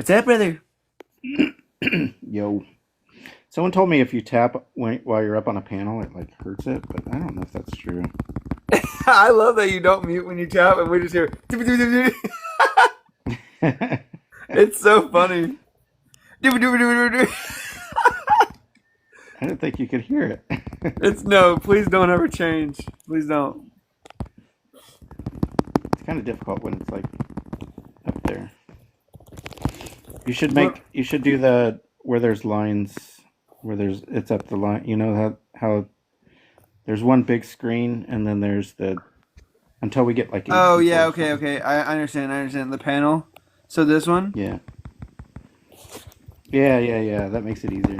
What's up, brother? Yo. Someone told me if you tap while you're up on a panel, it like hurts it, but I don't know if that's true. I love that you don't mute when you tap, and we just hear. I It's so funny. didn't think you could hear it. It's no. Please don't ever change. Please don't. It's kind of difficult when it's like up there. You should Look. do the where there's lines where it's up the line. You know how there's one big screen and then there's the until we get like eight Oh people yeah. or Okay. something. Okay. I understand. I understand the panel. So this one. Yeah. Yeah. That makes it easier.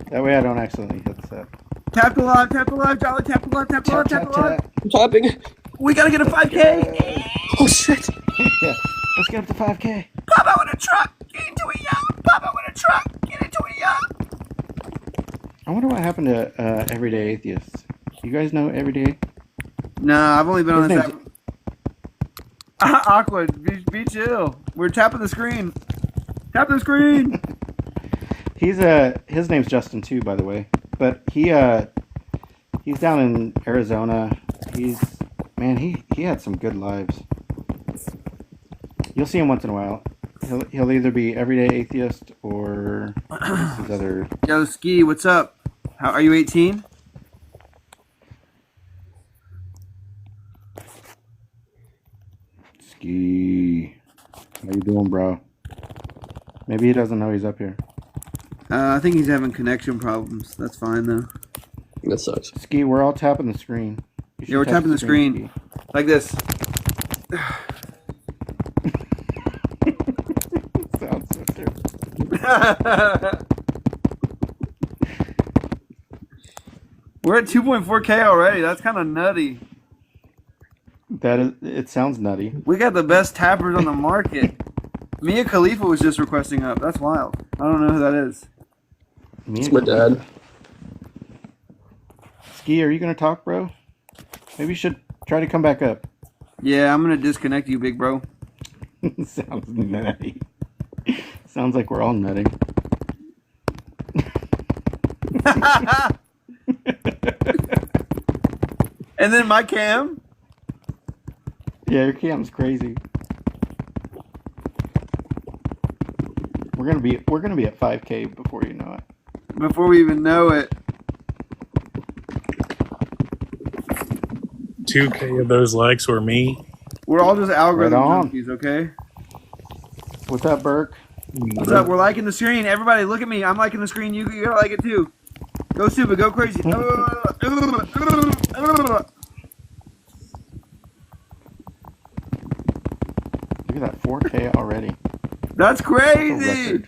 That way I don't accidentally hit set. Tap the live. Tap the live. Jolly. Tap the live. Tap the live. Tap Tap the tap live. tap. I'm tapping. We gotta get a 5K. Yeah. Oh shit. Yeah. Let's get up to 5K. Pop out with a truck. Get into a yacht. Pop out with a truck. Get into a yacht. I wonder what happened to Everyday Atheists. You guys know Everyday? Nah, I've only been His on this name's app. Awkward. Be chill. We're tapping the screen. Tap the screen. his name's Justin too, by the way. But he's down in Arizona. He had some good lives. You'll see him once in a while. He'll either be Everyday Atheist or his other. Yo, Ski, what's up? How are you? 18? Ski. How you doing, bro? Maybe he doesn't know he's up here. I think he's having connection problems. That's fine though. That sucks. Ski, we're all tapping the screen. You Yeah, we're should tap tapping the screen like this. Ski. Sounds so terrible. We're at 2.4K already. That's kind of nutty. It sounds nutty. We got the best tappers on the market. Mia Khalifa was just requesting up. That's wild. I don't know who that is. It's my dad. Ski, are you gonna talk, bro? Maybe you should try to come back up. Yeah, I'm gonna disconnect you, big bro. Sounds nutty. Sounds like we're all nutting. And then my cam. Yeah, your cam's crazy. We're gonna be at 5K before you know it. Before we even know it. 2K of those likes were me. We're all just algorithm Right on. junkies, okay? What's up, Burke? What's up? We're liking the screen. Everybody, look at me. I'm liking the screen. You gotta like it too. Go stupid. Go crazy. Look at that 4K already. That's That's a crazy. record.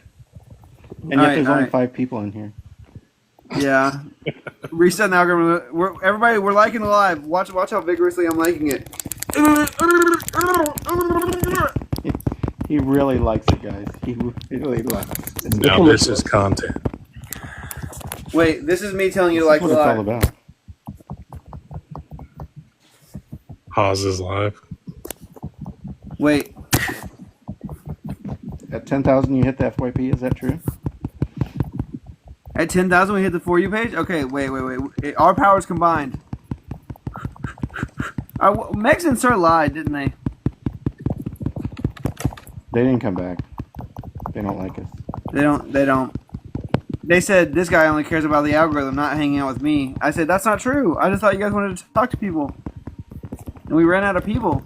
And yet Alright, there's only alright. 5 people in here. Yeah. Reset the algorithm. Everybody, we're liking the live. Watch how vigorously I'm liking it. He really likes it, guys. He really likes it. Now this is content. Wait, this is me telling you to This like is the what it's all live. about. Haas is live. Wait, At 10,000, you hit the FYP. Is that true? at 10,000 we hit the For You page? Okay, wait. Our powers combined. Megs and Sir lied, didn't they? They didn't come back. They don't like us. They don't. They said this guy only cares about the algorithm, not hanging out with me. I said, that's not true. I just thought you guys wanted to talk to people. And we ran out of people.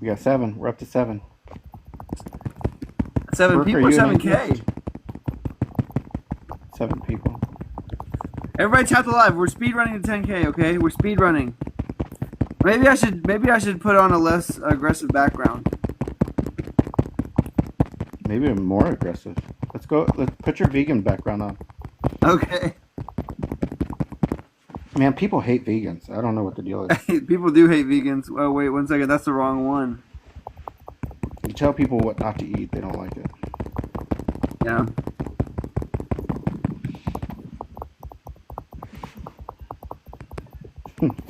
We got 7. We're up to 7. 7 Burke, people are or you an 7K? atheist? 7 people. Everybody tap the live. We're speed running to 10K, okay? We're speed running. Maybe I should put on a less aggressive background. Maybe more aggressive. Let's go. Let's put your vegan background on. Okay. Man, people hate vegans. I don't know what the deal is. People do hate vegans. Oh, wait, 1 second. That's the wrong one. You tell people what not to eat, they don't like it. Yeah.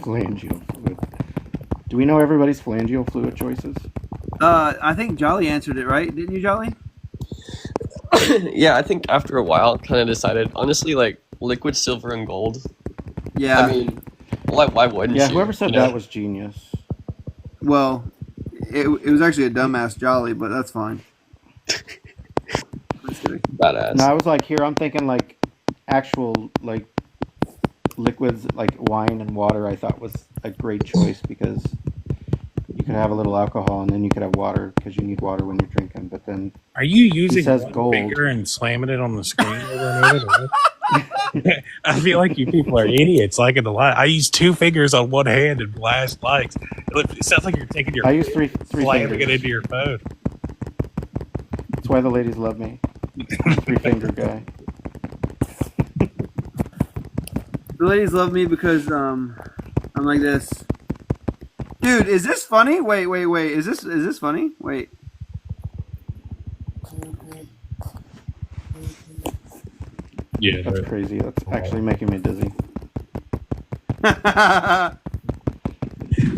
Phalangeal fluid. Do we know everybody's phalangeal fluid choices? I think Jolly answered it right, didn't you, Jolly? Yeah, I think after a while, kind of decided honestly, like liquid silver and gold. Yeah. I mean, why wouldn't Yeah, you? whoever said you know? that was genius. Well, it was actually a dumbass Jolly, but that's fine. Just kidding. Badass. No, I was like, here, I'm thinking like actual like liquids like wine and water. I thought was a great choice because you could have a little alcohol and then you could have water because you need water when you're drinking. But then Are you using says one gold. finger and slamming it on the screen over and over? I feel like you people are idiots. Like in the light, I use 2 fingers on one hand and blast lights. It sounds like you're taking your I use three slamming it fingers. into your phone. That's why the ladies love me. 3-finger guy. The ladies love me because I'm like this. Dude, is this funny? Wait. Is this funny? Wait. Yeah, That's crazy. That's actually making me dizzy.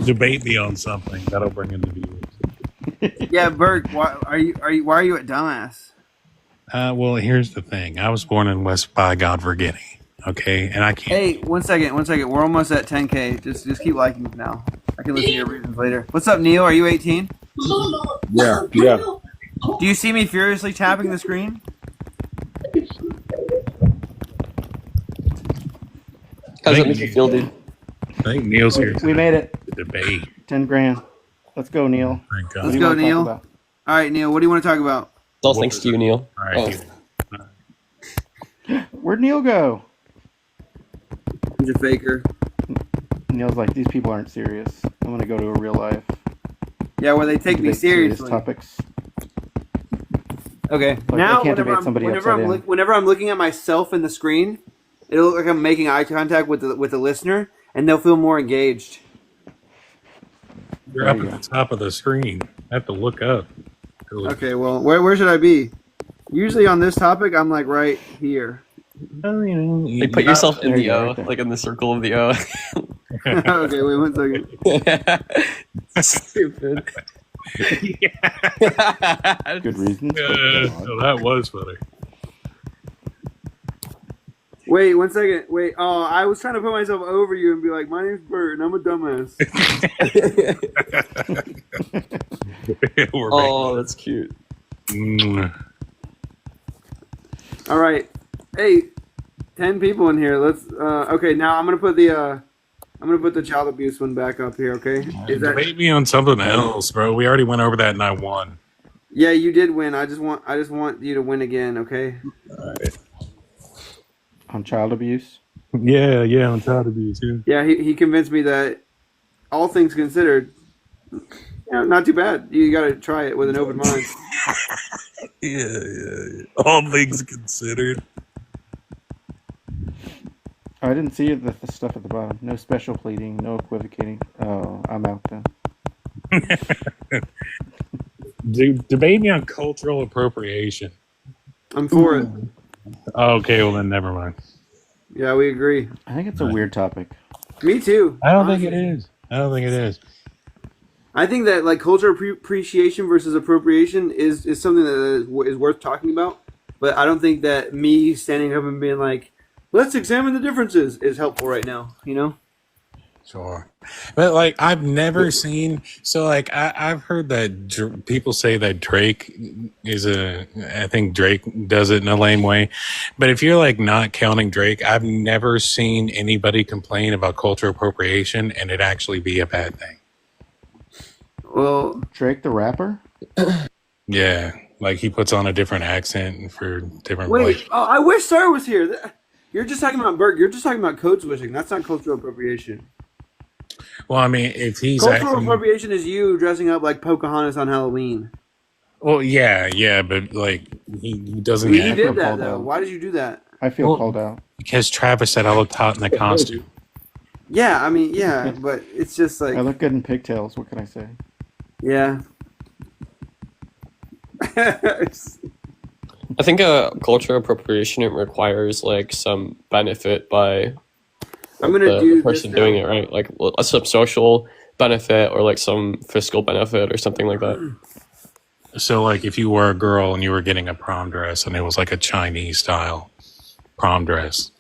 debate me on something that'll bring in the viewers. Yeah, Berg, why are you at dumbass? Well, here's the thing. I was born in West by God Virginia. Okay, and I can't. Hey, one second. We're almost at 10K. Just keep liking now. I can listen to your reasons later. What's up, Neil? Are you 18? Yeah. Do you see me furiously tapping the screen? How's that make you feel, dude? I think Neil's here We made it. to debate. 10 grand. Let's go, Neil. Thank God. Let's What do you go, wanna talk Neil. about? All right, Neil. What do you want to talk about? It's all thanks to you, Neil. All right. Where'd Neil go? He's a faker. Neil's like, these people aren't serious. I'm gonna go to a real life. Yeah, where they take me Debate serious seriously. topics. Okay. Like, Now, they can't debate somebody upside down. whenever I'm looking at myself in the screen, it'll look like I'm making eye contact with the listener, and they'll feel more engaged. You're up at the top of the screen. I have to look up. Okay. Well, where should I be? Usually on this topic, I'm like right here. Like put yourself in There the you go, O, right there. like in the circle of the O. Okay. Wait 1 second. Stupid. Good reasons. but go on. So that was funny. Wait 1 second. Wait. Oh, I was trying to put myself over you and be like, my name's Bert, and I'm a dumbass. We're Oh, that's cute. back. All right. Hey, 10 people in here. Let's. Okay. Now I'm gonna put the child abuse one back up here. Okay. Is that? Debate me on something else, bro. We already went over that and I won. Yeah, you did win. I just want you to win again. Okay. On child abuse. Yeah, on child abuse. Yeah. Yeah, he convinced me that all things considered, not too bad. You got to try it with an open mind. Yeah. All things considered. Oh, I didn't see the stuff at the bottom. No special pleading, no equivocating. Oh, I'm out then. Dude, debate me on cultural appropriation. I'm for it. Okay, well then never mind. Yeah, we agree. I think it's a weird topic. Me too. I don't honestly. think it is. I don't think it is. I think that like cultural appreciation versus appropriation is something that is worth talking about. But I don't think that me standing up and being like, let's examine the differences is helpful right now. You know? Sure. But like I've never seen so like I've heard that people say that Drake is I think Drake does it in a lame way. But if you're like not counting Drake, I've never seen anybody complain about cultural appropriation and it actually be a bad thing. Well, Drake the rapper? Yeah. Like he puts on a different accent for different wait. like, Oh, I wish Sarah was here. You're just talking about Berg. You're just talking about code switching. That's not cultural appropriation. well, I mean, if he's Cultural acting, appropriation is you dressing up like Pocahontas on Halloween. well, yeah, but like he doesn't You act did that called though. out. Why did you do that? I feel Well- called out. because Travis said I looked hot in the costume. Yeah, I mean, yeah, but it's just like, I look good in pigtails. What can I say? yeah. I think cultural appropriation it requires like some benefit by I'm like, gonna the do this person now. doing it, right? Like some social benefit or like some fiscal benefit or something like that. So, like, if you were a girl and you were getting a prom dress and it was like a Chinese style prom dress,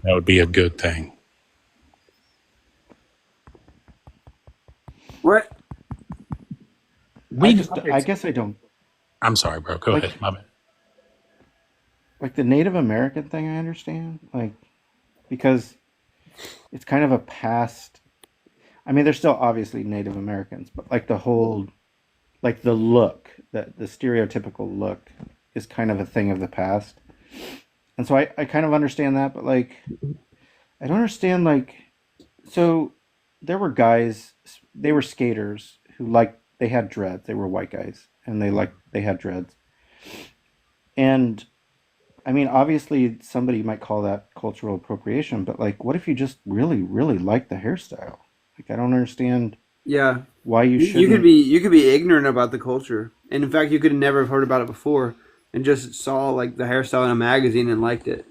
that would be a good thing. What? I guess I don't I'm sorry, bro. Go like ahead. My bad. like the Native American thing. I understand, like because it's kind of a past. I mean, they're still obviously Native Americans, but like the whole, like the look, the stereotypical look, is kind of a thing of the past. And so I kind of understand that, but like I don't understand like so there were guys, they were skaters who they had dreads. They were white guys and they had dreads. And I mean, obviously somebody might call that cultural appropriation, but like what if you just really really like the hairstyle? Like I don't understand Yeah. why you You could shouldn't. be ignorant about the culture, and in fact, you could never have heard about it before, and just saw like the hairstyle in a magazine and liked it.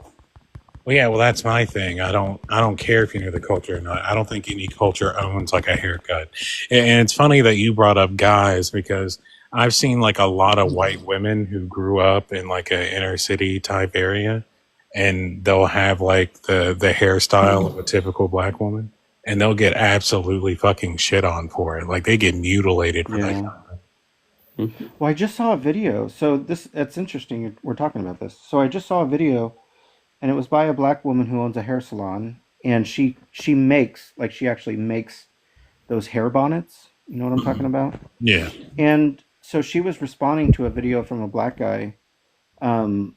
Well, yeah. Well, that's my thing. I don't care if you know the culture or not. I don't think any culture owns like a haircut. And it's funny that you brought up guys because I've seen like a lot of white women who grew up in like an inner city type area, and they'll have like the hairstyle of a typical black woman, and they'll get absolutely fucking shit on for it. Like they get mutilated for that. Yeah. Well, I just saw a video. So that's interesting. We're talking about this. So I just saw a video, and it was by a black woman who owns a hair salon, and she makes like she actually makes those hair bonnets. You know what I'm talking about? Yeah. And so she was responding to a video from a black guy, um,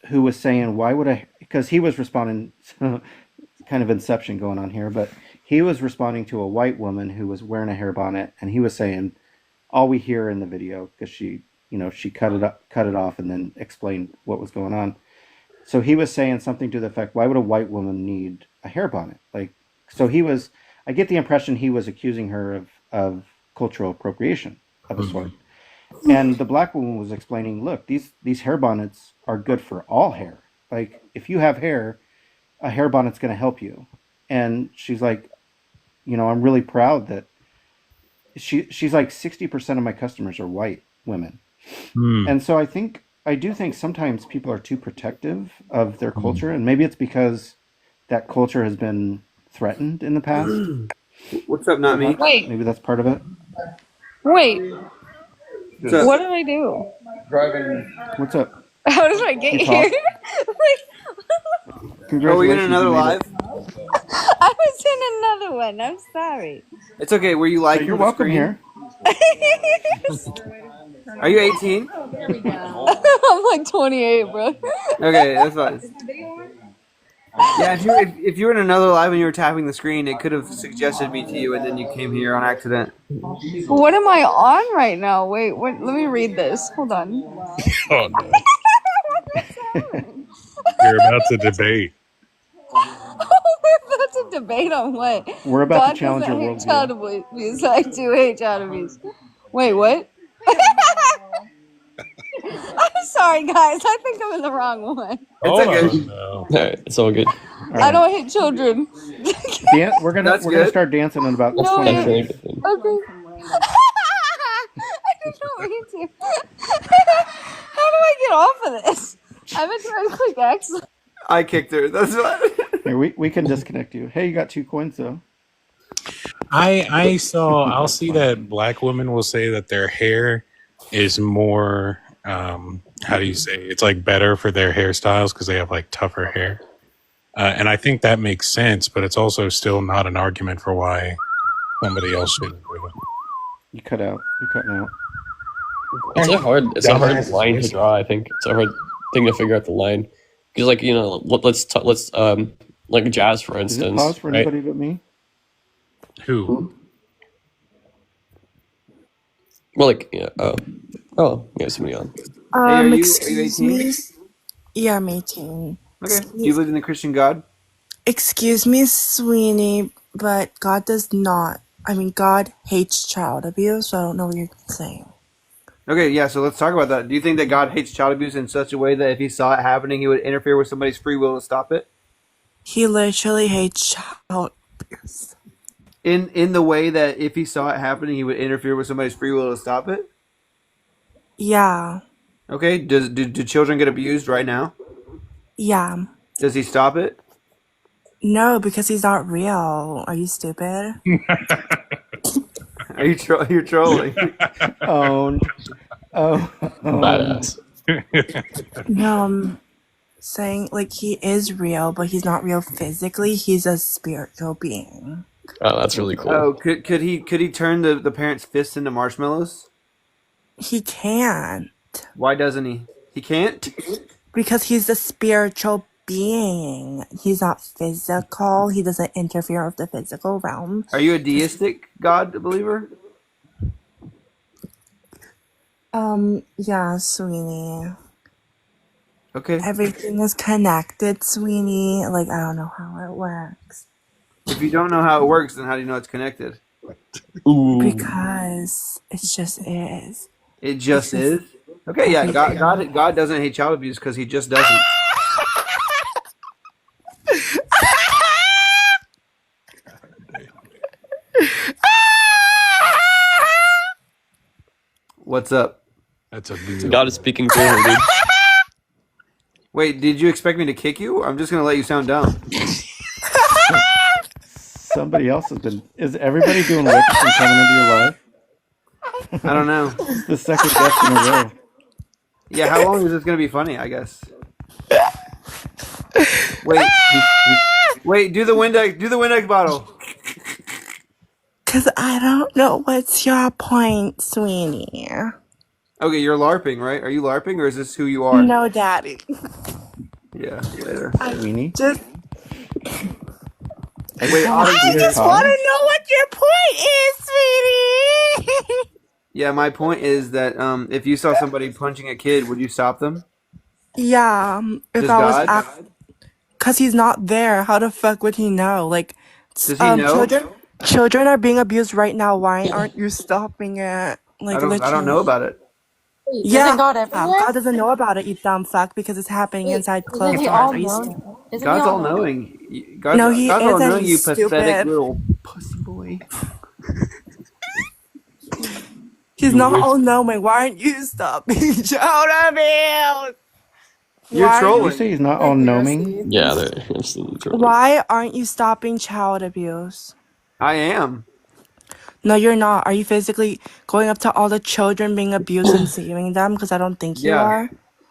who was saying, "Why would I?" Because he was responding, kind of inception going on here, but he was responding to a white woman who was wearing a hair bonnet, and he was saying, all we hear in the video because she cut it off and then explained what was going on. So he was saying something to the effect, why would a white woman need a hair bonnet? Like, so he was, I get the impression he was accusing her of cultural appropriation of a sort. And the black woman was explaining, look, these hair bonnets are good for all hair. Like if you have hair, a hair bonnet's going to help you. And she's like, I'm really proud that she's like 60% of my customers are white women. And so I do think sometimes people are too protective of their culture, and maybe it's because that culture has been threatened in the past. What's up, not me? Wait, Maybe that's part of it. wait. What's up? What did I do? What's up? How did I get You here? talk. Like, Are we in Congratulations, another you made live? it. I was in another one. I'm sorry. It's okay. Were you So liking you're the welcome screen? here. Are you 18? I'm like 28, bro. Okay, that's fine. Yeah, if you were in another live and you were tapping the screen, it could have suggested me to you, and then you came here on accident. What am I on right now? Wait, what? Let me read this. Hold on. Oh no. You're about to debate. We're about to debate on what? We're about God to challenge doesn't your hate worldview. child abuse. I do hate child abuse. Wait, what? I'm sorry, guys. I think I'm in the wrong one. Hold okay. on, no. All right, it's all good. All I right. don't hate children. We're gonna That's we're gonna good. start dancing in about That's 20 definitely a minutes. good thing. Okay. I don't mean to. How do I get off of this? I've been trying to click X. I kicked her. That's what. Here, we can disconnect you. Hey, you got 2 coins though. I'll see that black women will say that their hair is more how do you say it's like better for their hairstyles because they have like tougher hair. And I think that makes sense, but it's also still not an argument for why somebody else shouldn't do it. You cut out. You're cutting out. It's a hard Dumbass line to voice. draw. I think it's a hard thing to figure out the line because, like, let's like jazz for Does it instance, pause for right? anybody but me? Who? Well, like, you have somebody on. Hey, are you Excuse 18? me. Yeah, I'm 18. Okay. Do you believe in the Christian God? Excuse me, Sweeney, but God does not. I mean, God hates child abuse, so I don't know what you're saying. Okay, yeah, so let's talk about that. Do you think that God hates child abuse in such a way that if he saw it happening, he would interfere with somebody's free will to stop it? He literally hates child abuse. In the way that if he saw it happening, he would interfere with somebody's free will to stop it. Yeah. Okay. Do children get abused right now? Yeah. Does he stop it? No, because he's not real. Are you stupid? Are you you're trolling? Oh, oh, Badass. No, I'm saying like he is real, but he's not real physically. He's a spiritual being. Oh, that's really cool. Oh, could he turn the parents' fists into marshmallows? He can't Why doesn't he? He can't. because he's a spiritual being. He's not physical. He doesn't interfere with the physical realm. Are you a deistic God believer? Yeah, Sweeney. Okay. Everything is connected, Sweeney. Like, I don't know how it works. If you don't know how it works, then how do you know it's connected? Ooh. Because it just is. It just is. Okay, yeah. God doesn't hate child abuse because he just doesn't. What's up? That's a beautiful. God is speaking through him, dude. Wait, did you expect me to kick you? I'm just gonna let you sound dumb. somebody else has been. Is everybody doing lips and coming into your life? I don't know. It's the second death in a row. Yeah, how long is this gonna be funny? I guess. Wait, wait. Do the Windex bottle. Because I don't know what's your point, Sweeney. Okay, you're LARPing, right? Are you LARPing, or is this who you are? No, Daddy. Yeah, later. Weenie. Just, Wait, I just want to know what your point is, sweetie. Yeah, my point is that if you saw somebody punching a kid, would you stop them? Yeah, if Does I was God? because he's not there. How the fuck would he know? Like, Does he know? children are being abused right now. Why aren't you stopping it? Like, I don't know literally. about it. Yeah, Isn't God everywhere? God doesn't know about it, you dumb fuck, because it's happening inside Isn't closed he doors. all Are you knowing? stupid? Isn't God's he all knowing. God's, No, he God's all isn't, knowing, you stupid. pathetic little pussy boy. He's not all knowing. Why aren't you stopping child abuse? You're Why- Did you trolling. say he's not all knowing? Yeah, they're absolutely true. Why aren't you stopping child abuse? I am. No, you're not. Are you physically going up to all the children being abused and saving them? Because I don't think you Yeah. are.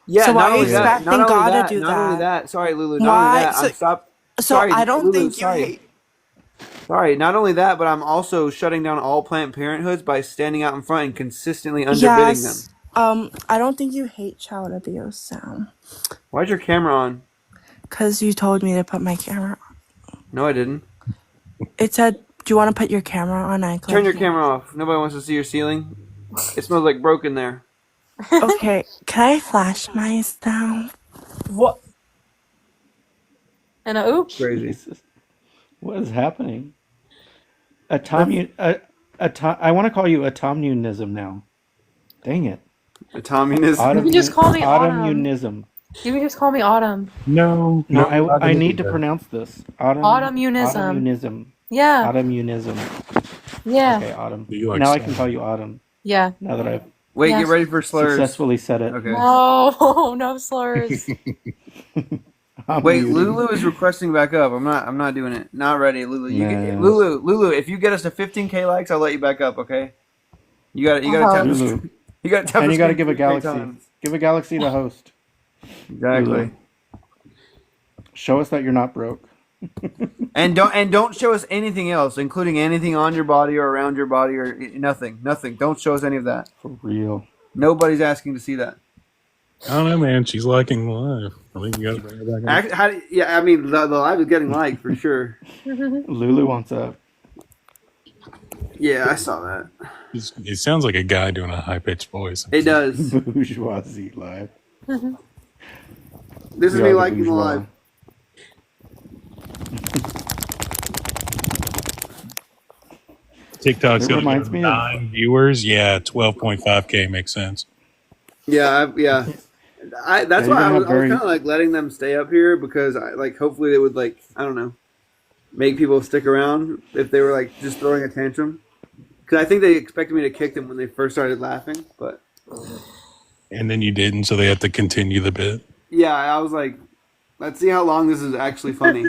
Yeah, So why not are you only that, expecting not only God to that, do not only that? that. Sorry, Lulu. Why? Not only that. So- I'm stop. So Sorry, I don't Lulu, think you sorry. hate. Sorry, not only that, but I'm also shutting down all Planned Parenthoods by standing out in front and consistently underbidding Yes. them. I don't think you hate child abuse, Sam. Why's your camera on? Because you told me to put my camera on. No, I didn't. It said, do you want to put your camera on? I Turn your clicked camera off. Nobody wants to see your ceiling. It smells like broken there. it. Okay, can I flash myself? What? And a oop. Crazy. Jesus. What is happening? I want to call you automunism now. Dang it. The communism. You can just call me Autumn. automunism. You can just call me Autumn. No, No, not I gonna need do to that. pronounce this. Autumn. Automunism. Automunism. Yeah. Automunism. Yeah. Okay, Autumn. Do you like Now I Sam? can call you Autumn. Yeah. Now that I've Wait, Yes. get ready for slurs. successfully said it. Okay. No, no slurs. Wait, Automunism. Lulu is requesting back up. I'm not doing it. Not ready, Lulu. Nah. Lulu, if you get us to 15K likes, I'll let you back up, okay? You got tap Lulu. You got to And you got to give a 15K galaxy. times. Give a galaxy to host. Exactly. Lulu. Show us that you're not broke. And don't show us anything else, including anything on your body or around your body or nothing. Nothing. Don't show us any of that. For real. Nobody's asking to see that. I don't know, man. She's liking the live. I think you got to bring her back on. I mean, the live is getting liked for sure. Lulu wants a. Yeah, I saw that. It sounds like a guy doing a high pitched voice. It does. Bourgeoisie live. This is We me are the liking the bourgeois. live. TikTok's It got reminds me of- 9 viewers. Yeah, 12.5K makes sense. Yeah, yeah. That's Yeah, why you can I was have very kind of like letting them stay up here because I like hopefully they would like I don't know make people stick around if they were like just throwing a tantrum because I think they expected me to kick them when they first started laughing, but And then you didn't, so they have to continue the bit. yeah, I was like, let's see how long this is actually funny.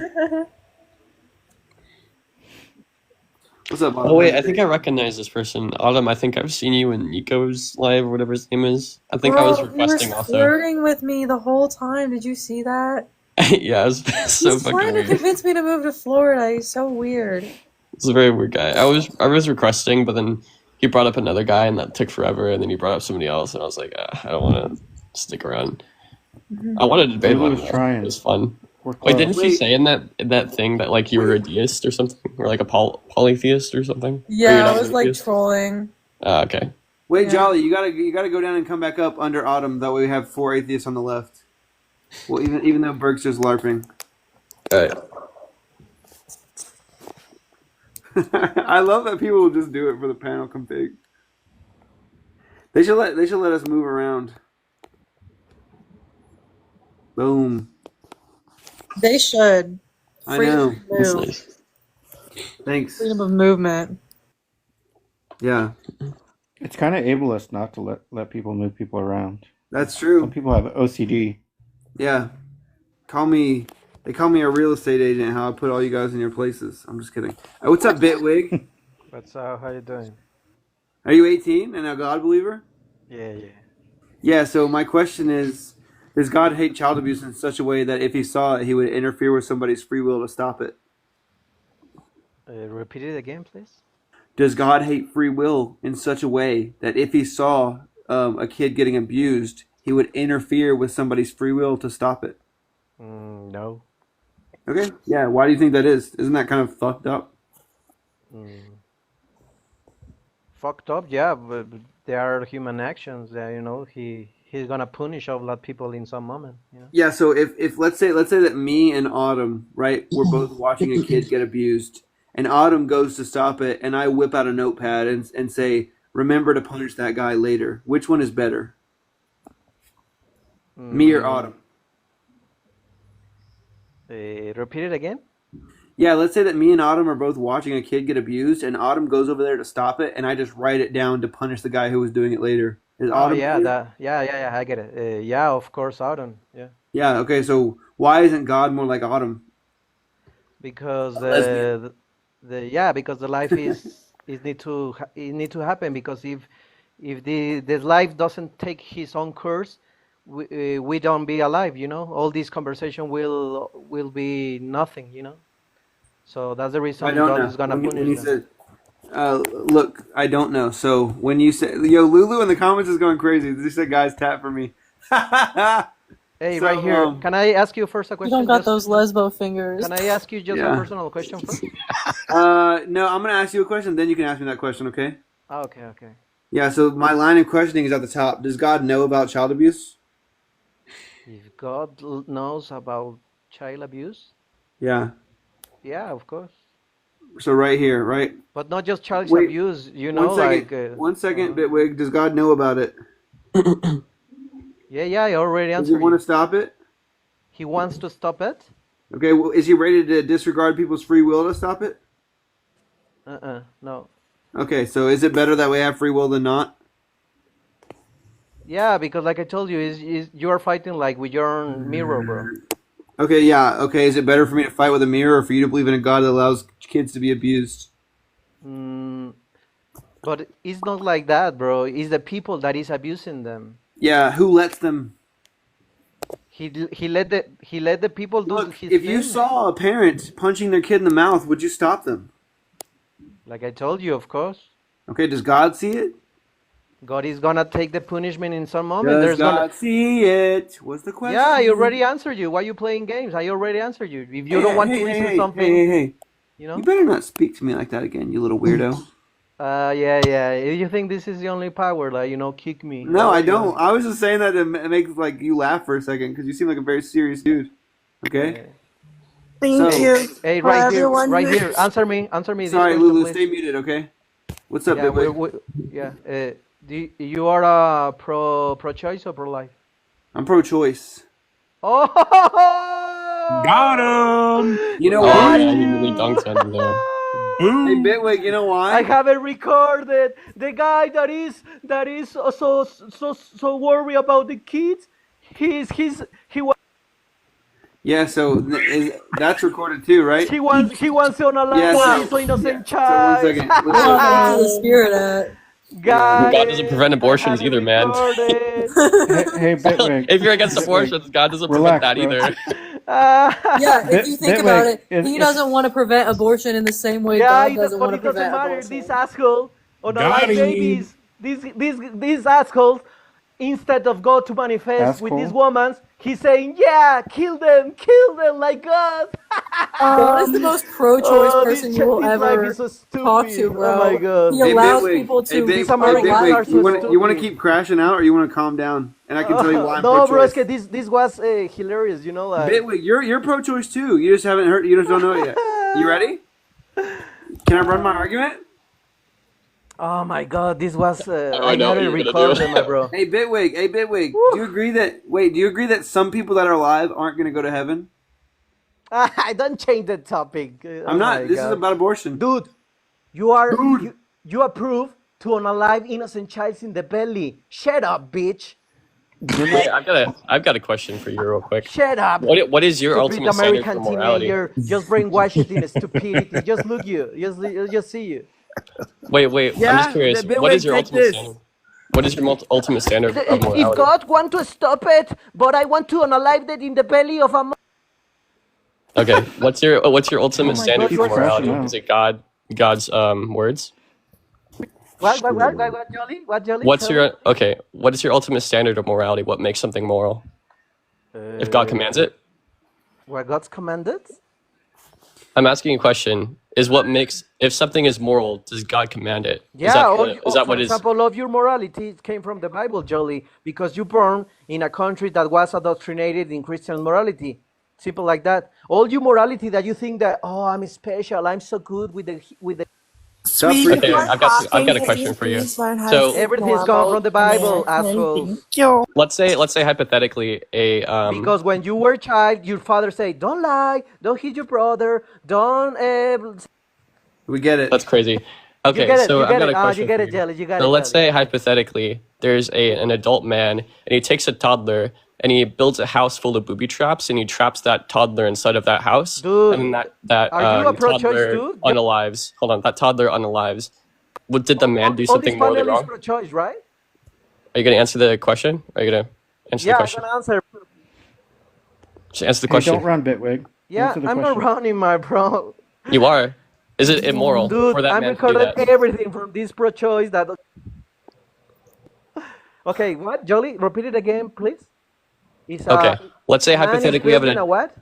What's up, Oh wait, I Autumn? think I recognize this person. Autumn, I think I've seen you in Nico's live or whatever his name is. I think I was Bro, he was requesting also. flirting with me the whole time. Did you see that? Yeah, it was so He's fucking trying to weird. convince me to move to Florida. He's so weird. It's a very weird guy. I was requesting, but then he brought up another guy, and that took forever. And then he brought up somebody else, and I was like, I don't want to stick around. I wanted to debate Lulu him. was trying. It was fun. We're Wait, close. didn't she say in that thing that like you were a deist or something, or like a polytheist or something? Or you're Yeah, not I was a like theist? trolling. Okay. Wait, Yeah. Jolly, you gotta go down and come back up under Autumn. That way we have 4 atheists on the left. Well, even though Burke's just larping. All right. I love that people will just do it for the panel config. They should let us move around. Boom. They should. I know. That's Move. nice. Thanks. Freedom of movement. Yeah, It's kind of ableist not to let people move people around. that's Some true. people have OCD. Yeah. They call me a real estate agent. How I put all you guys in your places. I'm just kidding. What's up, Bitwig? What's up? How you doing? Are you 18 and a God believer? Yeah, yeah. Yeah. So my question is, does God hate child abuse in such a way that if he saw it, he would interfere with somebody's free will to stop it? Repeat it again, please. Does God hate free will in such a way that if he saw a kid getting abused, he would interfere with somebody's free will to stop it? No. Okay. Yeah. Why do you think that is? Isn't that kind of fucked up? Fucked up, yeah, but there are human actions that he's gonna punish all that people in some moment. Yeah. So if let's say that me and Autumn, right, we're both watching a kid get abused, and Autumn goes to stop it, and I whip out a notepad and say, "Remember to punish that guy later." Which one is better, me or Autumn? Repeat it again. Yeah, let's say that me and Autumn are both watching a kid get abused, and Autumn goes over there to stop it, and I just write it down to punish the guy who was doing it later. Is Oh Autumn yeah, better? yeah, I get it. Yeah, of course, Autumn. Yeah, Yeah. Okay. So why isn't God more like Autumn? because Lesbian. because the life is need to happen, because if the life doesn't take his own course, we don't be alive. All this conversation will be nothing. So that's the I reason don't God know. is gonna When punish you them. said, look, I don't know. So when you say, yo, Lulu in the comments is going crazy. They said, guys, tap for me. Hey, So, right here. Can I ask you first a You question? don't got those lesbo fingers. Can I ask you just a Yeah. personal question first? No, I'm gonna ask you a question. Then you can ask me that question. Okay? Ah, okay. Yeah. So my line of questioning is at the top. Does God know about child abuse? If God knows about child abuse, Yeah. yeah, of course. So right here, right? But not just child Wait, abuse, One second. One second, Bitwig. Does God know about it? Yeah, I already Does he answered want you. to stop it? He wants to stop it? Okay. Well, is he ready to disregard people's free will to stop it? No. Okay. So is it better that we have free will than not? Yeah, because like I told you, you are fighting like with your own mirror, bro. Okay, yeah. Okay, is it better for me to fight with a mirror or for you to believe in a God that allows kids to be abused? But it's not like that, bro. It's the people that is abusing them. Yeah, who lets them? He let the people do Look, his if you thing. saw a parent punching their kid in the mouth, would you stop them? Like I told you, of course. Okay, does God see it? God is gonna take the punishment in some moment. Does There's God gonna. see it? What's the question? Yeah, I already answered you. Why you playing games? I already answered you. If you don't want to listen to something, Hey. you know. You better not speak to me like that again, you little weirdo. Yeah. You think this is the only power, like kick me? No, I don't. I was just saying that to make like you laugh for a second because you seem like a very serious dude. Okay. Thank So- you. Hey, for right here, everyone right who- here. Answer me. This Sorry, question, Lulu, please. stay muted. Okay. What's up, Yeah, Bitwig? yeah. You are a pro-choice or pro-life? I'm pro-choice. Oh, Got him. You know Oh why? yeah, you really dunked on me there. Hey, Bitwig, you know why? I have it recorded. The guy that is so worried about the kids. He was Yeah, so that's recorded too, right? he wants to unalive Yeah, this innocent so one child. second. I don't know where the spirit at. Guys, God doesn't prevent I abortions have it either, man. recorded. Hey, Bitwig. If you're against abortions, God doesn't prevent Relax, that bro. either. Yeah, if you think about Bitwig, it, he doesn't want to prevent abortion in the same way Yeah, God doesn't but want to it doesn't prevent matter. abortion. This asshole Got unalive him. babies. These assholes, instead of go to manifest with these Asshole. women, he's saying, "Yeah, kill them like God." God is the most pro-choice Oh, person you will this life ever is so talk to, stupid. bro. Oh my God. He Hey, allows Bitwig. people Hey, to Big, These hey, Americans unalive are so Bitwig. You want to stupid. keep crashing out, or you want to calm down? And I can tell you why I'm No, bro, pro-choice. es que this was hilarious. You know, like. Bitwig, you're pro-choice too. You just haven't heard. You just don't know it yet. You ready? Can I run my argument? Oh my God, this was. I I know had what it you're gonna recorded, do. my bro. Hey, Bitwig. Hey, Bitwig. Do you agree that? Wait. Do you agree that some people that are alive aren't going to go to heaven? I don't change the topic. I'm Oh not. my This is God. about abortion. Dude, you approve to unalive innocent child in the belly. Shut up, bitch. Hey, I've got a question for you real quick. Shut up. What is your Stupid ultimate standard for American morality? teenager, just brainwashed in stupidity. Just look you, just see you. Wait, I'm Yeah, just curious. Bitwig, What is your take ultimate this. standard? What is your ultimate standard of If morality? God want to stop it, but I want to unalive that in the belly of a. Okay, what's your ultimate my standard God, for you're morality? crashing out. Is it God's words? What, Jolly? What, Jolly? What's Tell your okay? What is your ultimate standard of morality? What makes something moral? If God commands it, what God's commanded? I'm asking a question. Is what makes if something is moral? Does God command it? Yeah, Is that for what is? example, of your morality came from the Bible, Jolly, because you born in a country that was indoctrinated in Christian morality. Simple like that. All your morality that you think that, oh, I'm special, I'm so good with the Sweetie, Okay, before I've talking, got a can question you for you. please learn how to So speak everything's gone normal from the Bible, American? assholes. Thank you. let's say hypothetically Because when you were a child, your father said, don't lie, don't hit your brother, don't. We get it. that's crazy. You Okay, get it, so you I've get got it. a question You get for it, you. Jelly, you got So it, let's Jelly. say hypothetically, there's an adult man and he takes a toddler and he builds a house full of booby traps and he traps that toddler inside of that house. Dude, And then that are you a pro-choice toddler dude? unalives. Hold on, that toddler unalives. What did the man do All this something morally panel is wrong? pro-choice, right? Are you gonna answer the question? Are you gonna answer the Yeah, I'm question? gonna answer. Just answer the Hey, question. don't run, Bitwig. Yeah, Answer the I'm not question. running, my bro. You are. Is it immoral Dude, for that I'm man to do recording that? everything from this pro-choice that. Okay, what, Jolly? Repeat it again, please. It's Okay. Let's say a man is hypothetically we have building a what?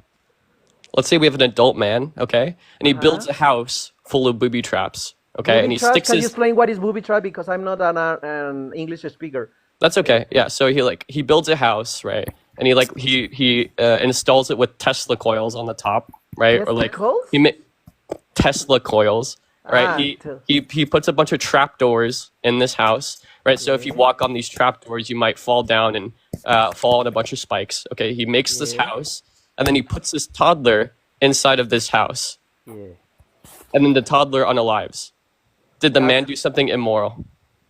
let's say we have an adult man, okay, and he Uh-huh. builds a house full of booby traps, okay, and Booby he trap? sticks Can you his. explain what is booby trap? Because I'm not an English speaker. That's okay. Yeah. So he builds a house, right, and he installs it with Tesla coils on the top, right, or like Testicles? he ma- Tesla coils, right? Ah, He puts a bunch of trap doors in this house, right? So if you walk on these trap doors, you might fall down and fall on a bunch of spikes. Okay. He makes this house, and then he puts this toddler inside of this house, Yeah. and then the toddler unalives. Did the man do something immoral?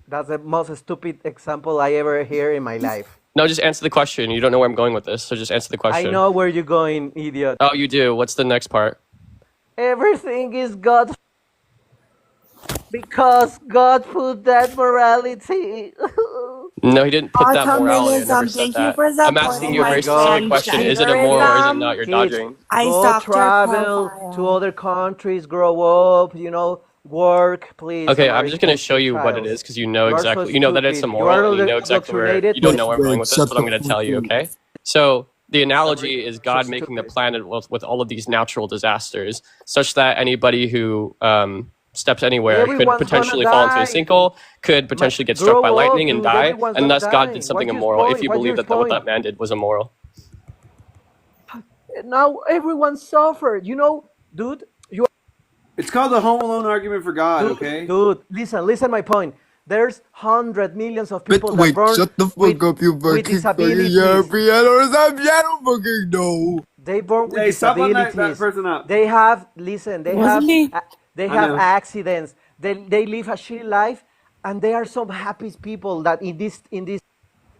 That's the most stupid example I ever hear in my life. No, just answer the question. You don't know where I'm going with this, so just answer the I question. know where you're going, idiot. Oh, you do. What's the next part? Everything is God. Because God put that morality. No, he didn't put that morality. I never Communism. said Thank you that. for I'm asking you a very supporting specific my question. Is it gender. immoral or is it not? You're Kids, dodging. I go stalked your travel profile. to other countries, grow up, work, please. Okay, I'm just gonna American show you what it child. is because you know You are so exactly. You know that it's stupid. You immoral. are And you know exactly where. indoctrinated. You don't know where I'm going with this, Shut but I'm the gonna tell you. fuck up. Okay. So the analogy is God so making the stupid. planet with all of these natural disasters, such that anybody who steps anywhere could Everyone's potentially gonna fall into a die. sinkhole, could potentially get struck Grow by up, lightning and dude. die, Everyone's and gonna thus God die. did something What's your immoral. If point? you What's believe your that what that point? man did was immoral. Now everyone suffered. Dude. It's called the Home Alone argument for God. Okay. Dude, listen my point. There's hundred millions of people that Wait, born shut the fuck with, up, you with fucking disabilities. yappy. I don't fucking know. They born with Hey, stop on that disabilities. person up. They have listen. They Wasn't he? they I have know. accidents. They live a shitty life, and they are some happy people that in this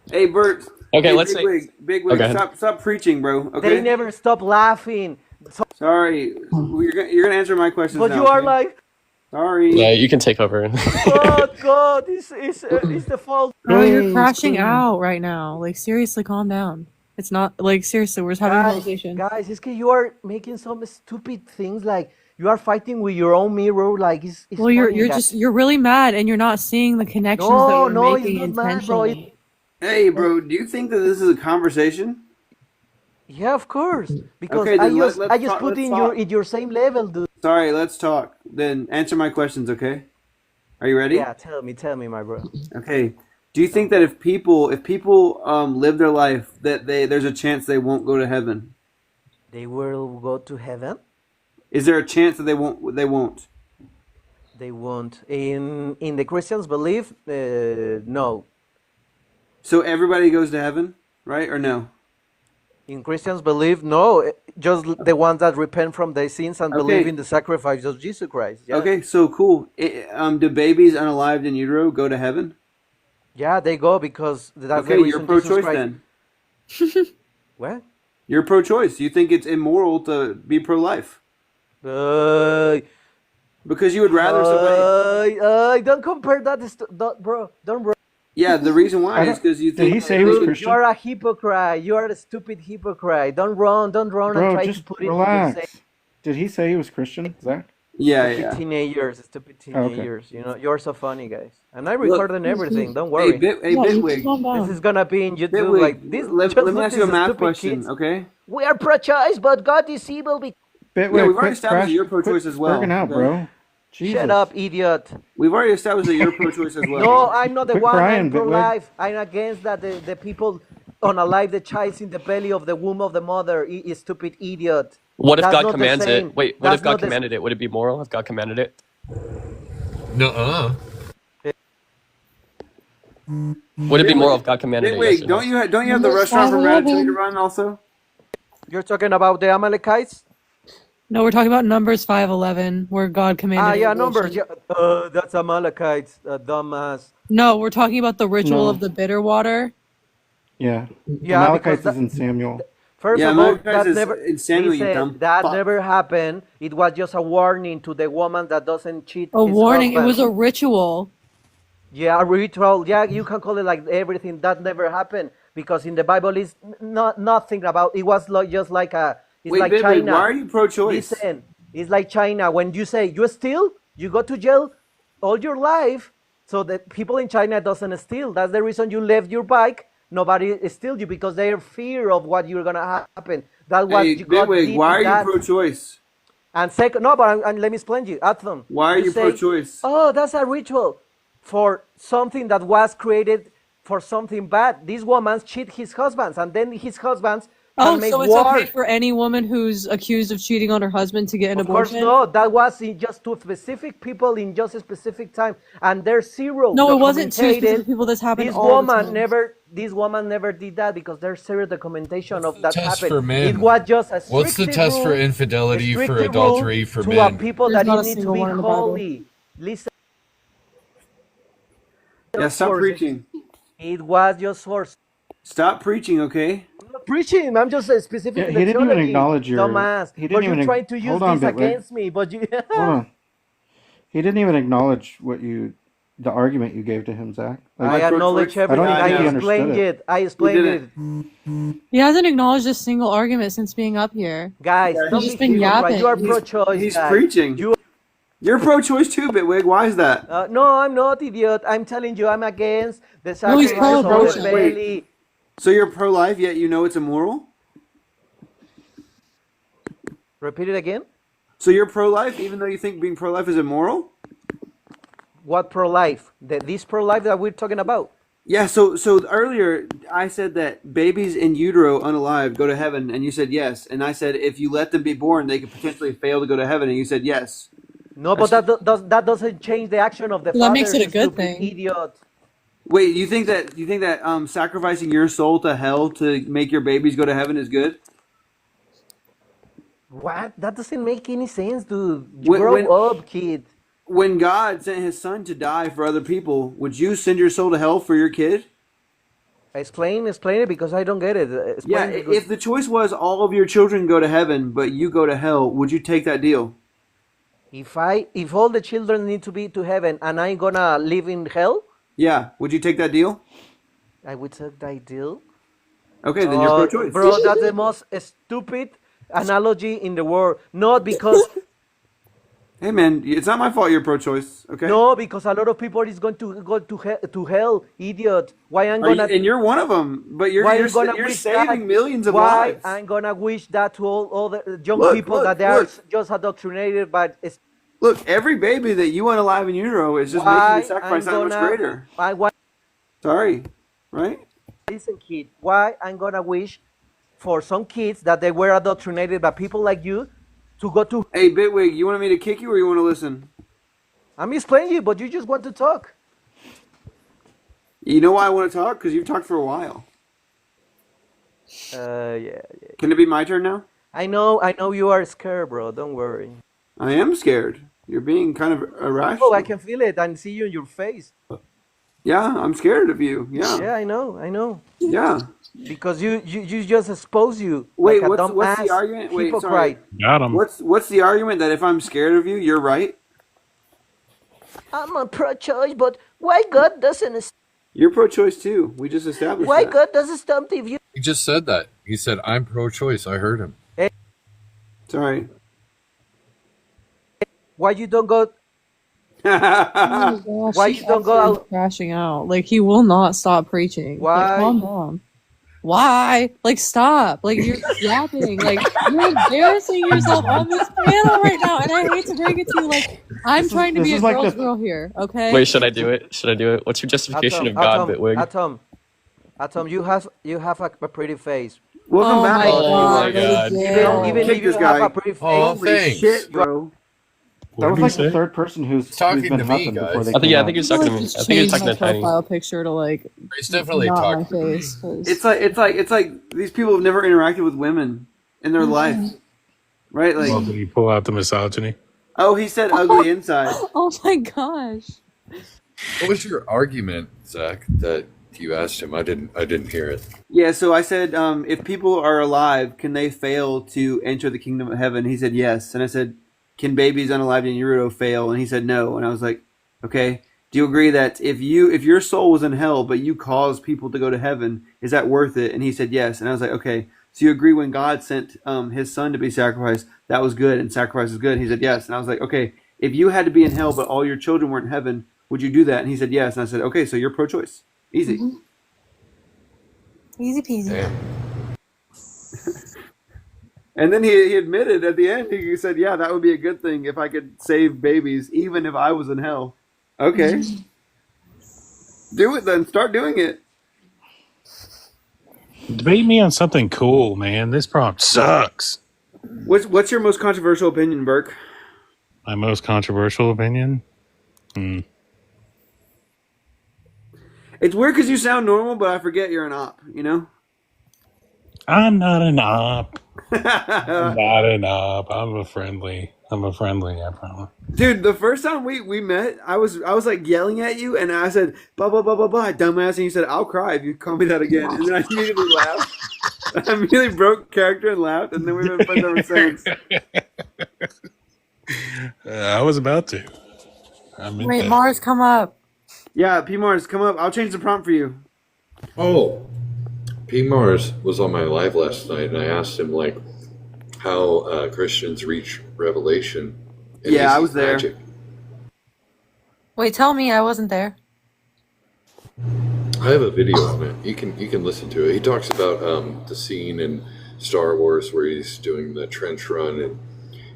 Hey, Bert. Okay, Hey, let's Big say. Wig, Big Wig, Okay. stop preaching, bro. they Okay. never stop laughing. So, Sorry, you're gonna answer my questions but now. you are okay? like, Sorry. Yeah, you can take over. God, it's the fault. Bro, you're Hey, crashing Spoon. out right now. Like, seriously, calm down. It's not, like, seriously, we're just having a conversation. Guys, it's you are making some stupid things like you are fighting with your own mirror. Like it's Well, you're funny, guys. just, you're really mad and you're not seeing the connections that No, you're no, it's making not mad, bro. intentionally. Hey, bro. Do you think that this is a conversation? Yeah, of course. Because Okay, I then just let's I just talk- put let's in talk. your same level, dude. Sorry. Let's talk. Then answer my questions. Okay. Are you ready? Yeah, tell me, my bro. Okay. Do you think that if people live their life that there's a chance they won't go to heaven? They will go to heaven. Is there a chance that they won't? They won't. They won't. In the Christians belief, no. So everybody goes to heaven, right? Or no? In Christians believe no. Just the ones that repent from their sins and believe Okay. in the sacrifice of Jesus Christ. Yeah. Okay. So cool. Do babies unalived in utero go to heaven? Yeah, they go because that's the Okay, reason you're Jesus pro-choice Christ. then. What? You're pro-choice. You think it's immoral to be pro-life because you would rather somebody. Don't compare that, bro. Don't, bro. Yeah, the reason why is because you Did think. he say he was Dude, Christian? you are a hypocrite. You are a stupid hypocrite. Don't run and Bro, try to just put it relax. Did he say he was Christian, Zach? Yeah, stupid yeah. teenagers, stupid Okay. teenagers. You know, you're so funny, guys. And I Look, recorded everything. Don't Hey, worry. hey, Yeah, you Bitwig. calm down. This is gonna be in YouTube. Bitwig. Like this. Let just me look ask you a these math stupid question, kids. okay? We are pro-choice, but God is evil. Bitwig, Yeah, we've already quit established that you're pro-choice quit as well. Working out, Okay. bro. Jesus. Shut up, idiot. We've already established that you're pro-choice as well. No, I'm not the Quit one. crying, I'm Bitwig. pro-life. I'm against that the people unalive the child in the belly of the womb of the mother. Is stupid idiot. What if That's God not the commands same. it? Wait, what That's if God not the- commanded it? Would it be moral if God commanded it? Nuh-uh. Would it be moral if God commanded it? Yes Bitwig, or no? don't you have the restaurant from Ratatouille to run also? You're talking about the Amalekites? No, we're talking about Numbers 5:11, where God commanded. Yeah, abortion. numbers. Yeah. That's Amalekites, dumbass. No, we're talking about the ritual No. of the bitter water. Yeah. Yeah, Amalekites because is in Samuel. First Yeah, of all, Amalekites that is never in Samuel, you dumb that fuck. never happened. It was just a warning to the woman that doesn't cheat. A his warning. It husband. was a ritual. Yeah, a ritual. Yeah, you can call it like everything. That never happened because in the Bible is not nothing about. It was like just like a. It's Wait, like Bitwig, China. why are you pro-choice? Listen, it's like China. When you say you steal, you go to jail all your life. So the people in China doesn't steal. That's the reason you left your bike. Nobody steal you because they are fear of what you're gonna happen. That's what Hey, God Bitwig, did why are with that. you pro-choice? And second, no, but let me explain you. Athon, Why are you say, pro-choice? oh, that's a ritual for something that was created for something bad. This woman cheat his husbands, and then his husbands can Oh, make so it's war. okay for any woman who's accused of cheating on her husband to get an Of course, abortion? no. That was in just two specific people in just a specific time, and there's zero. No, it wasn't two documented. specific people. This happened This all the woman time. never. This woman never did that because there's zero documentation of that test happened. for men? It was just a What's the strictly test for rule- infidelity, a for strictly adultery, rule for to men? a people There's that not a need to single be one in the Bible. holy. Listen. Yeah, stop for- preaching. It was just for Stop preaching, okay? I'm not preaching. I'm just a specific. Yeah, he didn't even theology, acknowledge your- dumbass. he didn't But you're even trying to use hold on, this Bitwig. against me. But you. Hold on. He didn't even acknowledge the argument you gave to him, Zach. I Like, acknowledge I don't everything. even I think he explained understood it. I explained didn't. it. He hasn't acknowledged a single argument since being up here. Guys, don't just be been hypocrite. yapping. You are He's- pro-choice. He's guys. preaching. You, You're pro-choice too, Bitwig. Why is that? no, I'm not idiot. I'm telling you, I'm against the No, he's sacrifice of the pro-abortion. belly. So you're pro-life, yet you know it's immoral? Repeat it again. So you're pro-life, even though you think being pro-life is immoral? What pro-life? This pro-life that we're talking about. Yeah, so earlier I said that babies in utero unalive go to heaven, and you said yes. And I said if you let them be born, they could potentially fail to go to heaven, and you said yes. No, but that doesn't change the action of the Well, that father. makes it a you good stupid thing. Idiot. Wait, you think that sacrificing your soul to hell to make your babies go to heaven is good? What? That doesn't make any sense, dude. When Grow when, up, kid. when God sent His Son to die for other people, would you send your soul to hell for your kid? Explain it because I don't get it. Yeah, Explain because if the choice was all of your children go to heaven, but you go to hell, would you take that deal? if all the children need to be to heaven and I'm gonna live in hell, Yeah, would you take that deal? I would take that deal. Okay, then you're pro-choice. Bro, that's the most stupid analogy in the world. Not because Hey man, it's not my fault you're pro-choice. Okay. no, because a lot of people is going to go to hell, idiot. Why I'm Are you- gonna and you're one of them, but why you're I'm gonna you're wish saving that? millions of Why lives. I'm gonna wish that to all the young Look, people look, that they are look. just indoctrinated, but it's Look, every baby that you want alive in utero is just making why the sacrifice I'm that much gonna greater. why Sorry, right? listen, kid. Why I'm gonna wish for some kids that they were indoctrinated by people like you to go to. Hey, Bitwig, you want me to kick you or you want to listen? I'm explaining you, but you just want to talk. You know why I want to talk? Because you've talked for a while. Yeah. Can it be my turn now? I know you are scared, bro. Don't worry. I am scared. You're being kind of irrational. Oh, I can feel it and see you in your face. Yeah, I'm scared of you. Yeah. Yeah, I know. Yeah. Because you just expose you Wait, like a what's dumbass the argument? Wait, hypocrite. sorry. Got him. What's the argument that if I'm scared of you, you're right? I'm a pro-choice, but why God doesn't? You're pro-choice too. We just established Why that. God doesn't stop the view? He just said that. He said, I'm pro-choice. I heard him. Sorry. Why you don't go? Oh my gosh, Why he's you don't go absolutely out? crashing out. Like he will not stop preaching. Why? Like calm down. Why? Like stop. Like you're yapping. Like you're embarrassing yourself on this panel right now. And I hate to break it to you. Like I'm trying to this be a is like girl's the- girl here. Okay. Wait, should I do it? Should I do it? What's your justification of God, Bitwig? Atom, you have a pretty face. Welcome Oh back. my Oh my god. God. Miguel. Even Kick if you this have guy. a pretty face, Oh, Holy thanks. shit, bro. That was did he like say? the third person who's Talking been to me, huffing before guys. they I think came yeah, I out. think you're I feel talking like to me. just I think you're change talking my to Tiny. profile picture to like He's definitely not my talking to me. face. 'Cause It's like these people have never interacted with women in their life, right? Like, Well, did he pull out the misogyny? oh, he said ugly inside. oh my gosh. What was your argument, Zach, that you asked him? I didn't hear it. Yeah, so I said, if people are alive, can they fail to enter the kingdom of heaven? He said yes, and I said, can babies unalived in utero fail? And he said no, and I was like, okay. Do you agree that if your soul was in hell but you caused people to go to heaven, is that worth it? And he said yes, and I was like, okay. So you agree when God sent His Son to be sacrificed, that was good, and sacrifice is good? He said yes, and I was like, okay. If you had to be in hell but all your children were in heaven, would you do that? And he said yes, and I said, okay. So you're pro-choice, easy. Easy peasy. Damn. And then he admitted at the end, he said, yeah, that would be a good thing if I could save babies, even if I was in hell. Okay. Do it then. Start doing it. Debate me on something cool, man. This prompt sucks. What's your most controversial opinion, Burke? My most controversial opinion? It's weird because you sound normal, but I forget you're an op, you know? I'm not an op. I'm not an op. I'm a friendly, I promise. Dude, the first time we met, I was like yelling at you, and I said, blah, blah, blah, blah, blah, dumbass, and you said, I'll cry if you call me that again. And then I immediately laughed. I immediately broke character and laughed, and then we've been friends ever since. I was about to. I meant Wait, that. Mars, come up. Yeah, P. Mars, come up. I'll change the prompt for you. Oh, P. Mars was on my live last night, and I asked him like how Christians reach revelation. And Yeah, he's I was there. magic. Wait, tell me I wasn't there. I have a video on it. You can listen to it. He talks about the scene in Star Wars where he's doing the trench run and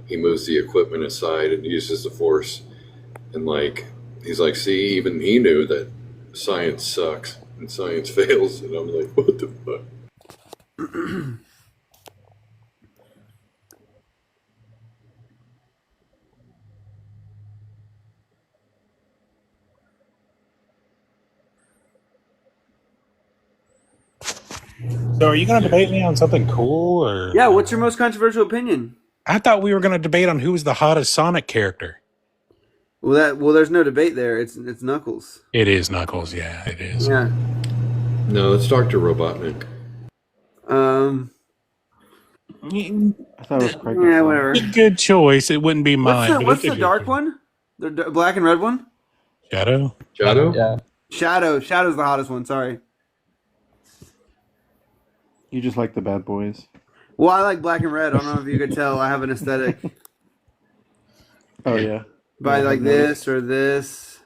he moves the equipment aside and uses the Force, and like he's like, see, even he knew that science sucks and science fails, and I'm like, what the fuck? So are you going to debate me on something cool or? Yeah, what's your most controversial opinion? I thought we were going to debate on who's the hottest Sonic character. Well, there's no debate there. It's Knuckles. It is Knuckles. Yeah, it is. Yeah. No, it's Dr. Robotnik. I thought it was Craig. Yeah, whatever. Good choice. It wouldn't be mine. What's the dark one? The black and red one? Shadow? Shadow? Yeah. Shadow's the hottest one. Sorry. You just like the bad boys. Well, I like black and red. I don't know if you could tell. I have an aesthetic. Oh yeah. By Yeah, like I've this or this,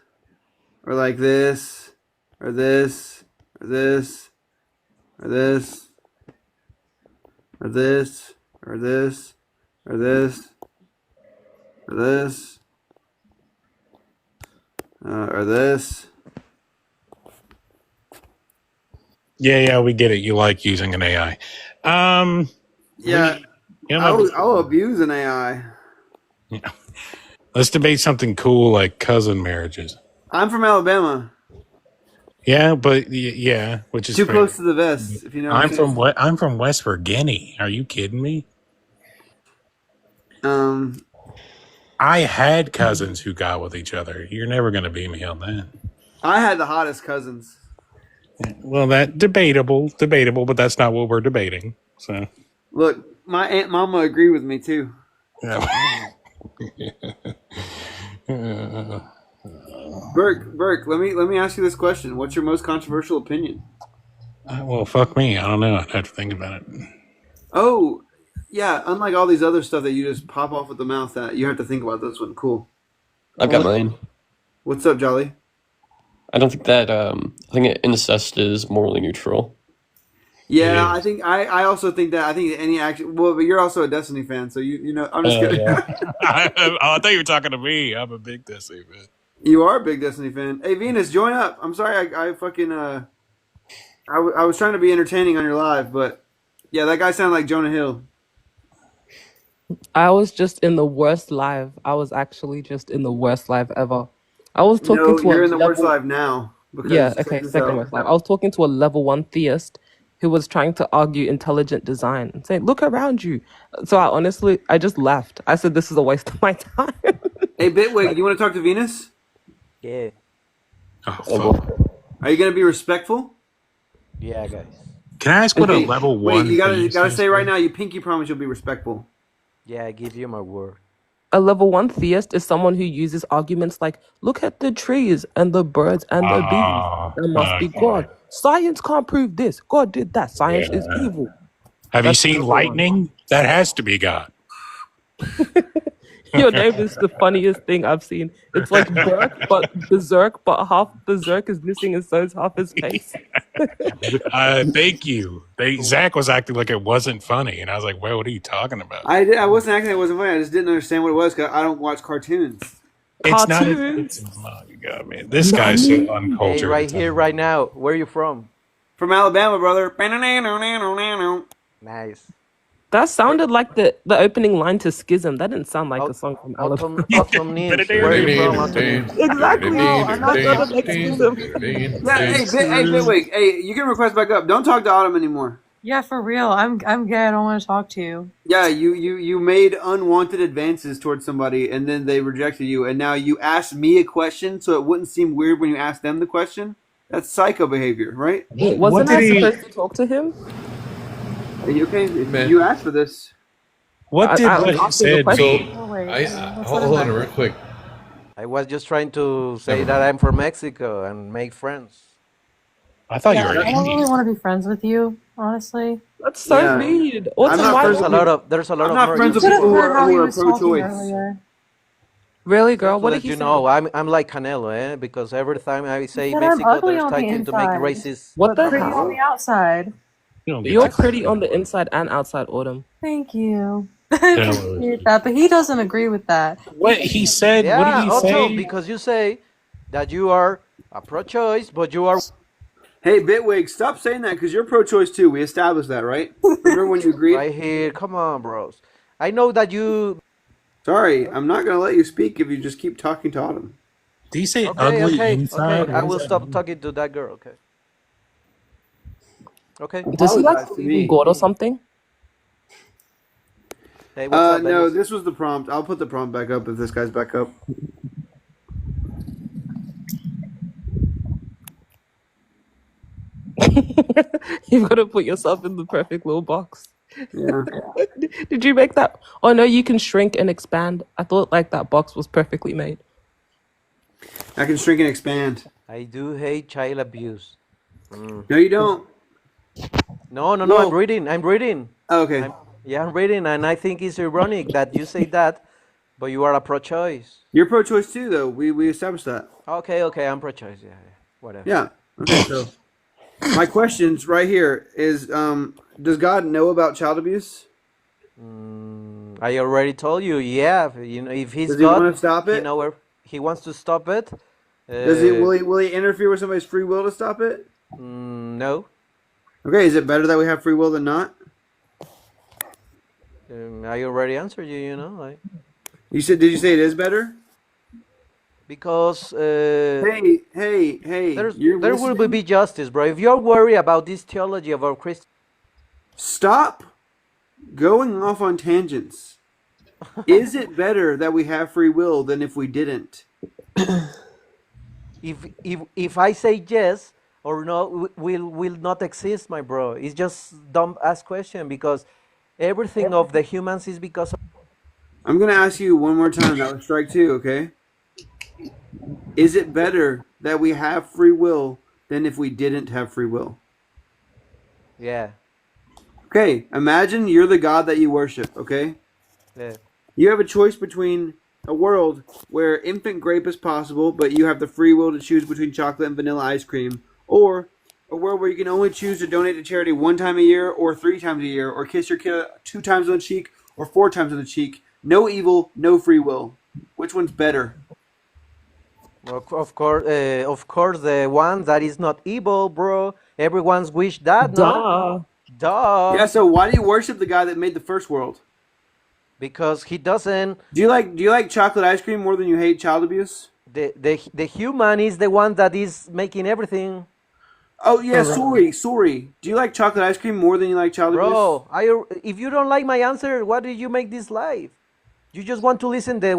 or like this, or this, or this, or this, or this, or this, or this, or this, or this. Yeah, we get it. You like using an AI. Yeah, I'll abuse an AI. Let's debate something cool like cousin marriages. I'm from Alabama. Yeah, but yeah, which is Too fair. close to the vest. If you know. I'm from West Virginia. Are you kidding me? I had cousins who got with each other. You're never going to beat me on that. I had the hottest cousins. Well, that debatable, but that's not what we're debating. So, Look, my Aunt Mama agreed with me too. Burke, let me ask you this question. What's your most controversial opinion? Well, fuck me. I don't know. I'd have to think about it. Oh, yeah. Unlike all these other stuff that you just pop off with the mouth, that you have to think about this one. Cool. I've got mine. What's up, Jolly? I don't think that. I think incest is morally neutral. Yeah, I think I also think that. I think any action. Well, but you're also a Destiny fan, so you know. I'm just kidding. Yeah. I thought you were talking to me. I'm a big Destiny fan. You are a big Destiny fan. Hey, Venus, join up. I'm sorry, I fucking I was trying to be entertaining on your live, but yeah, that guy sounded like Jonah Hill. I was just in the worst live. I was actually just in the worst live ever. I was talking No, to you're a in the worst level- live now. Because Yeah, check okay, this second out. worst live. I was talking to a level 1 theist who was trying to argue intelligent design and saying, look around you. So I just left. I said, this is a waste of my time. Hey, Bitwig, you want to talk to Venus? Yeah. Are you gonna be respectful? Yeah, guys. Can I ask what a Okay, level wait, one? you gotta theist is? say right now. You pinky promise you'll be respectful. Yeah, I give you my word. A level 1 theist is someone who uses arguments like, look at the trees and the birds and the bees. There must be God. Science can't prove this. God did that. Science is evil. Have you That's seen level 1. lightning? That has to be God. Your name is the funniest thing I've seen. It's like Berk, but berserk, but half berserk is missing and so is half his face. Thank you. Zach was acting like it wasn't funny, and I was like, "Well, what are you talking about?" I wasn't acting. It wasn't funny. I just didn't understand what it was because I don't watch cartoons. It's not. Cartoons. Oh my God, man! This guy's so uncultured. Hey, right here, right now. Where are you from? From Alabama, brother. Nice. That sounded like the opening line to Schism. That didn't sound like a song from Alabama. Autumn News. Where are you from, Autumn News? Exactly. No, I'm not gonna make Schism. Yeah, hey, Bitwig, hey, you can request back up. Don't talk to Autumn anymore. Yeah, for real. I'm good. I don't want to talk to you. Yeah, you made unwanted advances towards somebody, and then they rejected you, and now you asked me a question, so it wouldn't seem weird when you asked them the question. That's psycho behavior, right? Wasn't I supposed to talk to him? Are you okay? Man. You asked for this. What did what he said? Oh, wait. Hold on real quick. I was just trying to say that I'm from Mexico and make friends. I thought you Yeah, were. I don't really want to be friends with you, honestly. That's so Yeah. mean. I'm Also, not why friends There's a with lot of there's a lot I'm of not more friends with You could have people heard how he who are was talking pro-choice. earlier. really, girl? To What let did he you say? know, I'm like Canelo, because every time I say said I'm Mexico, ugly they're on the starting to make inside. racist. What the Pretty on hell? the outside. You don't get You're to- pretty on the inside and outside, Autumn. Thank you. I appreciate that, but he doesn't agree with that. What he said? Yeah, what did he also say? because you say that you are a pro-choice, but you are Hey, Bitwig, stop saying that because you're pro-choice too. We established that, right? Remember when you agreed? right here. Come on, bros. I know that you. Sorry, I'm not going to let you speak if you just keep talking to Autumn. Did he say Okay, ugly okay, inside? okay. I What will does that stop mean? talking to that girl. Okay. Okay. Does he like Apologize to believe in me. God or something? Hey, what's up, No, Dennis? this was the prompt. I'll put the prompt back up if this guy's back up. You've got to put yourself in the perfect little box. Yeah. Did you make that? Oh no, you can shrink and expand. I thought like that box was perfectly made. I can shrink and expand. I do hate child abuse. No, you don't. No, I'm Look. reading. I'm reading. Oh, okay. I'm reading, and I think it's ironic that you say that, but you are a pro-choice. You're pro-choice too, though. We established that. Okay, I'm pro-choice. Yeah, whatever. Yeah. Okay. So my questions right here is: does God know about child abuse? I already told you. Yeah, you know, if he's Does he God, want to stop he it? know where he wants to stop it. Does he? Will he interfere with somebody's free will to stop it? No. Okay. Is it better that we have free will than not? I already answered you. You know, You said? Did you say it is better? because Hey! there You're will listening? be justice, bro. If you're worried about this theology of our Christian, Stop going off on tangents. Is it better that we have free will than if we didn't? if I say yes or no, will not exist, my bro. It's just dumb ass question because everything of the humans is because of. I'm gonna ask you one more time. That was strike two, okay? Is it better that we have free will than if we didn't have free will? Yeah. Okay, imagine you're the God that you worship, okay? Yeah. You have a choice between a world where infant grape is possible, but you have the free will to choose between chocolate and vanilla ice cream, or a world where you can only choose to donate to charity 1 time a year, or 3 times a year, or kiss your kid 2 times on the cheek, or 4 times on the cheek. No evil, no free will. Which one's better? Of course, the one that is not evil, bro. Everyone's wish that, no? Duh. Yeah, so why do you worship the guy that made the first world? Because he doesn't. Do you like chocolate ice cream more than you hate child abuse? The human is the one that is making everything. Oh yeah, sorry. Do you like chocolate ice cream more than you like child abuse? Bro, if you don't like my answer, why did you make this live? You just want to listen the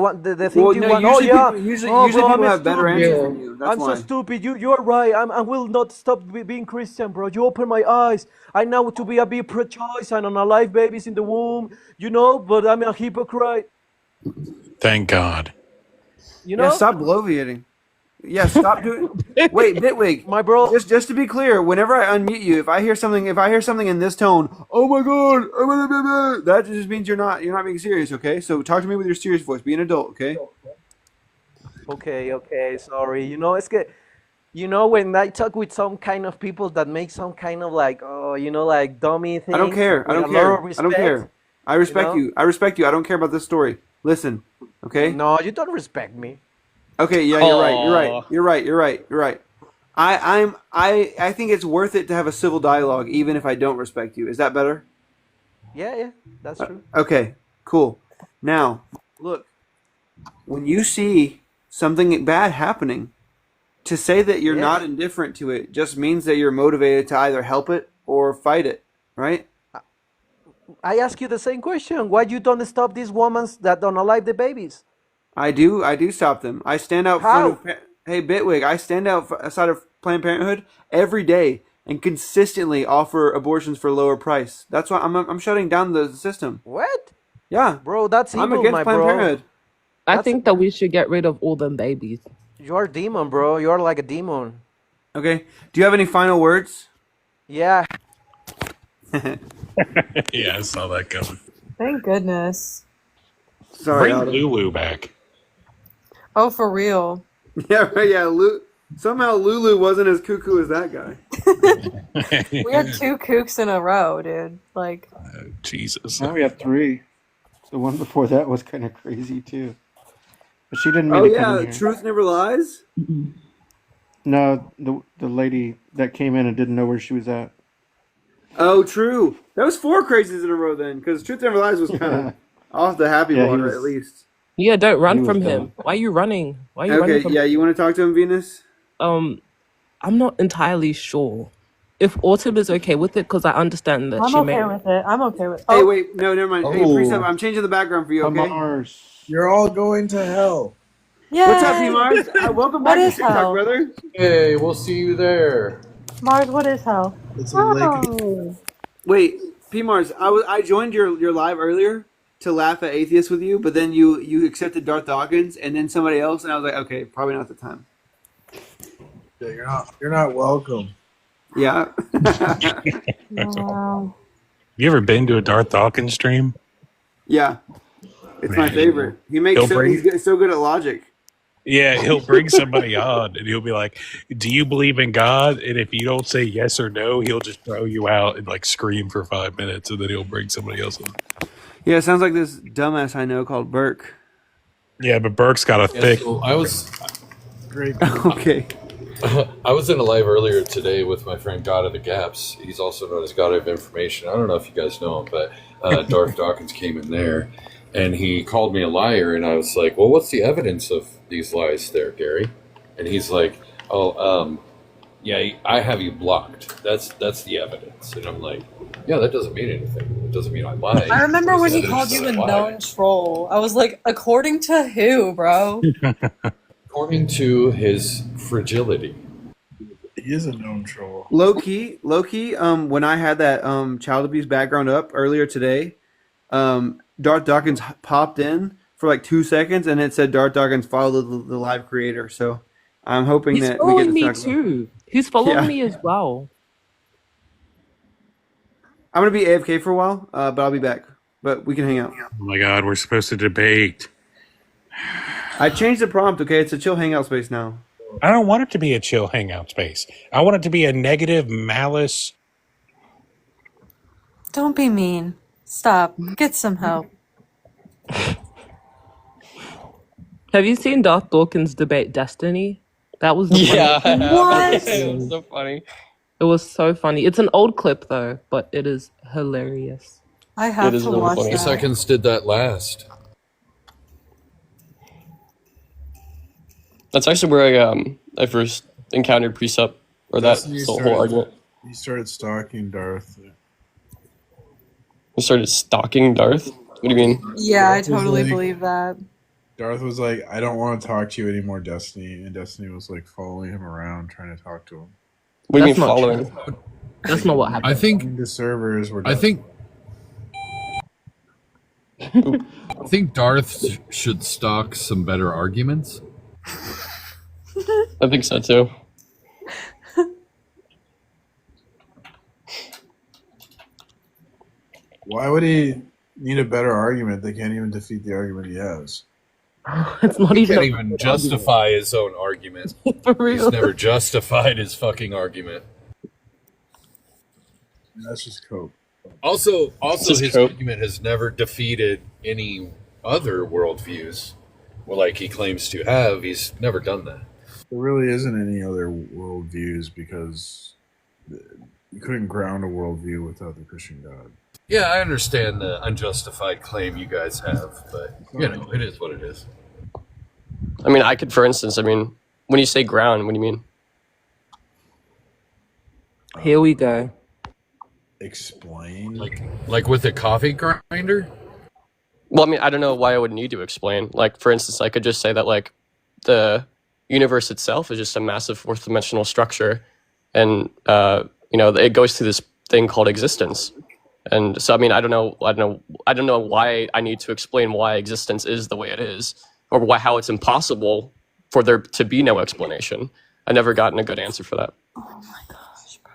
thing Well, you no, want. usually Oh yeah, people, usually bro, people I'm have better stupid. answers than you. That's I'm why. so stupid. You're right. I will not stop being Christian, bro. You open my eyes. I know to be a bit pro-choice and unalive babies in the womb, you know. But I'm a hypocrite, Thank God. you Yeah, know. stop bloviating. Yeah, stop doing. Wait, Bitwig. My bro. Just to be clear, whenever I unmute you, if I hear something in this tone, oh my god, that just means you're not being serious. Okay, so talk to me with your serious voice. Be an adult. Okay. Okay. Sorry. You know, it's good. You know, when I talk with some kind of people that make some kind of like, oh, you know, like dummy things. I don't care. I with don't a lot care. of I don't care. respect, I respect know? you. I respect you. I don't care about this story. Listen. Okay. No, you don't respect me. Okay, yeah, you're right. I think it's worth it to have a civil dialogue, even if I don't respect you. Is that better? Yeah, that's true. Okay, cool. Now, look, when you see something bad happening, to say that you're not indifferent to it just means that you're motivated to either help it or fight it, right? I ask you the same question. Why you don't stop these women that don't alive the babies? I do stop them. I stand out How? front of Hey Bitwig, I stand outside of Planned Parenthood every day and consistently offer abortions for a lower price. That's why I'm shutting down the system. What? Yeah. Bro, that's evil, I'm against my Planned bro. Parenthood. I think that we should get rid of all them babies. You're a demon, bro. You're like a demon. Okay. Do you have any final words? Yeah. Yeah, I saw that coming. Thank goodness. Sorry, Bring Autumn. Lulu back. Oh, for real. Yeah, right, yeah. Somehow Lulu wasn't as cuckoo as that guy. We had 2 kooks in a row, dude. Like, Jesus. Now we have 3. The one before that was kind of crazy too. But she didn't mean Oh to come yeah, in here. truth never lies. No, the lady that came in and didn't know where she was at. Oh, true. That was 4 crazies in a row then, because truth never lies was kind of off the happy Yeah, he water was- at least. Yeah, don't He run was from dumb. him. Why are you running? Why are you running Okay, from yeah. You want to talk to him, Venus? I'm not entirely sure. if Autumn is okay with it, because I understand that I'm she may. okay with it. I'm okay with. Hey, Oh, wait, no, never mind. Hey, Precept, I'm changing the background for you, okay? Mars. You're all going to hell. yeah. What's up, P Mars? Welcome What back to is TikTok, hell? brother. Hey, we'll see you there. Mars, what is hell? It's a lake. Oh. Wait, P Mars, I joined your live earlier to laugh at atheists with you, but then you accepted Darth Dawkins and then somebody else, and I was like, okay, probably not the time. Yeah, you're not welcome. Yeah. Wow. You ever been to a Darth Dawkins stream? Yeah. It's my favorite. He makes he's so good at logic. Yeah, he'll bring somebody on and he'll be like, "Do you believe in God?" And if you don't say yes or no, he'll just throw you out and like scream for 5 minutes, and then he'll bring somebody else on. Yeah, it sounds like this dumbass I know called Burke. Yeah, but Burke's got a thick. So I was Great. Okay. I was in a live earlier today with my friend God of the Gaps. He's also known as God of Information. I don't know if you guys know him, but Darth Dawkins came in there, and he called me a liar, and I was like, well, what's the evidence of these lies there, Gary? And he's like, yeah, I have you blocked. That's the evidence. And I'm like, yeah, that doesn't mean anything. It doesn't mean I lied. I remember It's when he evidence called you that a I lied. known troll. I was like, according to who, bro? According to his fragility. He is a known troll. Low key, when I had that child abuse background up earlier today, Darth Dawkins popped in for like 2 seconds and it said Darth Dawkins followed the live creator. So I'm hoping He's that we get following to me talk about too. He's following Yeah. me as well. I'm gonna be AFK for a while, but I'll be back. But we can hang out. Oh my God, we're supposed to debate. I changed the prompt, okay? It's a chill hangout space now. I don't want it to be a chill hangout space. I want it to be a negative malice. Don't be mean. Stop. Get some help. Have you seen Darth Dawkins debate Destiny? That was the Yeah. funniest- What? It was so funny. It was so funny. It's an old clip though, but it is hilarious. I have is to really watch funny. The that. seconds did that last. That's actually where I first encountered Precept, or that Destiny whole started- argument. He started stalking Darth. I started stalking Darth. What do you mean? Yeah, I Darth was totally like- believe that. Darth was like, I don't want to talk to you anymore, Destiny. And Destiny was like following him around, trying to talk to him. What do you That's mean not following? true. That's not what happened. I think The servers were. I think Darth should stock some better arguments. I think so too. Why would he need a better argument? They can't even defeat the argument he has. It's not He even can't a even good justify his own argument. argument. For He's real. never justified his fucking argument. That's just cope. Also, Just his cope. argument has never defeated any other worldviews. Well, like he claims to have, he's never done that. There really isn't any other worldviews because you couldn't ground a worldview without the Christian God. Yeah, I understand the unjustified claim you guys have, but you know, it is what it is. I mean, I could, for instance, when you say ground, what do you mean? Here we go. Explain. Like with a coffee grinder? Well, I mean, I don't know why I would need to explain. Like, for instance, I could just say that, like, the universe itself is just a massive fourth-dimensional structure, and it goes through this thing called existence. And so, I mean, I don't know why I need to explain why existence is the way it is, or how it's impossible for there to be no explanation. I never gotten a good answer for that. Oh my gosh, bro.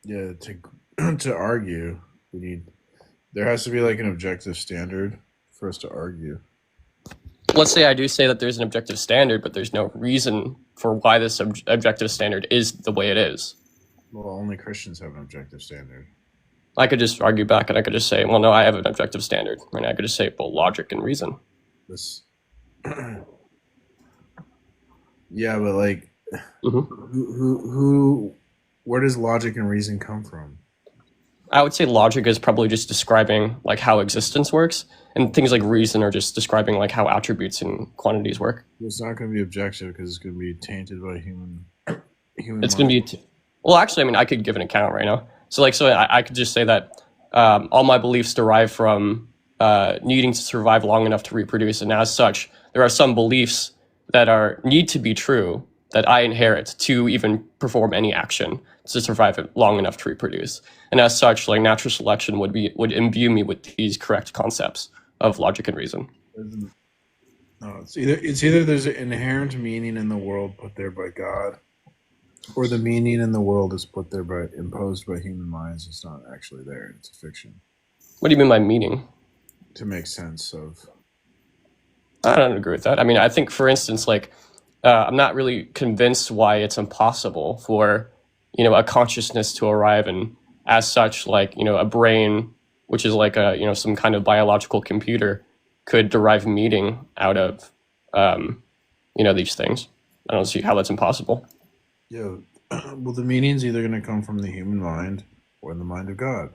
Yeah, to argue, there has to be like an objective standard for us to argue. Let's say I do say that there's an objective standard, but there's no reason for why this objective standard is the way it is. Well, only Christians have an objective standard. I could just argue back, and I could just say, well, no, I have an objective standard. And I could just say, well, logic and reason. This, yeah, but like, who, where does logic and reason come from? I would say logic is probably just describing like how existence works, and things like reason are just describing like how attributes and quantities work. It's not going to be objective because it's going to be tainted by human. It's going to be Well, actually, I mean, I could give an account right now. So I could just say that all my beliefs derive from needing to survive long enough to reproduce, and as such, there are some beliefs that need to be true that I inherit to even perform any action to survive it long enough to reproduce. And as such, like natural selection would imbue me with these correct concepts of logic and reason. No, it's either there's an inherent meaning in the world put there by God, or the meaning in the world is put there by imposed by human minds. It's not actually there. It's a fiction. What do you mean by meaning? To make sense of. I don't agree with that. I mean, I think, for instance, like I'm not really convinced why it's impossible for a consciousness to arrive, and as such, like a brain, which is like a some kind of biological computer, could derive meaning out of these things. I don't see how that's impossible. Yeah, well, the meaning's either going to come from the human mind or the mind of God.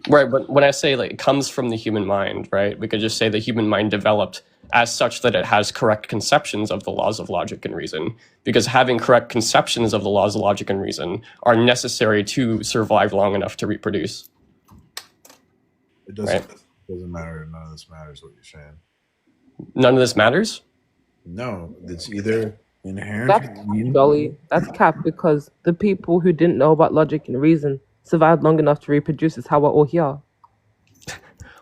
Right, but when I say like it comes from the human mind, right, we could just say the human mind developed as such that it has correct conceptions of the laws of logic and reason, because having correct conceptions of the laws of logic and reason are necessary to survive long enough to reproduce. It doesn't matter. None of this matters what you're saying. None of this matters? No, it's either inherent. That's cap, because the people who didn't know about logic and reason survived long enough to reproduce. Is how we're all here.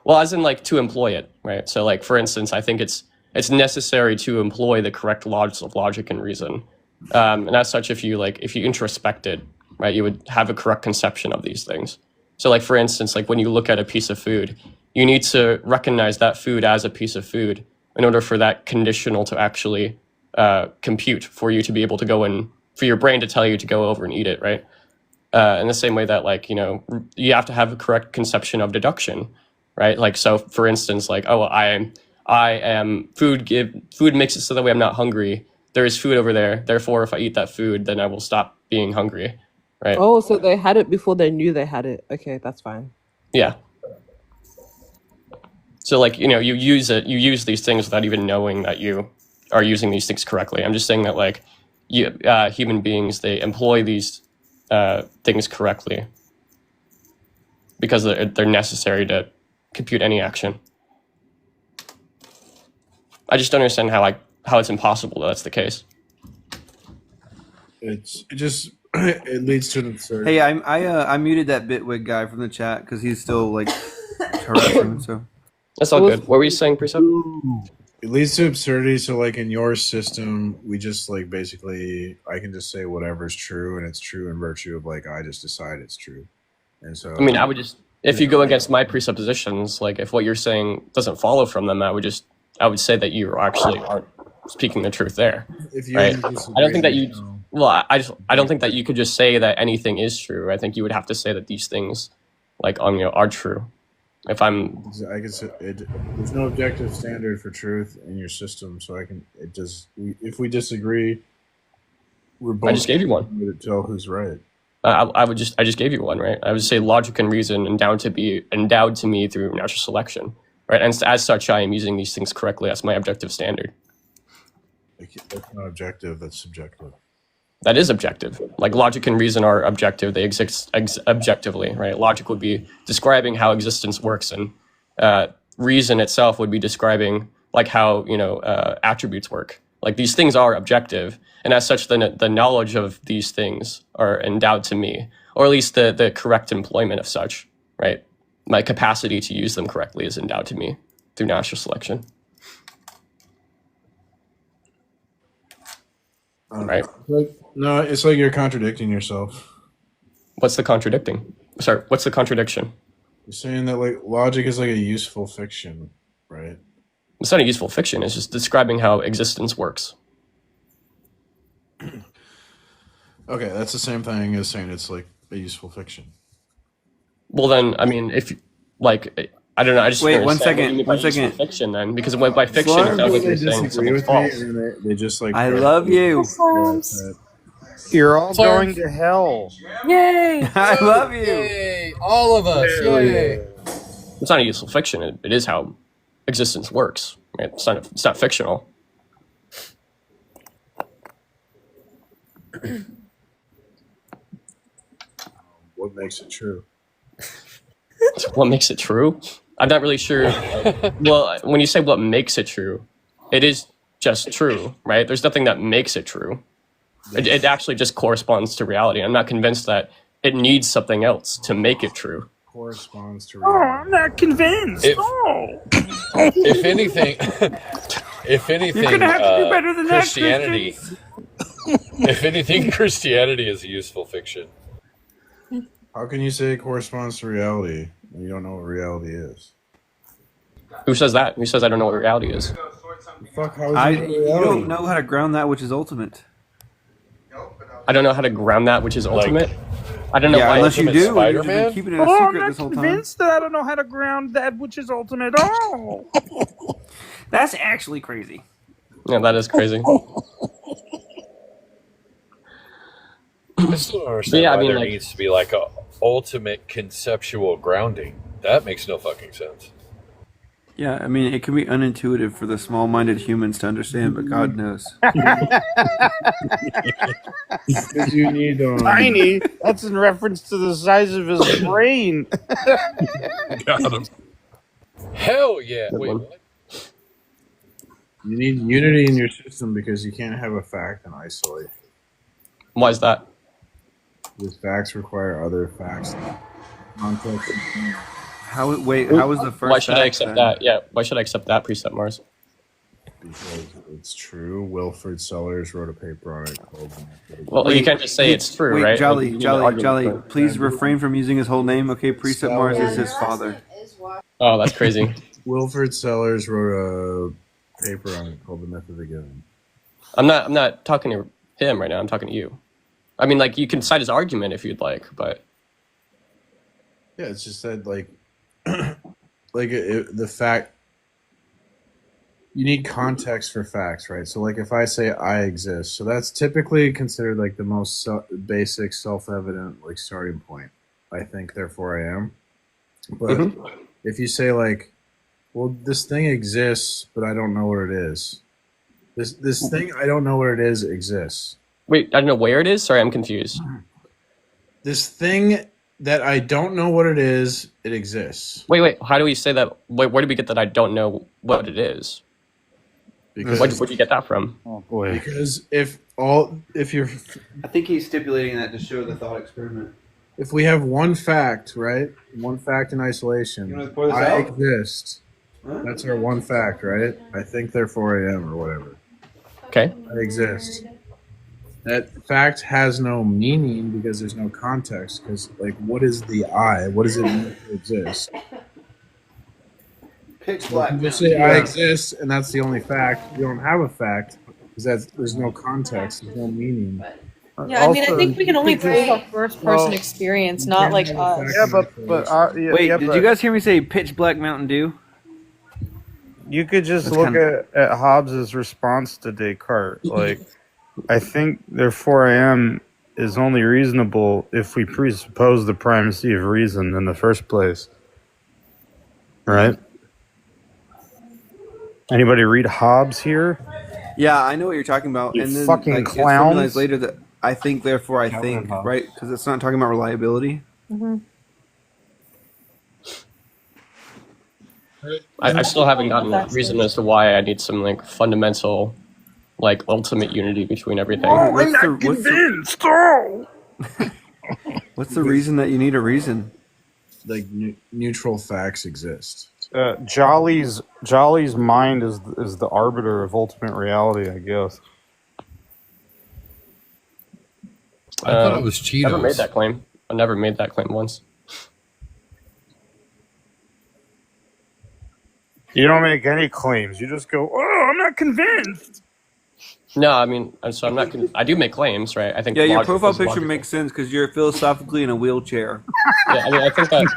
Well, as in like to employ it, right? So like, for instance, I think it's necessary to employ the correct laws of logic and reason. And as such, if you introspected, right, you would have a correct conception of these things. So like, for instance, like when you look at a piece of food, you need to recognize that food as a piece of food in order for that conditional to actually compute, for you to be able to go and for your brain to tell you to go over and eat it, right? In the same way that like, you have to have a correct conception of deduction, right? Like, so for instance, like, oh, I am food makes it so that way I'm not hungry. There is food over there. Therefore, if I eat that food, then I will stop being hungry, right? Oh, so they had it before they knew they had it. Okay, that's fine. Yeah. So like, you use these things without even knowing that you are using these things correctly. I'm just saying that like human beings, they employ these things correctly because they're necessary to compute any action. I just don't understand how it's impossible that that's the case. It leads to an absurdity. Hey, I muted that Bitwig guy from the chat because he's still like harassing. So that's all good. What were you saying, Precept? It leads to absurdity. So like in your system, we just like basically I can just say whatever's true, and it's true in virtue of like I just decide it's true. And so I mean, I would just, if you go against my presuppositions, like if what you're saying doesn't follow from them, I would say that you actually aren't speaking the truth there. if you Right? disagree, I don't think that you. know. Well, I don't think that you could just say that anything is true. I think you would have to say that these things, like are true. If I'm, I can say there's no objective standard for truth in your system, so if we disagree, we're both I just gave you one. to tell who's right. I just gave you one, right? I would say logic and reason endowed to me through natural selection, right? And as such, I am using these things correctly. That's my objective standard. That's not objective. That's subjective. That is objective. Like logic and reason are objective. They exist objectively, right? Logic would be describing how existence works, and reason itself would be describing like how attributes work. Like these things are objective, and as such, the knowledge of these things are endowed to me, or at least the correct employment of such, right? My capacity to use them correctly is endowed to me through natural selection. Right. No, it's like you're contradicting yourself. What's the contradicting? Sorry, what's the contradiction? You're saying that like logic is like a useful fiction, right? It's not a useful fiction. It's just describing how existence works. Okay, that's the same thing as saying it's like a useful fiction. Well, then, I mean, if like, I don't know. I just Wait, don't one understand what you second, mean by one useful second. fiction then, because by fiction, Well, it sounds like they you're saying disagree something's with me, false. and they just like I love you. You're all going to hell. Yay! I love you. Yay! All of us. Yay! It's not a useful fiction. It is how existence works. Right? It's not fictional. what makes it true? What makes it true? I'm not really sure. Well, when you say what makes it true, it is just true, right? There's nothing that makes it true. It actually just corresponds to reality. I'm not convinced that it needs something else to make it true. Corresponds to Oh, reality. I'm not convinced. Oh. If anything, if anything, You're gonna have to do better than that, Christianity. If anything, Christianity is a useful fiction. How can you say it corresponds to reality when you don't know what reality is? Who says that? Who says I don't know what reality is? Fuck, how is it You reality? don't know how to ground that which is ultimate. I don't know how to ground that which is ultimate. I don't know Yeah, why. unless you do. You've Spider-Man? been keeping it a Oh, I'm secret not this whole time. convinced that I don't know how to ground that which is ultimate. Oh, that's actually crazy. Yeah, that is crazy. I still don't understand Yeah, I why mean, there like- needs to be like a ultimate conceptual grounding. That makes no fucking sense. Yeah, I mean, it can be unintuitive for the small-minded humans to understand, but God knows. Because you need Tiny. That's in reference to the size of his brain. Got him. Hell yeah! Good Wait, one. what? you need unity in your system because you can't have a fact in isolation. Why is that? Because facts require other facts. Context. How was the first? Why should I fact, accept then? that? Yeah, why should I accept that precept, Mars? Because it's true. Wilfred Sellers wrote a paper on it called. Well, you can't just say it's true, Wait, right? Jolly, Like, you need an Jolly, argument Jolly, for it. please refrain from using his whole name, okay? Precept Mars is his father. Oh, that's crazy. Wilfred Sellers wrote a paper on it called The Myth of the Given. I'm not talking to him right now. I'm talking to you. I mean, like, you can cite his argument if you'd like, but Yeah, it's just that the fact you need context for facts, right? So like if I say I exist, so that's typically considered like the most basic, self-evident like starting point. I think, therefore I am. But if you say like, well, this thing exists, but I don't know what it is. This thing I don't know what it is exists. wait, I don't know where it is. Sorry, I'm confused. This thing that I don't know what it is, it exists. Wait, how do we say that? Wait, where did we get that? I don't know what it is. Because Where'd you get that from? oh boy. Because if you're I think he's stipulating that to show the thought experiment. if we have one fact, right? One fact in isolation. You wanna pour this I out? exist. That's our one fact, right? I think, therefore I am, or whatever. Okay. I exist. That fact has no meaning because there's no context. Because, like, what is the I? What does it mean to exist? Pitch Well, if you just say I exist, and that's the only fact. You don't have a fact because there's no context, there's no meaning. Yeah, I mean, I think we can only prove a first-person experience, not like us. Yeah, but Wait, did you guys hear me say pitch black Mountain Dew? You could just That's look kinda- at Hobbes's response to Descartes. Like, I think therefore I am is only reasonable if we presuppose the primacy of reason in the first place. Right? Anybody read Hobbes here? Yeah, I know what you're talking about. You and then fucking like, it's clowns. formalized later that I think, therefore I think, right? Because it's not talking about reliability. I still haven't gotten a reason as to why I need some like fundamental, like ultimate unity between everything. What's the reason that you need a reason? Like neutral facts exist. Jolly's mind is the arbiter of ultimate reality, I guess. I thought it was Cheetos. Never made that claim. I never made that claim once. You don't make any claims. You just go, "Oh, I'm not convinced." No, I mean, I'm not. I do make claims, right? I think. Yeah, your logic profile is picture logical. makes sense because you're philosophically in a wheelchair. Yeah, I mean, I think that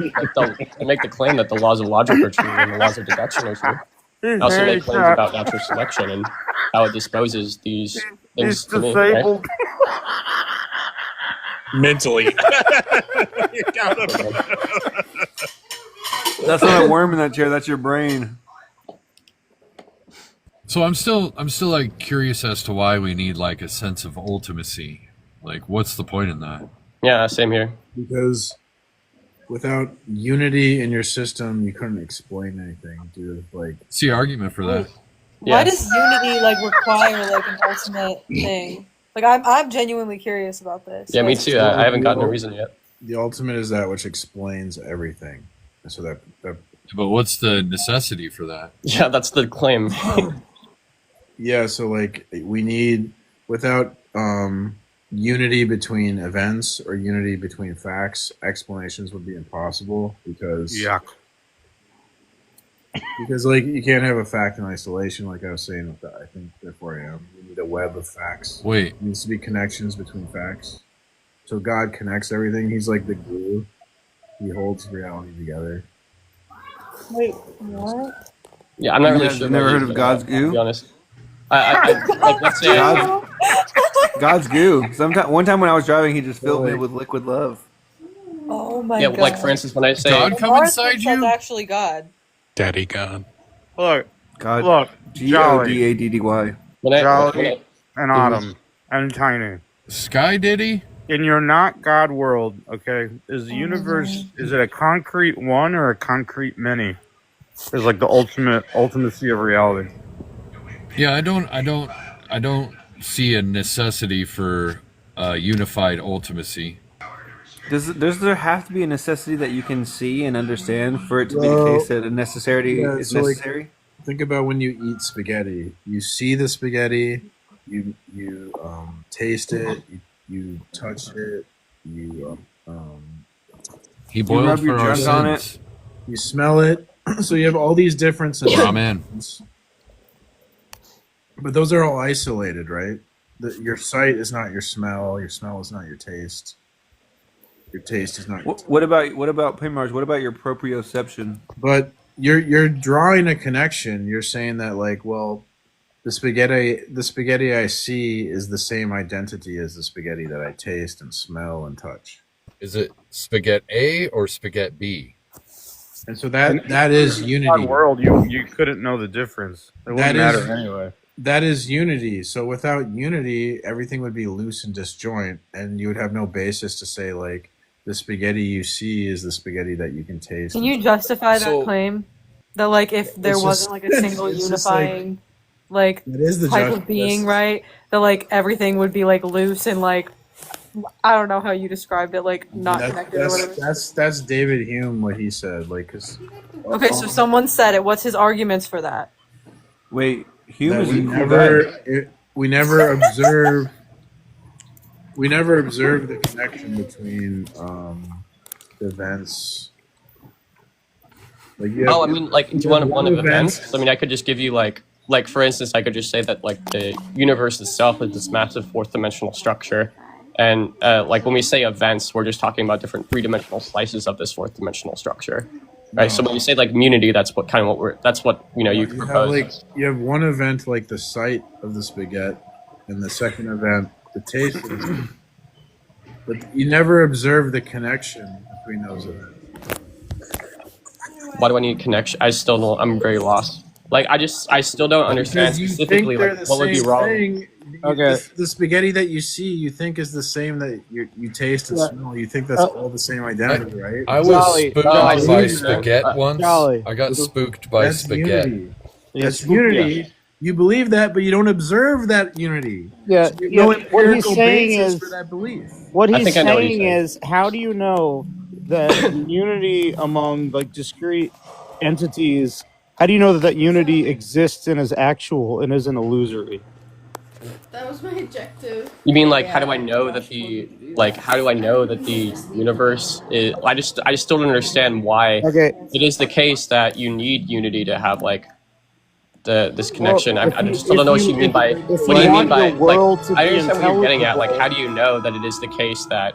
to make the claim that the laws of logic are true and the laws of deduction are true. I also make claims about natural selection and how it disposes these things to me. Right? Mentally. That's not a worm in that chair. That's your brain. So I'm still like curious as to why we need like a sense of ultimacy. Like, what's the point in that? Yeah, same here. Because without unity in your system, you couldn't explain anything, dude. Like, What's the argument for that? Why Yeah. does unity like require like an ultimate thing? Like I'm genuinely curious about this. Yeah, me Like, too. I haven't gotten a reason yet. the ultimate is that which explains everything. And so that But what's the necessity for that? Yeah, that's the claim. yeah, so like we need without unity between events or unity between facts, explanations would be impossible because like you can't have a fact in isolation, like I was saying with that. I think therefore I am. You need a web of facts. Wait, There needs to be connections between facts. So God connects everything. He's like the glue. He holds reality together. wait, what? Yeah, I'm not really guys sure. never what heard you of mean, God's to goo? be honest. Like, let's say. God's goo. One time when I was driving, he just filled me with liquid love. Oh my Yeah, god. like for instance, when I say God come Mars inside thinks that's you? actually God. Daddy God. Look, God, look, Jolly, Godaddy. when I, Jolly, and Autumn, and Tiny. Sky Diddy? In your not God world, okay, is the universe, is it a concrete one or a concrete many? Is like the ultimacy of reality. Yeah, I don't see a necessity for unified ultimacy. Does there have to be a necessity that you can see and understand for it to be the Well, case that a necessity yeah, is so, like, necessary? Think about when you eat spaghetti. You see the spaghetti, you taste it, you touch it, you He You boiled rub for your our junk on sins. you smell it. So you have all these different Amen. sensations. But those are all isolated, right? Your sight is not your smell is not your taste. Your taste is not your What about Primars? What about your proprioception? But you're drawing a connection. You're saying that like, well, the spaghetti I see is the same identity as the spaghetti that I taste and smell and touch. Is it spaghetti A or spaghetti B? And so that is In unity. God world, you couldn't know the difference. It wouldn't That matter is- anyway. That is unity. So without unity, everything would be loose and disjoint, and you would have no basis to say like the spaghetti you see is the spaghetti that you can taste. Can you justify So- that claim? That like if there It's wasn't just- like a single it's just, like, unifying like That is the type judge- of being, that's- right? That like everything would be like loose and like I don't know how you described it, like not connected or whatever. That's David Hume what he said. Like, cause Okay, so someone said it. What's his arguments for that? Wait, Hume that is we a cool never guy. we never observe we never observe the connection between events. Like you have, Oh, I mean, like, do you want one of events. events? I mean, I could just give you like for instance, I could just say that like the universe itself is this massive fourth dimensional structure, and like when we say events, we're just talking about different three-dimensional slices of this fourth dimensional structure, right? So when you say like immunity, that's what you you propose. have like you have one event like the sight of the spaghetti, and the second event the taste of the spaghetti. But you never observe the connection between those events. Why do I need connection? I still don't. I'm very lost. Like I still don't understand Because you specifically think they're like the what would be same wrong. thing. Okay. The spaghetti that you see, you think is the same that you taste and smell. You think that's all the same identity, right? I was Jolly, spooked Jolly. by spaghetti once. Jolly. I got spooked by That's spaghetti. unity. That's unity. You believe that, but you don't observe that unity. Yeah, So you have no what he's empirical saying basis is for that belief. what I he's think I know what he's saying saying. is how do you know that unity among like discrete entities? How do you know that unity exists and is actual and isn't illusory? That was my objective. You mean like how do I know that the universe is? I just still don't understand why Okay. it is the case that you need unity to have like this connection. Well, I just still don't know what you mean by. if What you do you mean want by your world like? to I be understand what you're getting at. Like, intelligible- how do you know that it is the case that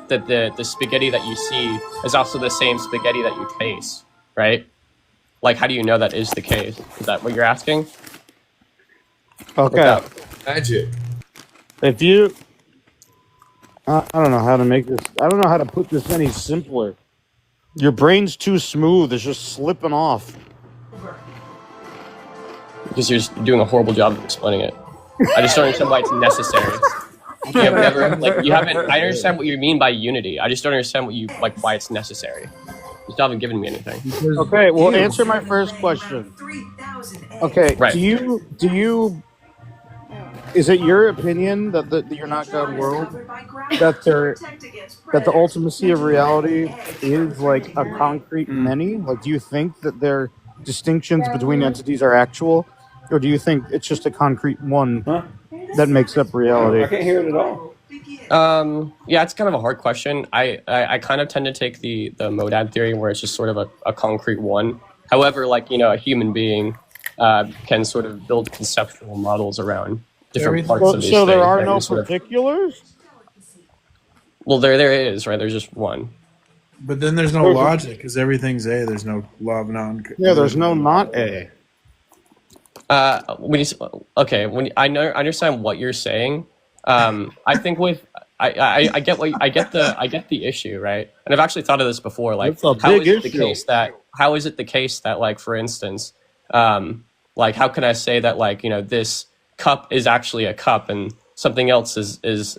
that the spaghetti that you see is also the same spaghetti that you taste, right? Like, how do you know that is the case? Is that what you're asking? Okay. What's up? Magic. If you, I don't know how to make this. I don't know how to put this any simpler. Your brain's too smooth. It's just slipping off. Because you're just doing a horrible job of explaining it. I just don't understand why it's necessary. You have never like you haven't. I understand what you mean by unity. I just don't understand what you like why it's necessary. You still haven't given me anything. Okay, well, answer my first question. Okay, Right. do you? Is it your opinion that the You're Not God world that the ultimacy of reality is like a concrete many? Like, do you think that their distinctions between entities are actual, or do you think it's just a concrete one that makes up reality? I can't hear it at all. Yeah, it's kind of a hard question. I kind of tend to take the monad theory where it's just sort of a concrete one. However, like, a human being can sort of build conceptual models around different parts of these So there things are that no we sort of- particulars? Well, there is, right? There's just one. But then there's no logic because everything's A. There's no law of non. Yeah, there's no not A. When I understand what you're saying. I think with I get the issue, right? And I've actually thought of this before. Like, It's a how big is it the issue. case that like, for instance, like, how can I say that, like, this cup is actually a cup and something else is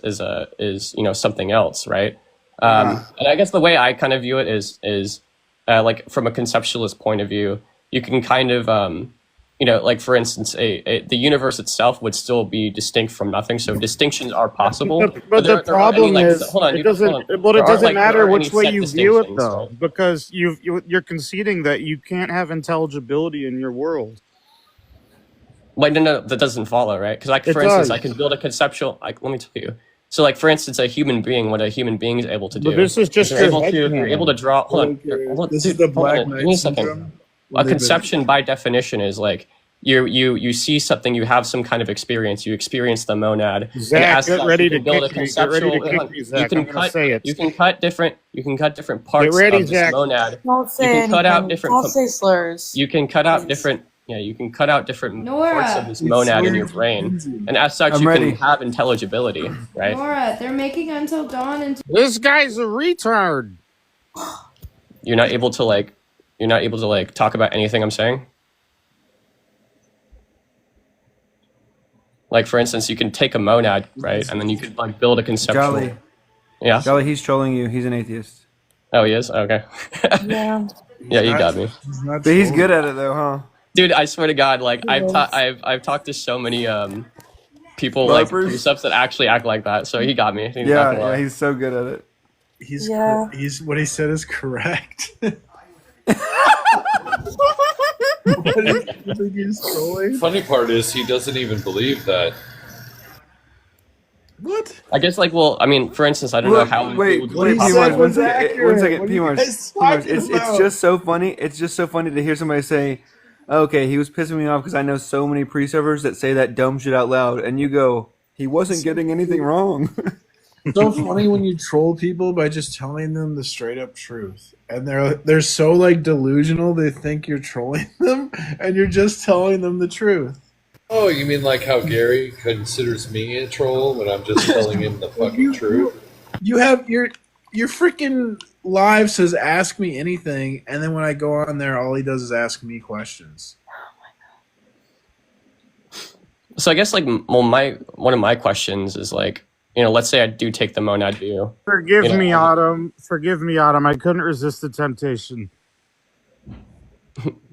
something else, right? And I guess the way I kind of view it is like, from a conceptualist point of view, you can kind of like, for instance, the universe itself would still be distinct from nothing. So distinctions are possible. But there the aren't any, problem like, is, hold on, it hold on. doesn't. But it There aren't, doesn't like, there matter aren't which any way set you view it, distinctions, though, right? because you're conceding that you can't have intelligibility in your world. Wait, no, that doesn't follow, right? Because, like, It for instance, does. I can build a conceptual. Like, let me tell you. So, like, for instance, a human being, what a human being is able to do. But this is just they're your they're able to draw. Hold on. This Dude, is the hold on, Black give me a Knight second. syndrome. A conception, by definition, is like you see something, you have some kind of experience, you experience the monad. And Zach, as get such, ready you to can build a kick me. Get ready to conceptual. kick me, Zach. I'm gonna say it. You can cut different parts ready, of this Zach. monad. Don't say You can cut out anything. different. Don't say slurs. You can cut out different. Yeah, you can cut out different parts of this monad in your brain, and as such, I'm you ready. can have intelligibility, right? Nora, they're making Until Dawn into. This guy's a retard. You're not able to like talk about anything I'm saying. Like, for instance, you can take a monad, right, and then you could, like, build a conceptual. Jolly. Yeah. Jolly, he's trolling you. He's an atheist. Oh, he is. Okay. Yeah. Yeah, you got me, But he's good at it though, huh? dude. I swear to God, like, I've talked to so many people, like, Larpers? precepts that actually act like that. So he got me. He's not Yeah, gonna lie. yeah, he's so good at it. He's Yeah. he's what he said is correct. Funny part is he doesn't even believe that. What? I guess, like, well, I mean, for instance, I don't know how. Wait, it wait, would be P-Mars, possible. one second, accurate. one second, What are you P-Mars, guys P-Mars, talking it's about? just so funny. It's just so funny to hear somebody say, "Okay, he was pissing me off because I know so many pre-servers that say that dumb shit out loud," and you go, "He wasn't getting anything wrong." It's so funny when you troll people by just telling them the straight up truth, and they're so like delusional they think you're trolling them, and you're just telling them the truth. Oh, you mean like how Gary considers me a troll when I'm just telling him the fucking truth? You have your freaking live says ask me anything, and then when I go on there, all he does is ask me questions. So I guess, like, well, one of my questions is, like, let's say I do take the monad view. Forgive You know, me, Autumn. Forgive me, Autumn. I couldn't resist the temptation.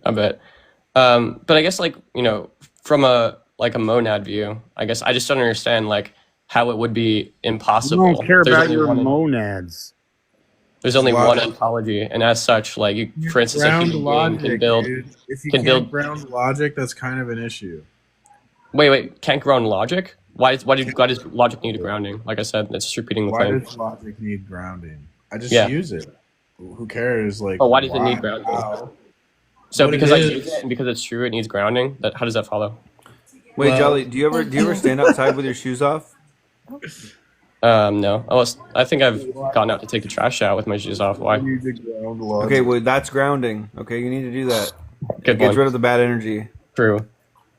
I bet. But I guess, like, from a monad view, I guess I just don't understand, like, how it would be impossible. I don't care There's about only your one- monads. There's only Wow. one ontology, and as such, like, you, for instance, a Ground human being logic, can build. dude. If you can can't build- ground logic, that's kind of an issue. Wait, can't ground logic? Why does logic need grounding? Like I said, it's just repeating the Why thing. does logic need grounding? I just Yeah. use it. Who cares? Like, Oh, why does it need grounding? Wow. So What it because I is- use it and because it's true, it needs grounding. How does that follow? Wait, Well- Jolly, do you ever stand outside with your shoes off? No. I think I've gone out to take the trash out with my shoes off. Why? You need to ground logic. Okay, well that's grounding. Okay, you need to do that. Good It gets one. rid of the bad energy. True.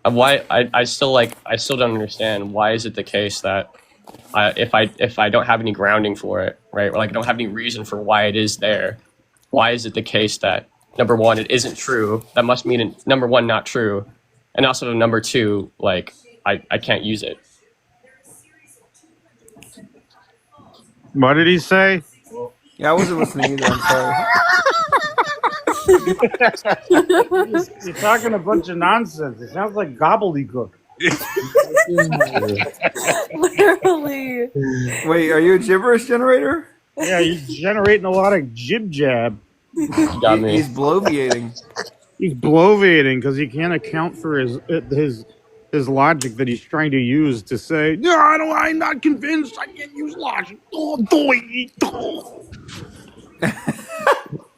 Why I still don't understand why is it the case that if I don't have any grounding for it, right? Or, like, I don't have any reason for why it is there. Why is it the case that, number one, it isn't true? That must mean it's, number one, not true, and also number two, like, I can't use it. What did he say? Yeah, I wasn't listening either. I'm sorry. You're talking a bunch of nonsense. It sounds like gobbledygook. Literally. Wait, are you a gibberish generator? Yeah, you're generating a lot of jib jab. You got me. He's bloviating. He's bloviating because he can't account for his logic that he's trying to use to say, no, I'm not convinced. I can't use logic.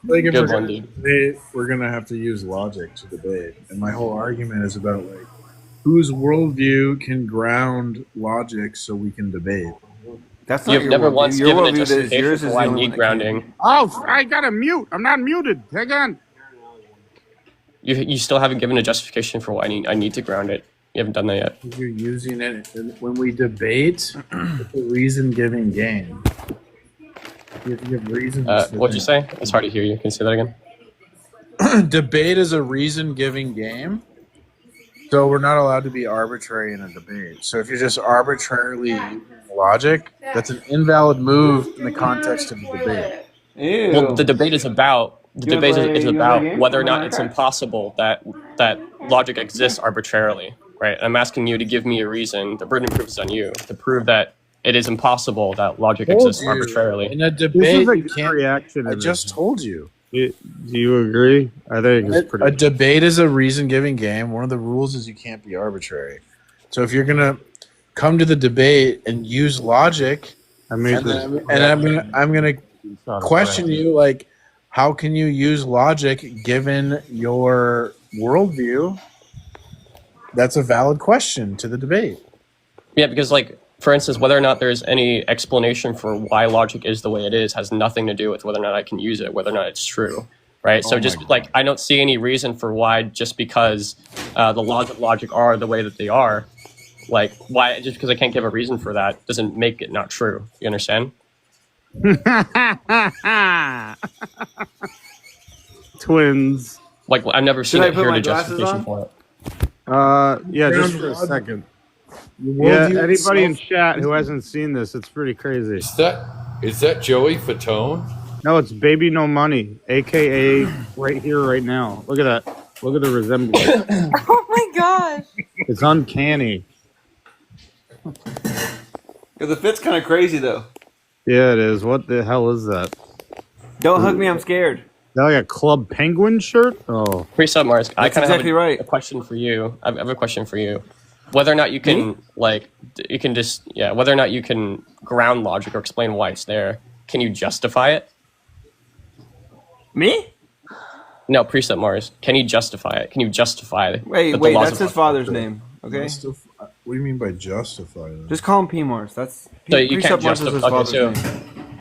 Like if Good we're one, gonna dude. debate, we're gonna have to use logic to debate. And my whole argument is about like whose worldview can ground logic so we can debate. That's not You've your never worldview. once Your given a worldview is justification yours for is why I the only need one that grounding. Oh, I got to mute. I'm not muted. Hang on. You still haven't given a justification for why I need to ground it. You haven't done that yet. You're using it when we debate. It's a reason-giving game. You have to give reasons. What'd you say? It's hard to hear you. Can you say that again? Debate is a reason-giving game. So we're not allowed to be arbitrary in a debate. So if you're just arbitrarily using logic, that's an invalid move in the context of the debate. Ew. Well, the debate is about You wanna play a about game? whether or Wanna not it's crack? impossible that logic exists arbitrarily, right? I'm asking you to give me a reason. The burden of proof is on you to prove that it is impossible that logic Told exists you. arbitrarily. In a This debate, is a you good can't. reaction. I just told you. Do you agree? I think it's pretty. A debate is a reason-giving game. One of the rules is you can't be arbitrary. So if you're gonna come to the debate and use logic, I'm gonna question you like, how can you use logic given your worldview? That's a valid question to the debate. Yeah, because like for instance, whether or not there's any explanation for why logic is the way it is has nothing to do with whether or not I can use it, whether or not it's true, right? So just like I don't see any reason for why just because the laws of logic are the way that they are, like why just because I can't give a reason for that doesn't make it not true. You understand? Twins. Like I've never seen Should I it put here my the glasses justification on? for it. Yeah, just for a second. Yeah, worldview anybody in itself- chat who hasn't seen this, it's pretty crazy. Is that Joey Fatone? No, it's Baby No Money, aka right here, right now. Look at that. Look at the resemblance. Oh my gosh. It's uncanny. Yeah, the fit's kind of crazy though. Yeah, it is. What the hell is that? Don't hug me, I'm scared. Is that like a Club Penguin shirt? Oh. Pre-sub Mars, I That's kind of exactly have right. a question for you. I have a question for you. Whether or not you can whether or not you can ground logic or explain why it's there, can you justify it? Me? No, Precept Mars. Can you justify it? Can you justify that Wait, the wait, laws that's of his father's name. Okay? What do you mean by justify that? Just call him P Mars. That's So you can't Precept Mars is his justify. father's Okay, name.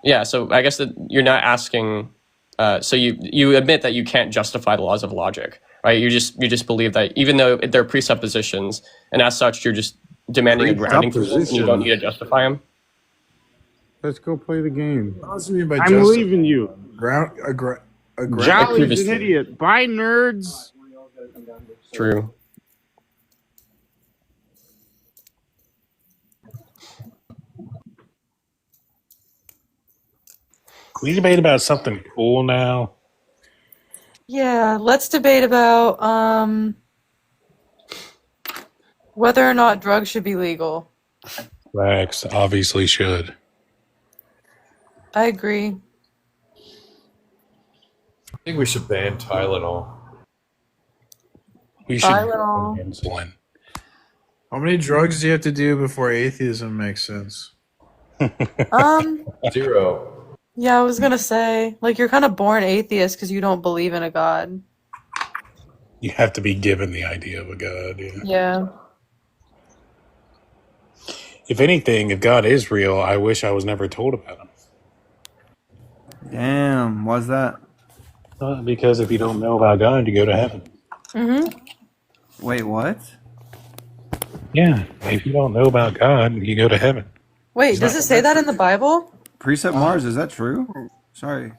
yeah, so I guess that you're not asking. So you admit that you can't justify the laws of logic, right? You just believe that even though they're presuppositions, and as such, you're just demanding a grounding for them, and you don't need to justify them. Let's go play the game. What else do you mean by I'm justify? leaving you. Jolly's an idiot. Bye, nerds. True. Can we debate about something cool now? Yeah, let's debate about whether or not drugs should be legal. Facts obviously should. I agree. I think we should ban Tylenol. We should Tylenol. ban insulin. How many drugs do you have to do before atheism makes sense? Zero. Yeah, I was gonna say, like, you're kind of born atheist because you don't believe in a god. You have to be given the idea of a God. Yeah. Yeah. If anything, if God is real, I wish I was never told about him. Damn, why's that? Because if you don't know about God, you go to heaven. Mm-hmm. Wait, what? Yeah. If you don't know about God, you go to heaven. Wait, does it say that in the Bible? Precept Mars, is that true? Sorry.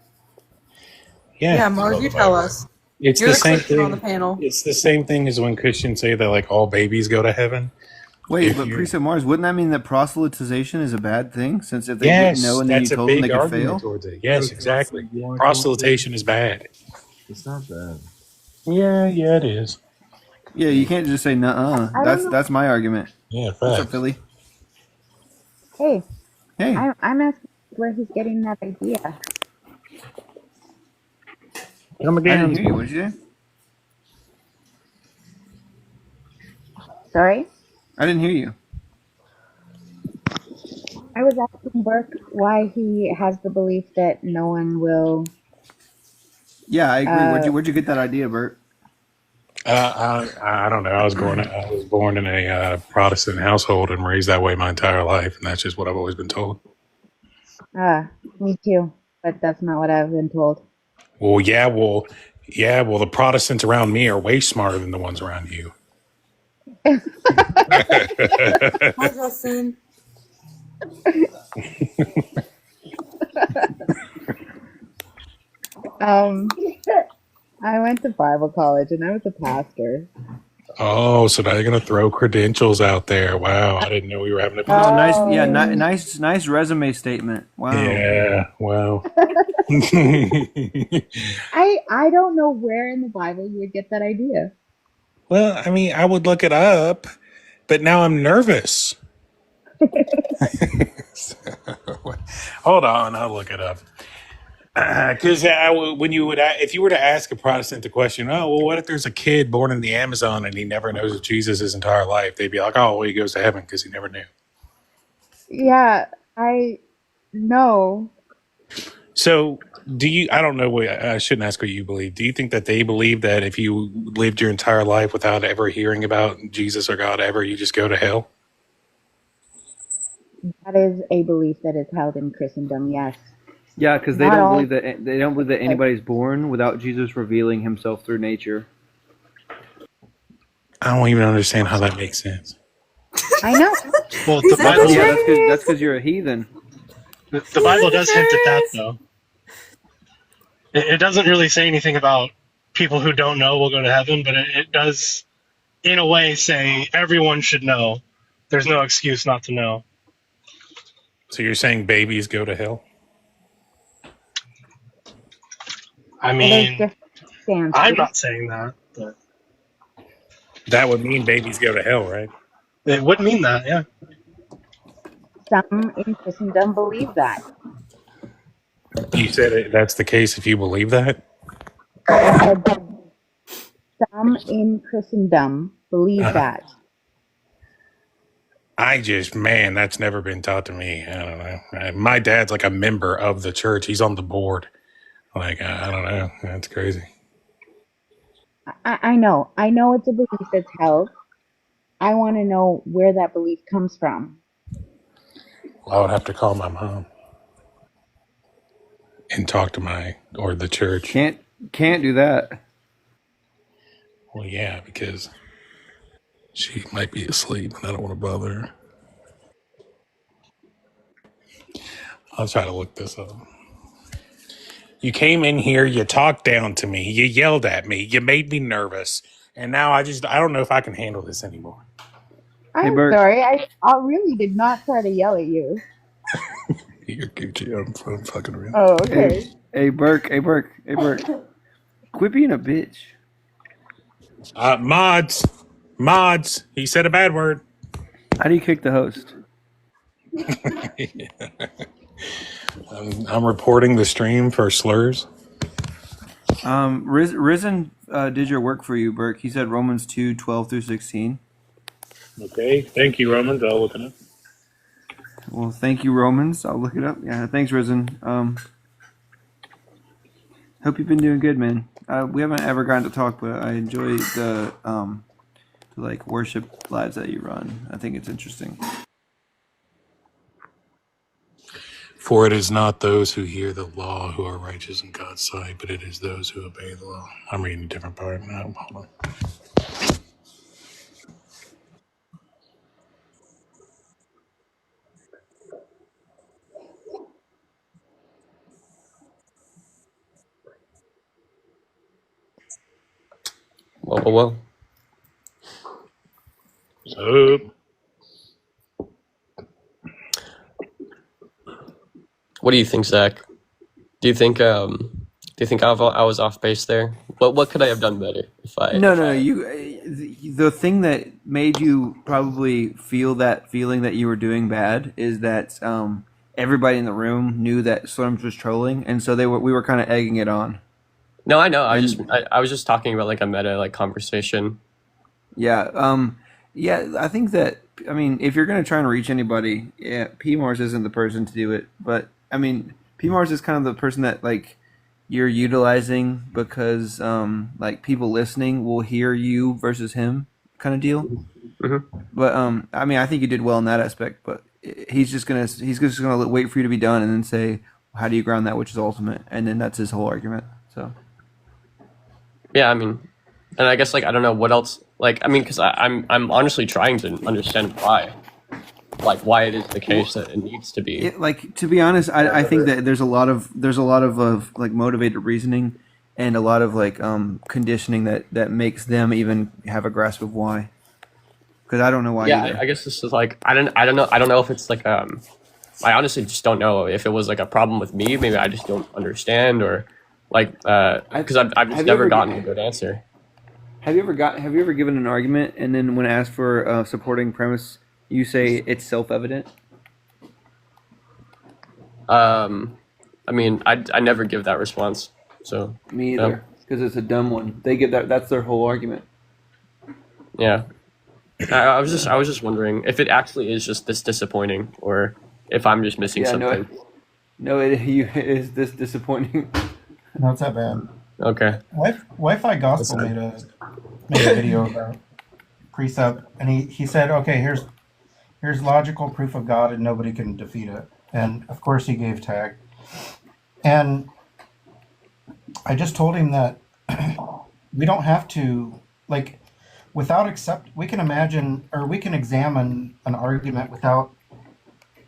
Yeah, Mars, you tell us. It's You're the the same Christian on thing. the panel. It's the same thing as when Christians say that like all babies go to heaven. Wait, If but you Priest of Mars, wouldn't that mean that proselytization is a bad thing? Since if they didn't know yes, and then you that's a told them, they big could argument fail. towards it. Yes, Okay, so exactly. you want to come up with Proselytation is bad. It's not bad. Yeah, yeah, it is. Yeah, you can't just say nuh-uh. I don't know. That's my argument. Yeah, What's up, facts. Philly? Hey, Hey, I'm asking where he's getting that idea. Come I didn't again. hear you. What did you say? Sorry? I didn't hear you. I was asking Burke why he has the belief that no one will. Yeah, I agree. Uh, Where'd you get that idea, Bert? I don't know. I was born in a Protestant household and raised that way my entire life, and that's just what I've always been told. Me too, but that's not what I've been told. Well, yeah. Well, the Protestants around me are way smarter than the ones around you. Hi, Justin. I went to Bible college and I was a pastor. Oh, so now you're gonna throw credentials out there? Wow, I didn't know we were having a. Oh, nice. Yeah, Oh. nice resume statement. Wow. Yeah. Wow. I don't know where in the Bible you would get that idea. Well, I mean, I would look it up, but now I'm nervous. Hold on, I'll look it up. Because when you would, if you were to ask a Protestant the question, oh, well, what if there's a kid born in the Amazon and he never knows of Jesus his entire life? They'd be like, oh, well, he goes to heaven because he never knew. Yeah, I know. So, I don't know, I shouldn't ask what you believe. Do you think that they believe that if you lived your entire life without ever hearing about Jesus or God ever, you just go to hell? That is a belief that is held in Christendom, yes. Yeah, because they Not don't all- believe that anybody's born without Jesus revealing himself through nature. I don't even understand how that makes sense. I know. Well, the Yeah, Bible, that's because you're a heathen. the Bible does hint at that, though. It doesn't really say anything about people who don't know will go to heaven, but it does, in a way, say everyone should know. There's no excuse not to know. So you're saying babies go to hell? I Well, there's mean, different stances. I'm not saying that, but That would mean babies go to hell, right? it would mean that, yeah. Some in Christendom believe that. You said that's the case if you believe that? I said that some in Christendom believe that. Man, that's never been taught to me. I don't know. My dad's like a member of the church. He's on the board. Like, I don't know. That's crazy. I know. I know it's a belief that's held. I want to know where that belief comes from. I would have to call my mom and talk to the church. Can't do that. Well, yeah, because she might be asleep and I don't want to bother her. I'll try to look this up. You came in here, you talked down to me, you yelled at me, you made me nervous, and now I don't know if I can handle this anymore. I'm Bert. sorry. I really did not try to yell at you. You're Gucci. I'm fucking real. Oh, okay. Hey, Burke. Quit being a bitch. Mods. He said a bad word. How do you kick the host? I'm reporting the stream for slurs. Risen did your work for you, Burke. He said Romans 2:12-16. Okay, thank you, Romans. I'll look it up. Well, thank you, Romans. I'll look it up. Yeah, thanks, Risen. Hope you've been doing good, man. We haven't ever gotten to talk, but I enjoy the worship lives that you run. I think it's interesting. For it is not those who hear the law who are righteous in God's sight, but it is those who obey the law. I'm reading a different part now. Hold on. Well. So, What do you think, Zach? Do you think I was off base there? What could I have done better if I? No, if no, I- the thing that made you probably feel that feeling that you were doing bad is that everybody in the room knew that Slims was trolling, and so we were kind of egging it on. No, I know. I was just talking about like a meta like conversation. Yeah, yeah. I think that if you're gonna try and reach anybody, yeah, P Mars isn't the person to do it. But P Mars is kind of the person that like you're utilizing because like people listening will hear you versus him kind of deal. Mm-hmm. But I think you did well in that aspect. But he's just gonna wait for you to be done and then say, how do you ground that which is ultimate? And then that's his whole argument. So Yeah, and I guess like I don't know what else. Like because I'm honestly trying to understand why it is the case that it needs to be. like to be honest, I think that there's a lot of like motivated reasoning and a lot of like conditioning that makes them even have a grasp of why. Because I don't know why. Yeah, either. I guess this is like I don't know if it's like I honestly just don't know if it was like a problem with me. Maybe I just don't understand or like because I've just Have you never ever- gotten a good answer. Have you ever given an argument and then when asked for a supporting premise, you say it's self-evident? I never give that response. So Me either, because it's a dumb one. They get that. That's their whole argument. Yeah. I was just wondering if it actually is just this disappointing or if I'm just missing Yeah, something. it is this disappointing. No, it's not bad. Okay. Wi-Fi Gospel made a video about precept, and he said, okay, here's logical proof of God, and nobody can defeat it. And of course, he gave tag. And I just told him that we don't have to we can imagine or we can examine an argument without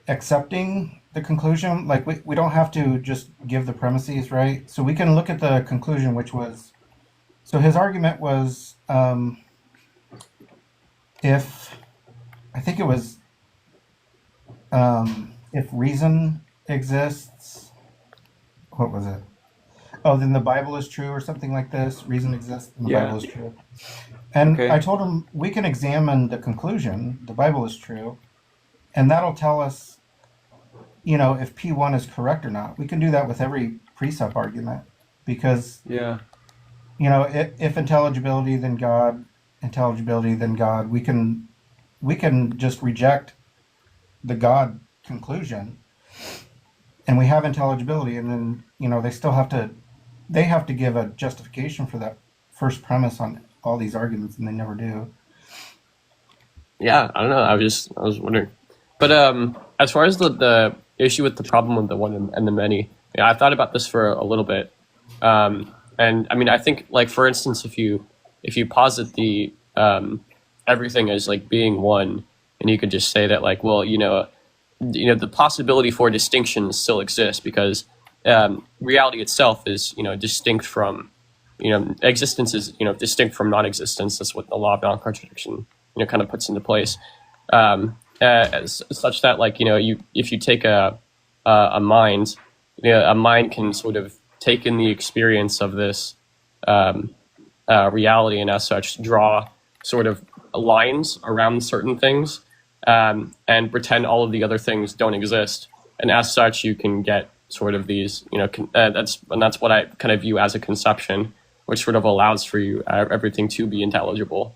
accepting the conclusion. Like we don't have to just give the premises, right? So we can look at the conclusion, which was, so his argument was, if reason exists, what was it? Oh, then the Bible is true or something like this. Reason exists and the Yeah. Bible is true. And Okay. I told him we can examine the conclusion, the Bible is true, and that'll tell us, if P1 is correct or not. We can do that with every precept argument because, Yeah. if intelligibility then God, we can just reject the God conclusion, and we have intelligibility, and then they have to give a justification for that first premise on all these arguments, and they never do. Yeah, I don't know. I was wondering, but as far as the issue with the problem with the one and the many, I thought about this for a little bit, and I think like for instance, if you posit the everything as like being one, and you could just say that like, well, the possibility for distinction still exists because reality itself is distinct from existence is distinct from non-existence. That's what the law of non-contradiction kind of puts into place, such that like if you take a mind, a mind can sort of take in the experience of this reality and as such draw sort of lines around certain things and pretend all of the other things don't exist, and as such you can get sort of these that's what I kind of view as a conception, which sort of allows for you everything to be intelligible.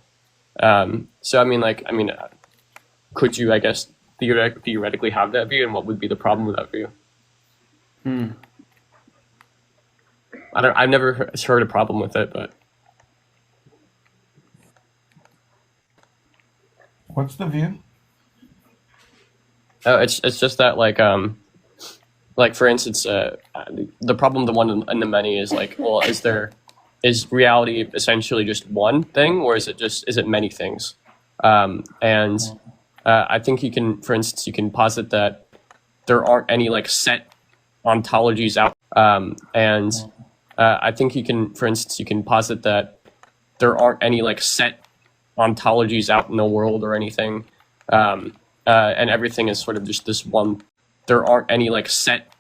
Could you, I guess, theoretically have that view, and what would be the problem with that view? I've never heard a problem with it, but What's the view? oh, it's just that like for instance, the problem, the one and the many is like, well, is reality essentially just one thing, or is it many things? I think for instance, you can posit that there aren't any like set ontologies out, I think for instance, you can posit that there aren't any like set ontologies out in the world or anything, and everything is sort of just this one. There aren't any like set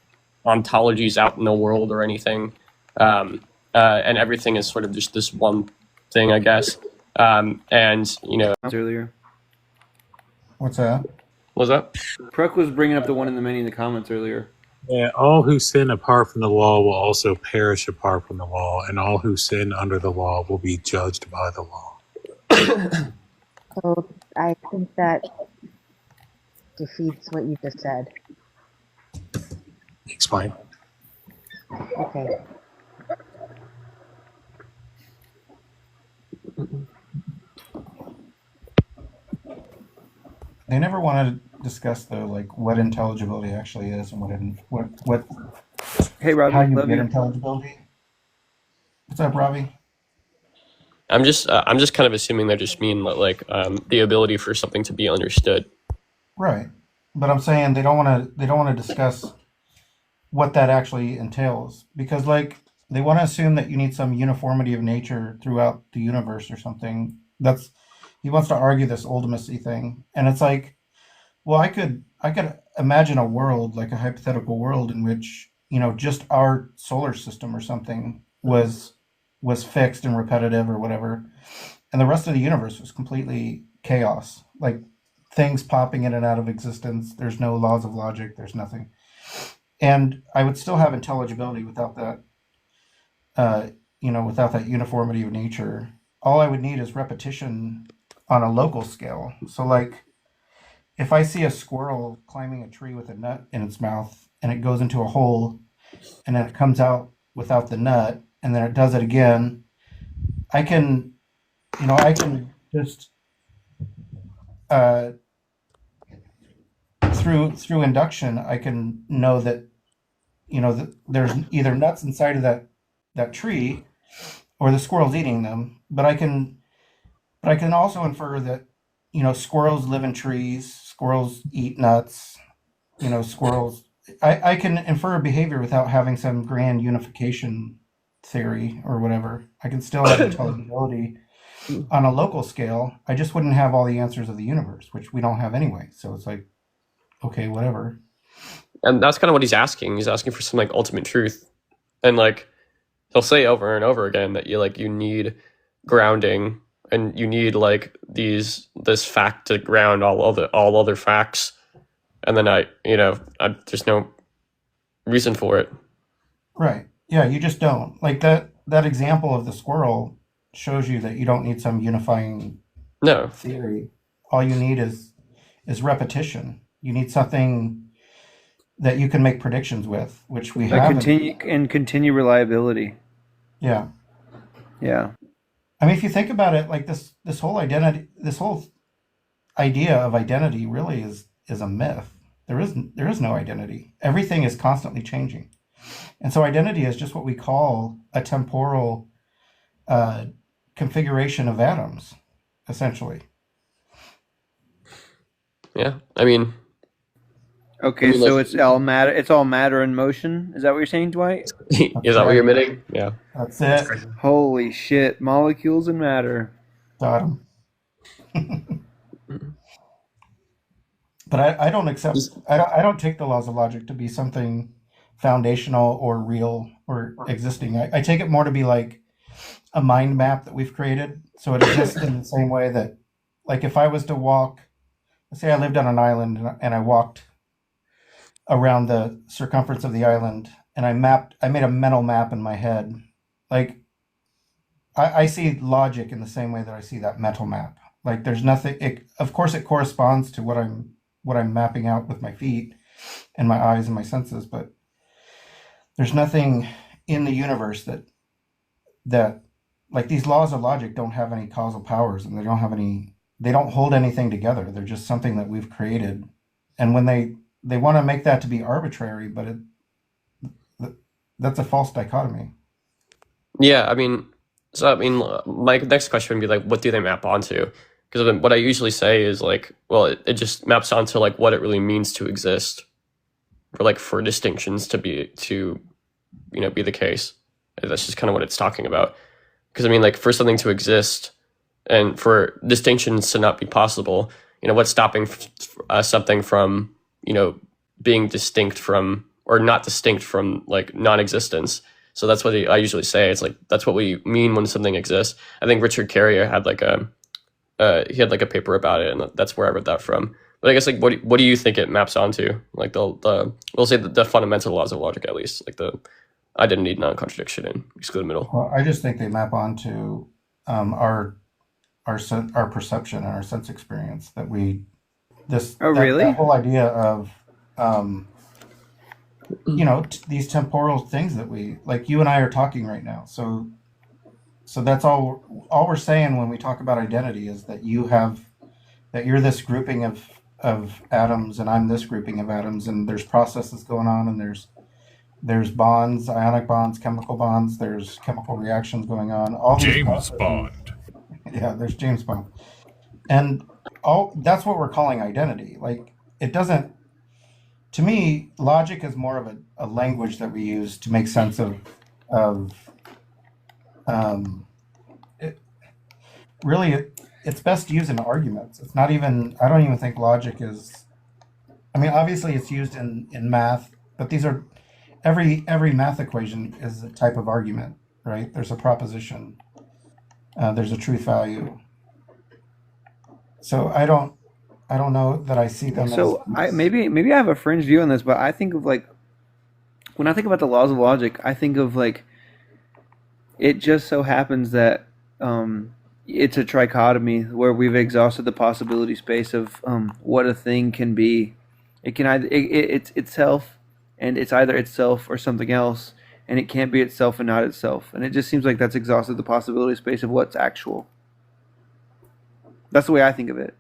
ontologies out in the world or anything, and everything is sort of just this one thing, I guess. And you know, earlier. What's that? what was that? Pruck was bringing up the one in the many in the comments earlier. Yeah, all who sin apart from the law will also perish apart from the law, and all who sin under the law will be judged by the law. So I think that defeats what you just said. Explain. Okay. They never want to discuss though, like what intelligibility actually is and what Hey, Robbie, how you love get you. intelligibility. What's up, Robbie? I'm just kind of assuming they just mean like the ability for something to be understood. Right, but I'm saying they don't want to discuss what that actually entails because like they want to assume that you need some uniformity of nature throughout the universe or something. That's he wants to argue this ultimacy thing, and it's like, well, I could imagine a world like a hypothetical world in which just our solar system or something was fixed and repetitive or whatever, and the rest of the universe was completely chaos, like things popping in and out of existence. There's no laws of logic. There's nothing, and I would still have intelligibility without that. Without that uniformity of nature. All I would need is repetition on a local scale. So like if I see a squirrel climbing a tree with a nut in its mouth and it goes into a hole and then it comes out without the nut and then it does it again, I can just through induction I can know that that there's either nuts inside of that tree or the squirrel's eating them, but I can also infer that squirrels live in trees, squirrels eat nuts, squirrels. I can infer behavior without having some grand unification theory or whatever. I can still have intelligibility on a local scale. I just wouldn't have all the answers of the universe, which we don't have anyway. So it's like, okay, whatever. And that's kind of what he's asking. He's asking for some like ultimate truth, and like he'll say over and over again that you need grounding and you need like this fact to ground all other facts, and then there's no reason for it. Right. Yeah, you just don't. Like that example of the squirrel shows you that you don't need some unifying theory. All you need is repetition. You need something that you can make predictions with, which we have. Continue reliability. Yeah. Yeah. I mean, if you think about it, like this whole identity, this whole idea of identity really is a myth. There is no identity. Everything is constantly changing. And so identity is just what we call a temporal configuration of atoms, essentially. Yeah. I mean, okay, so it's all matter. It's all matter in motion. Is that what you're saying, Dwight? Is that what you're admitting? Yeah. That's it. Holy shit! Molecules and matter. Got 'em. But I don't accept. I don't take the laws of logic to be something foundational or real or existing. I take it more to be like a mind map that we've created. So it exists in the same way that, like, if I was to walk, let's say I lived on an island and I walked around the circumference of the island and I made a mental map in my head. Like I see logic in the same way that I see that mental map. Like there's nothing, of course it corresponds to what I'm mapping out with my feet and my eyes and my senses, but there's nothing in the universe that like these laws of logic don't have any causal powers, and they don't hold anything together. They're just something that we've created. And when they want to make that to be arbitrary, but that's a false dichotomy. Yeah, I mean, my next question would be like, what do they map onto? Because what I usually say is like, well, it just maps onto like what it really means to exist, for distinctions to be the case. That's just kind of what it's talking about. Because I mean, like for something to exist and for distinctions to not be possible, what's stopping something from being distinct from or not distinct from like non-existence. So that's what I usually say. It's like that's what we mean when something exists. I think Richard Carrier had like a he had like a paper about it, and that's where I read that from. But I guess like what do you think it maps onto? Like the we'll say the fundamental laws of logic, at least, like the identity, non-contradiction, and exclude middle. Well, I just think they map onto our perception and our sense experience that we really? that whole idea of these temporal things that we like. You and I are talking right now, so that's all we're saying when we talk about identity is that you're this grouping of atoms and I'm this grouping of atoms, and there's processes going on, and there's bonds, ionic bonds, chemical bonds, there's chemical reactions going on. All these James processes- Bond. Yeah, there's James Bond. And that's what we're calling identity. Like, it doesn't, to me, logic is more of a language that we use to make sense of it's best used in arguments. It's not even, I don't even think logic is, I mean, obviously it's used in math, but these are, every math equation is a type of argument, right? There's a proposition. There's a truth value. So I don't know that I see them So as maybe I have a fringe view on this, but I think of like when I think about the laws of logic, I think of like it just so happens that it's a trichotomy where we've exhausted the possibility space of what a thing can be. It can either it's itself, and it's either itself or something else, and it can't be itself and not itself. And it just seems like that's exhausted the possibility space of what's actual. That's the way I think of it.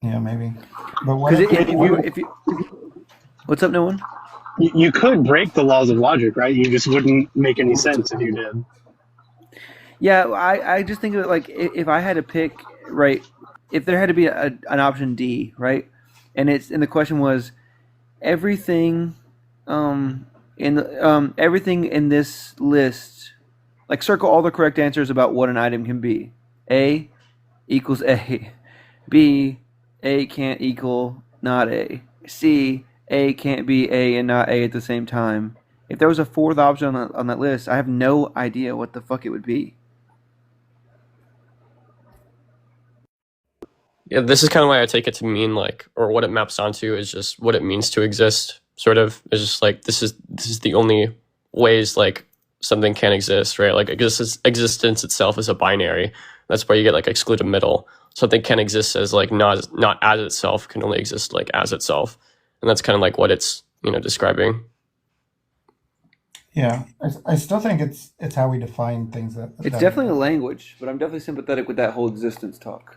Yeah, maybe. But what Because if you what's up, no one? You could break the laws of logic, right? You just wouldn't make any sense if you did. Yeah, I just think of it like if I had to pick, right, if there had to be an option D, right, and the question was everything everything in this list, like circle all the correct answers about what an item can be. A equals A. B, A can't equal not A. C, A can't be A and not A at the same time. If there was a fourth option on that list, I have no idea what the fuck it would be. Yeah, this is kind of why I take it to mean like, or what it maps onto is just what it means to exist. Sort of, it's just like this is the only ways like something can exist, right? Like existence itself is a binary. That's why you get like excluded middle. Something can exist as like not as itself, can only exist like as itself, and that's kind of like what it's describing. Yeah, I still think it's how we define things. It's definitely a language, but I'm definitely sympathetic with that whole existence talk.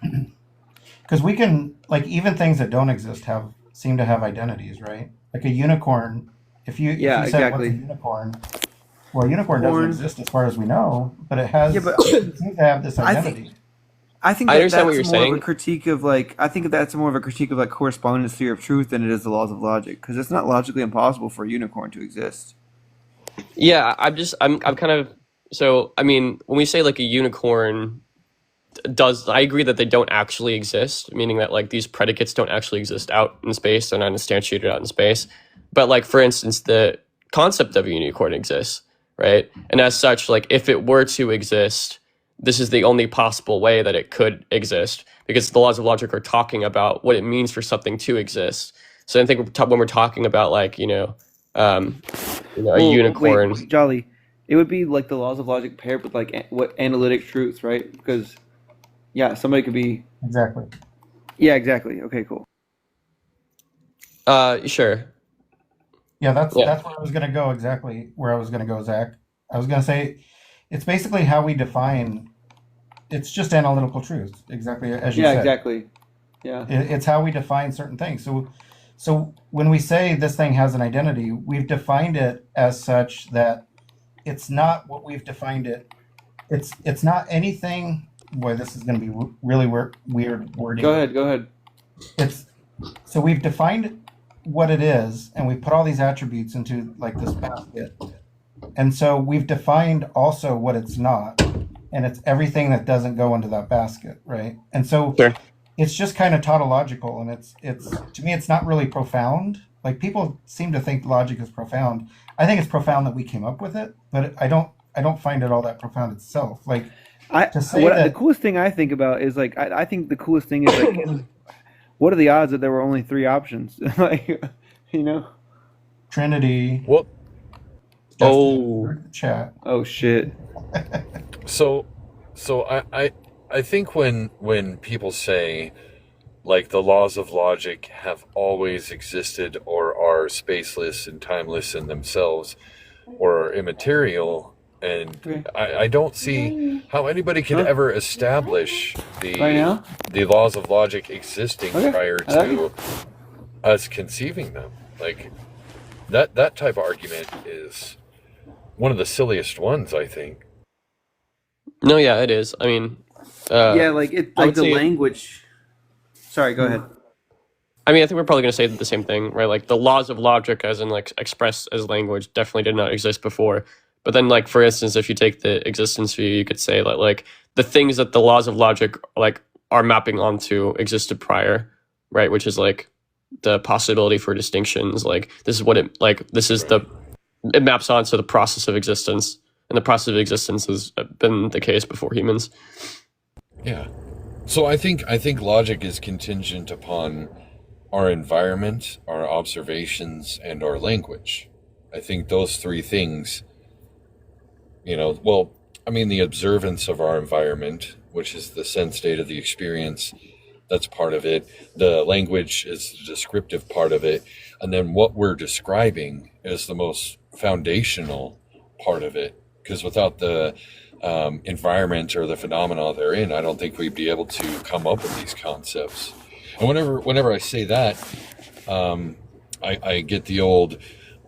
Because we can, like, even things that don't exist seem to have identities, right? Like a unicorn. If you said exactly. what's a unicorn, well, a unicorn doesn't exist as far as we know, but it has. Yeah, but it seems to have this identity. I think I understand what you're that's more saying. of a critique of like I think that's more of a critique of like correspondence theory of truth than it is the laws of logic, because it's not logically impossible for a unicorn to exist. Yeah, I'm kind of, so I mean, when we say like a unicorn I agree that they don't actually exist, meaning that like these predicates don't actually exist out in space, they're not instantiated out in space. But like for instance, the concept of a unicorn exists, right? And as such, like if it were to exist, this is the only possible way that it could exist, because the laws of logic are talking about what it means for something to exist. So I think when we're talking about like a unicorn. Wait, Jolly, it would be like the laws of logic paired with like what analytic truths, right? Because somebody could be exactly. Yeah, exactly. Okay, cool. Sure. Yeah, that's where I was gonna go. Exactly where I was gonna go, Zach. I was gonna say it's basically how we define. It's just analytical truth, exactly as you said. Yeah, exactly. Yeah. It's how we define certain things. So when we say this thing has an identity, we've defined it as such that it's not what we've defined it. It's not anything. Boy, this is going to be really weird wording. Go ahead. So we've defined what it is, and we put all these attributes into like this basket. And so we've defined also what it's not, and it's everything that doesn't go into that basket, right? And so it's just kind of tautological, and it's to me it's not really profound. Like people seem to think logic is profound. I think it's profound that we came up with it, but I don't find it all that profound itself. Like to say The coolest thing I think about is like I think the coolest thing is like what are the odds that there were only 3 options? Like, you know, Trinity. Well, chat. Oh shit. So I think when people say like the laws of logic have always existed or are spaceless and timeless in themselves or are immaterial, and I don't see how anybody can ever establish the laws of logic existing prior to us conceiving them. Like that type of argument is one of the silliest ones, I think. No, yeah, it is. I mean, yeah, like it, I like would the say- language. Sorry, go ahead. I mean, I think we're probably going to say the same thing, right? Like the laws of logic, as in like expressed as language, definitely did not exist before. But then, like for instance, if you take the existence view, you could say that like the things that the laws of logic like are mapping onto existed prior, right? Which is like the possibility for distinctions. Like this is what it like. This is it maps onto the process of existence, and the process of existence has been the case before humans. Yeah. So I think logic is contingent upon our environment, our observations, and our language. I think those 3 things, the observance of our environment, which is the sense state of the experience, that's part of it. The language is the descriptive part of it. And then what we're describing is the most foundational part of it. Because without the environment or the phenomena they're in, I don't think we'd be able to come up with these concepts. And whenever I say that, I get the old,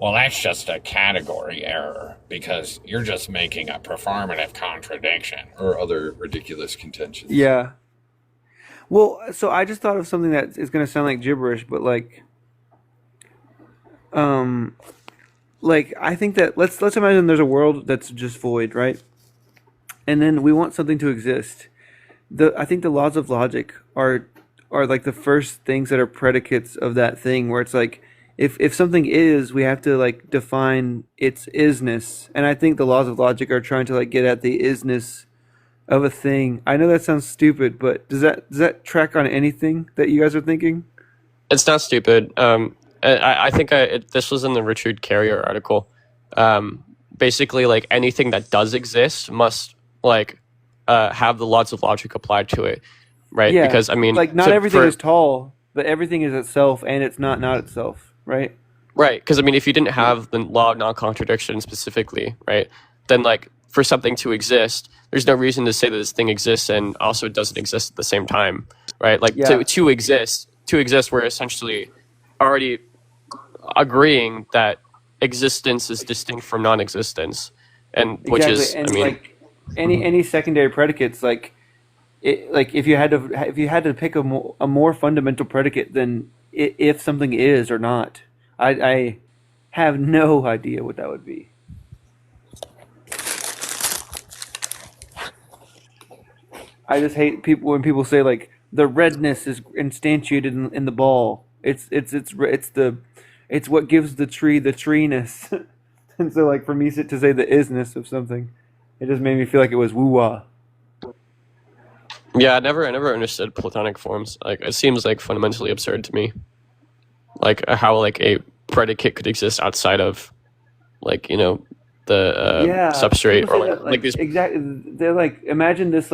well, that's just a category error because you're just making a performative contradiction, or other ridiculous contentions. Yeah. Well, so I just thought of something that is going to sound like gibberish, but like I think that let's imagine there's a world that's just void, right? And then we want something to exist. I think the laws of logic are like the first things that are predicates of that thing, where it's like if something is, we have to like define its isness. And I think the laws of logic are trying to like get at the isness of a thing. I know that sounds stupid, but does that track on anything that you guys are thinking? It's not stupid. I think this was in the Richard Carrier article. Basically, like anything that does exist must like have the laws of logic applied to it, right? Yeah, Because I mean, like not everything is tall, but everything is itself, and it's not itself, right? Right, because I mean, if you didn't have the law of non-contradiction specifically, right, then like for something to exist, there's no reason to say that this thing exists and also it doesn't exist at the same time, right? Like to exist, we're essentially already agreeing that existence is distinct from non-existence, and which is, and I mean, like any secondary predicates, like if you had to pick a more fundamental predicate than if something is or not, I have no idea what that would be. I just hate when people say like the redness is instantiated in the ball. It's what gives the tree the treeness. And so like for me to say the isness of something, it just made me feel like it was woo-wah. yeah, I never understood Platonic forms. Like it seems like fundamentally absurd to me. Like how like a predicate could exist outside of like the substrate, people or say like that, like these. exactly. They're like imagine this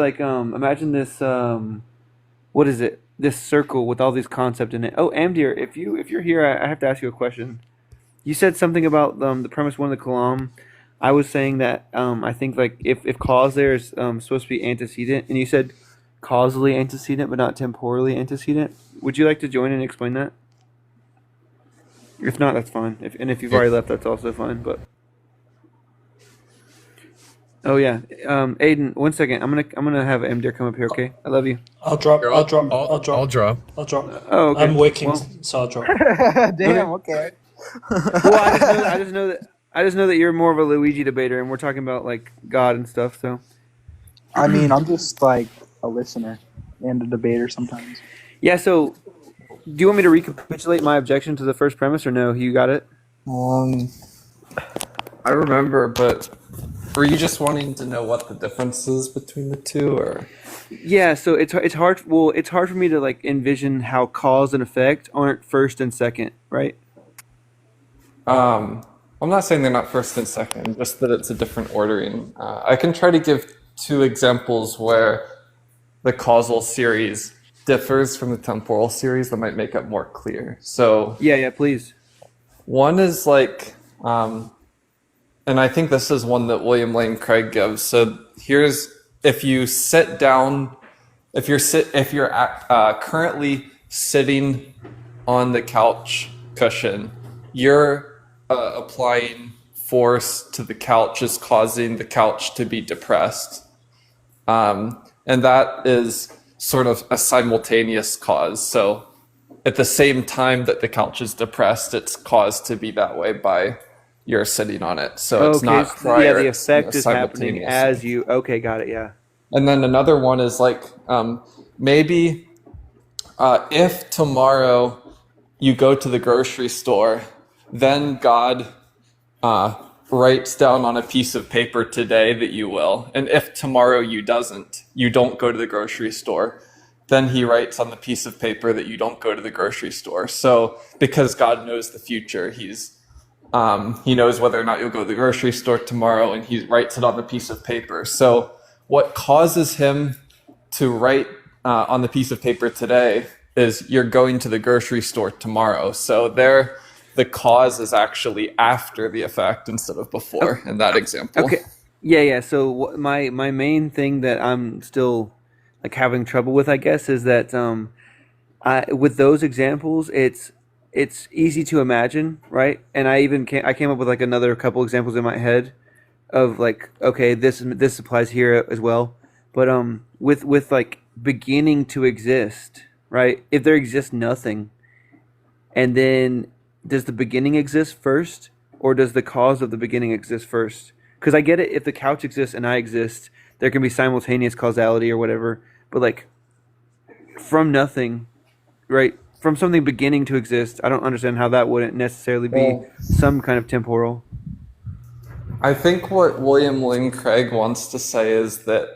what is it? This circle with all these concepts in it. Oh, Amdir, if you're here, I have to ask you a question. You said something about the premise one of the Kalam. I was saying that I think like if cause there is supposed to be antecedent, and you said causally antecedent but not temporally antecedent. Would you like to join and explain that? If not, that's fine. If you've already left, that's also fine. But oh yeah, Aiden, 1 second. I'm gonna have Amdir come up here. Okay, I love you. I'll drop. I'll drop. Oh, okay. I'm working, Well, so I'll drop. Damn. Okay. well, I just know that you're more of a Luigi debater, and we're talking about like God and stuff. So, I mean, I'm just like a listener and a debater sometimes. yeah. So, do you want me to recapitulate my objection to the first premise, or no? You got it. I remember, but were you just wanting to know what the difference is between the two, or? Yeah, so it's hard. Well, it's hard for me to like envision how cause and effect aren't first and second, right? I'm not saying they're not first and second, just that it's a different ordering. I can try to give two examples where the causal series differs from the temporal series that might make it more clear. So yeah, please. One is like, and I think this is one that William Lane Craig gives. So here's, if you sit down, if you're currently sitting on the couch cushion, you're applying force to the couch is causing the couch to be depressed. And that is sort of a simultaneous cause. So at the same time that the couch is depressed, it's caused to be that way by you're sitting on it. So it's not prior. Yeah, the it's, effect is happening simultaneous. as you. Okay, got it. Yeah. And then another one is like, maybe if tomorrow you go to the grocery store, then God writes down on a piece of paper today that you will. And if tomorrow you don't go to the grocery store, then he writes on the piece of paper that you don't go to the grocery store. So because God knows the future, he knows whether or not you'll go to the grocery store tomorrow, and he writes it on the piece of paper. So what causes him to write on the piece of paper today is you're going to the grocery store tomorrow. So the cause is actually after the effect instead of before in that example. Okay. Yeah. So my main thing that I'm still like having trouble with, I guess, is that with those examples, it's easy to imagine, right? And I came up with like another couple examples in my head of like, okay, this applies here as well. But with like beginning to exist, right? If there exists nothing, and then does the beginning exist first, or does the cause of the beginning exist first? Because I get it, if the couch exists and I exist, there can be simultaneous causality or whatever. But like from nothing, right? From something beginning to exist, I don't understand how that wouldn't necessarily be some kind of temporal. I think what William Lane Craig wants to say is that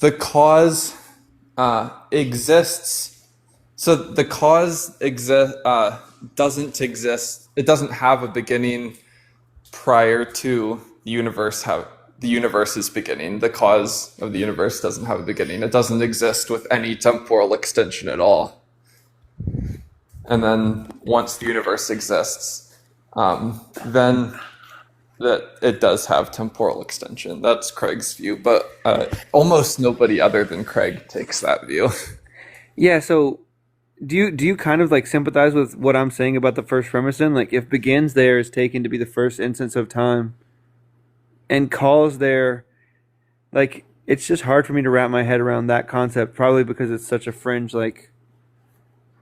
the cause exists. So the cause doesn't exist. It doesn't have a beginning prior to the universe's beginning. The cause of the universe doesn't have a beginning. It doesn't exist with any temporal extension at all. And then once the universe exists, then that it does have temporal extension. That's Craig's view, but almost nobody other than Craig takes that view. Yeah. So do you kind of like sympathize with what I'm saying about the first premise? Then, like, if begins there is taken to be the first instance of time, and cause there, like, it's just hard for me to wrap my head around that concept. Probably because it's such a fringe, like,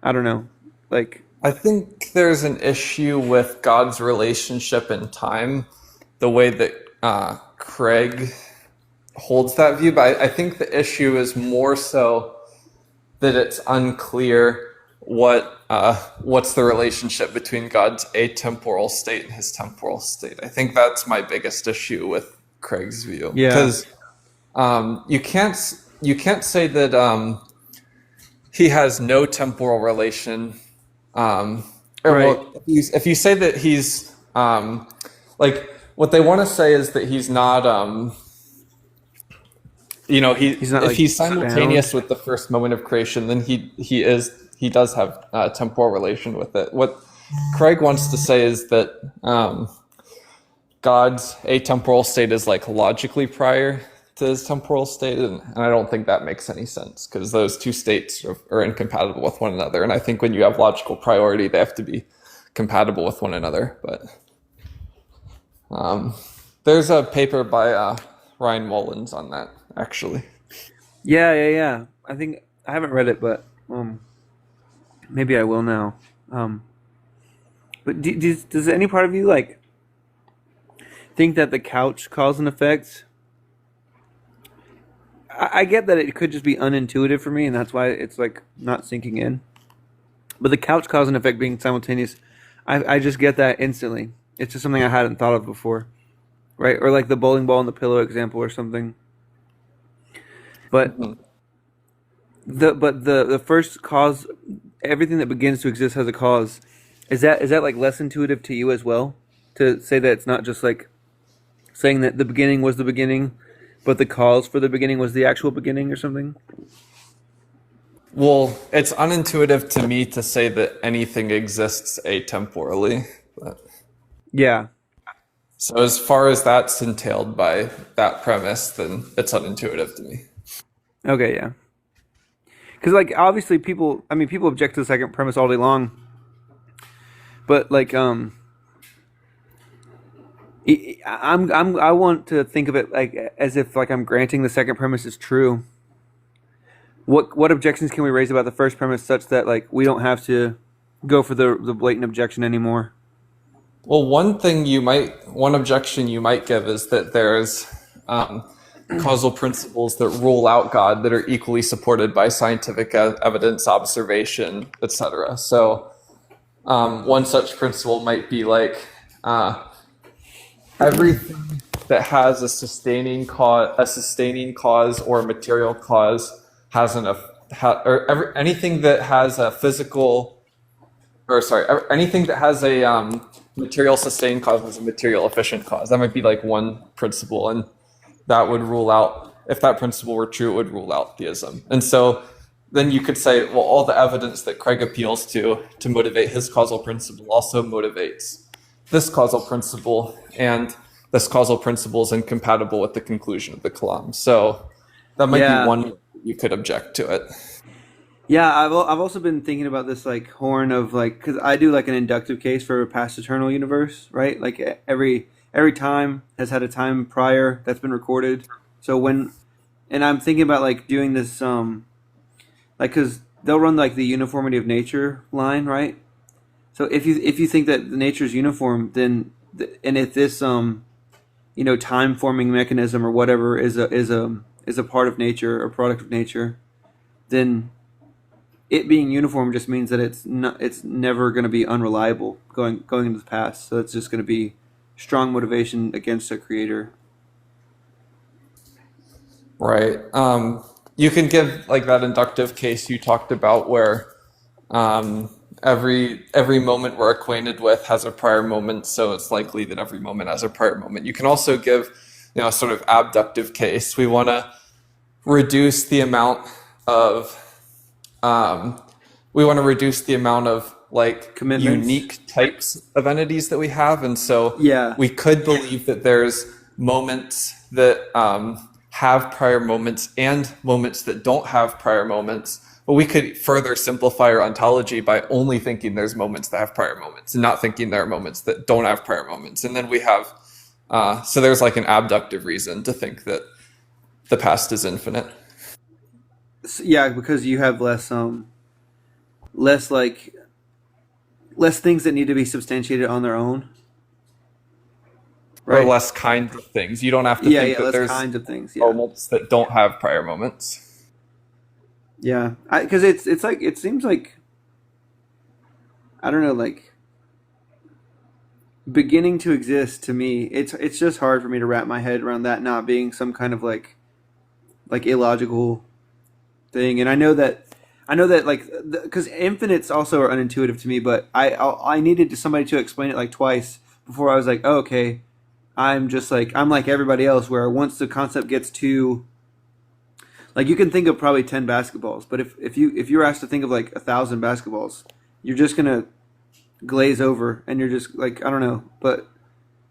I don't know, like. I think there's an issue with God's relationship in time, the way that Craig holds that view. But I think the issue is more so that it's unclear what's the relationship between God's atemporal state and his temporal state. I think that's my biggest issue with Craig's view. Yeah. Because you can't say that he has no temporal relation. Right. Well, if you say that he's like, what they want to say is that he's not he's not, if like, he's simultaneous with the first moment of creation, then he does have a temporal relation with it. What Craig wants to say is that God's atemporal state is like logically prior to his temporal state, and I don't think that makes any sense because those two states are incompatible with one another. And I think when you have logical priority, they have to be compatible with one another. But there's a paper by Ryan Mullins on that, actually. Yeah. I think I haven't read it, but maybe I will now. But does any part of you like think that the couch cause and effect? I get that it could just be unintuitive for me, and that's why it's like not sinking in. But the couch cause and effect being simultaneous, I just get that instantly. It's just something I hadn't thought of before, right? Or like the bowling ball and the pillow example or something. But the first cause, everything that begins to exist has a cause. Is that like less intuitive to you as well? To say that it's not just like saying that the beginning was the beginning, but the cause for the beginning was the actual beginning or something? Well, it's unintuitive to me to say that anything exists atemporally. But... Yeah. So as far as that's entailed by that premise, then it's unintuitive to me. Okay, yeah. Because like obviously people object to the second premise all day long, but like I want to think of it like as if like I'm granting the second premise is true. What objections can we raise about the first premise such that like we don't have to go for the blatant objection anymore? Well, one objection you might give is that there's causal principles that rule out God that are equally supported by scientific evidence, observation, etc. So one such principle might be like everything that has a sustaining cause or a material cause has anything that has a anything that has a material sustained cause is a material efficient cause. That might be like one principle, and that would rule out, if that principle were true, it would rule out theism. And so then you could say, well, all the evidence that Craig appeals to motivate his causal principle also motivates this causal principle, and this causal principle is incompatible with the conclusion of the Kalam. So that might be one you could object to it. Yeah, I've also been thinking about this like horn of like, because I do like an inductive case for a past eternal universe, right? Like every time has had a time prior that's been recorded. So and I'm thinking about like doing this like because they'll run like the uniformity of nature line, right? So if you think that the nature is uniform, then and if this time forming mechanism or whatever is a part of nature or product of nature, then it being uniform just means that it's never going to be unreliable going into the past. So it's just going to be strong motivation against a creator. Right. You can give like that inductive case you talked about where every moment we're acquainted with has a prior moment, so it's likely that every moment has a prior moment. You can also give a sort of abductive case. We want to reduce the amount of like unique types of entities that we have, and so we could believe that there's moments that have prior moments and moments that don't have prior moments. But we could further simplify our ontology by only thinking there's moments that have prior moments and not thinking there are moments that don't have prior moments. And then we have so there's like an abductive reason to think that the past is infinite. Yeah, because you have less things that need to be substantiated on their own. Right. Or less kinds of things. You don't have to think that there's kinds of things, moments that don't have prior moments. Yeah, because it's like it seems like I don't know, like beginning to exist to me. It's just hard for me to wrap my head around that not being some kind of like illogical thing. And I know that like because infinites also are unintuitive to me, but I needed somebody to explain it like twice before I was like, oh, okay, I'm like everybody else, where once the concept gets too like, you can think of probably 10 basketballs, but if you're asked to think of like 1,000 basketballs, you're just gonna glaze over, and you're just like, I don't know, but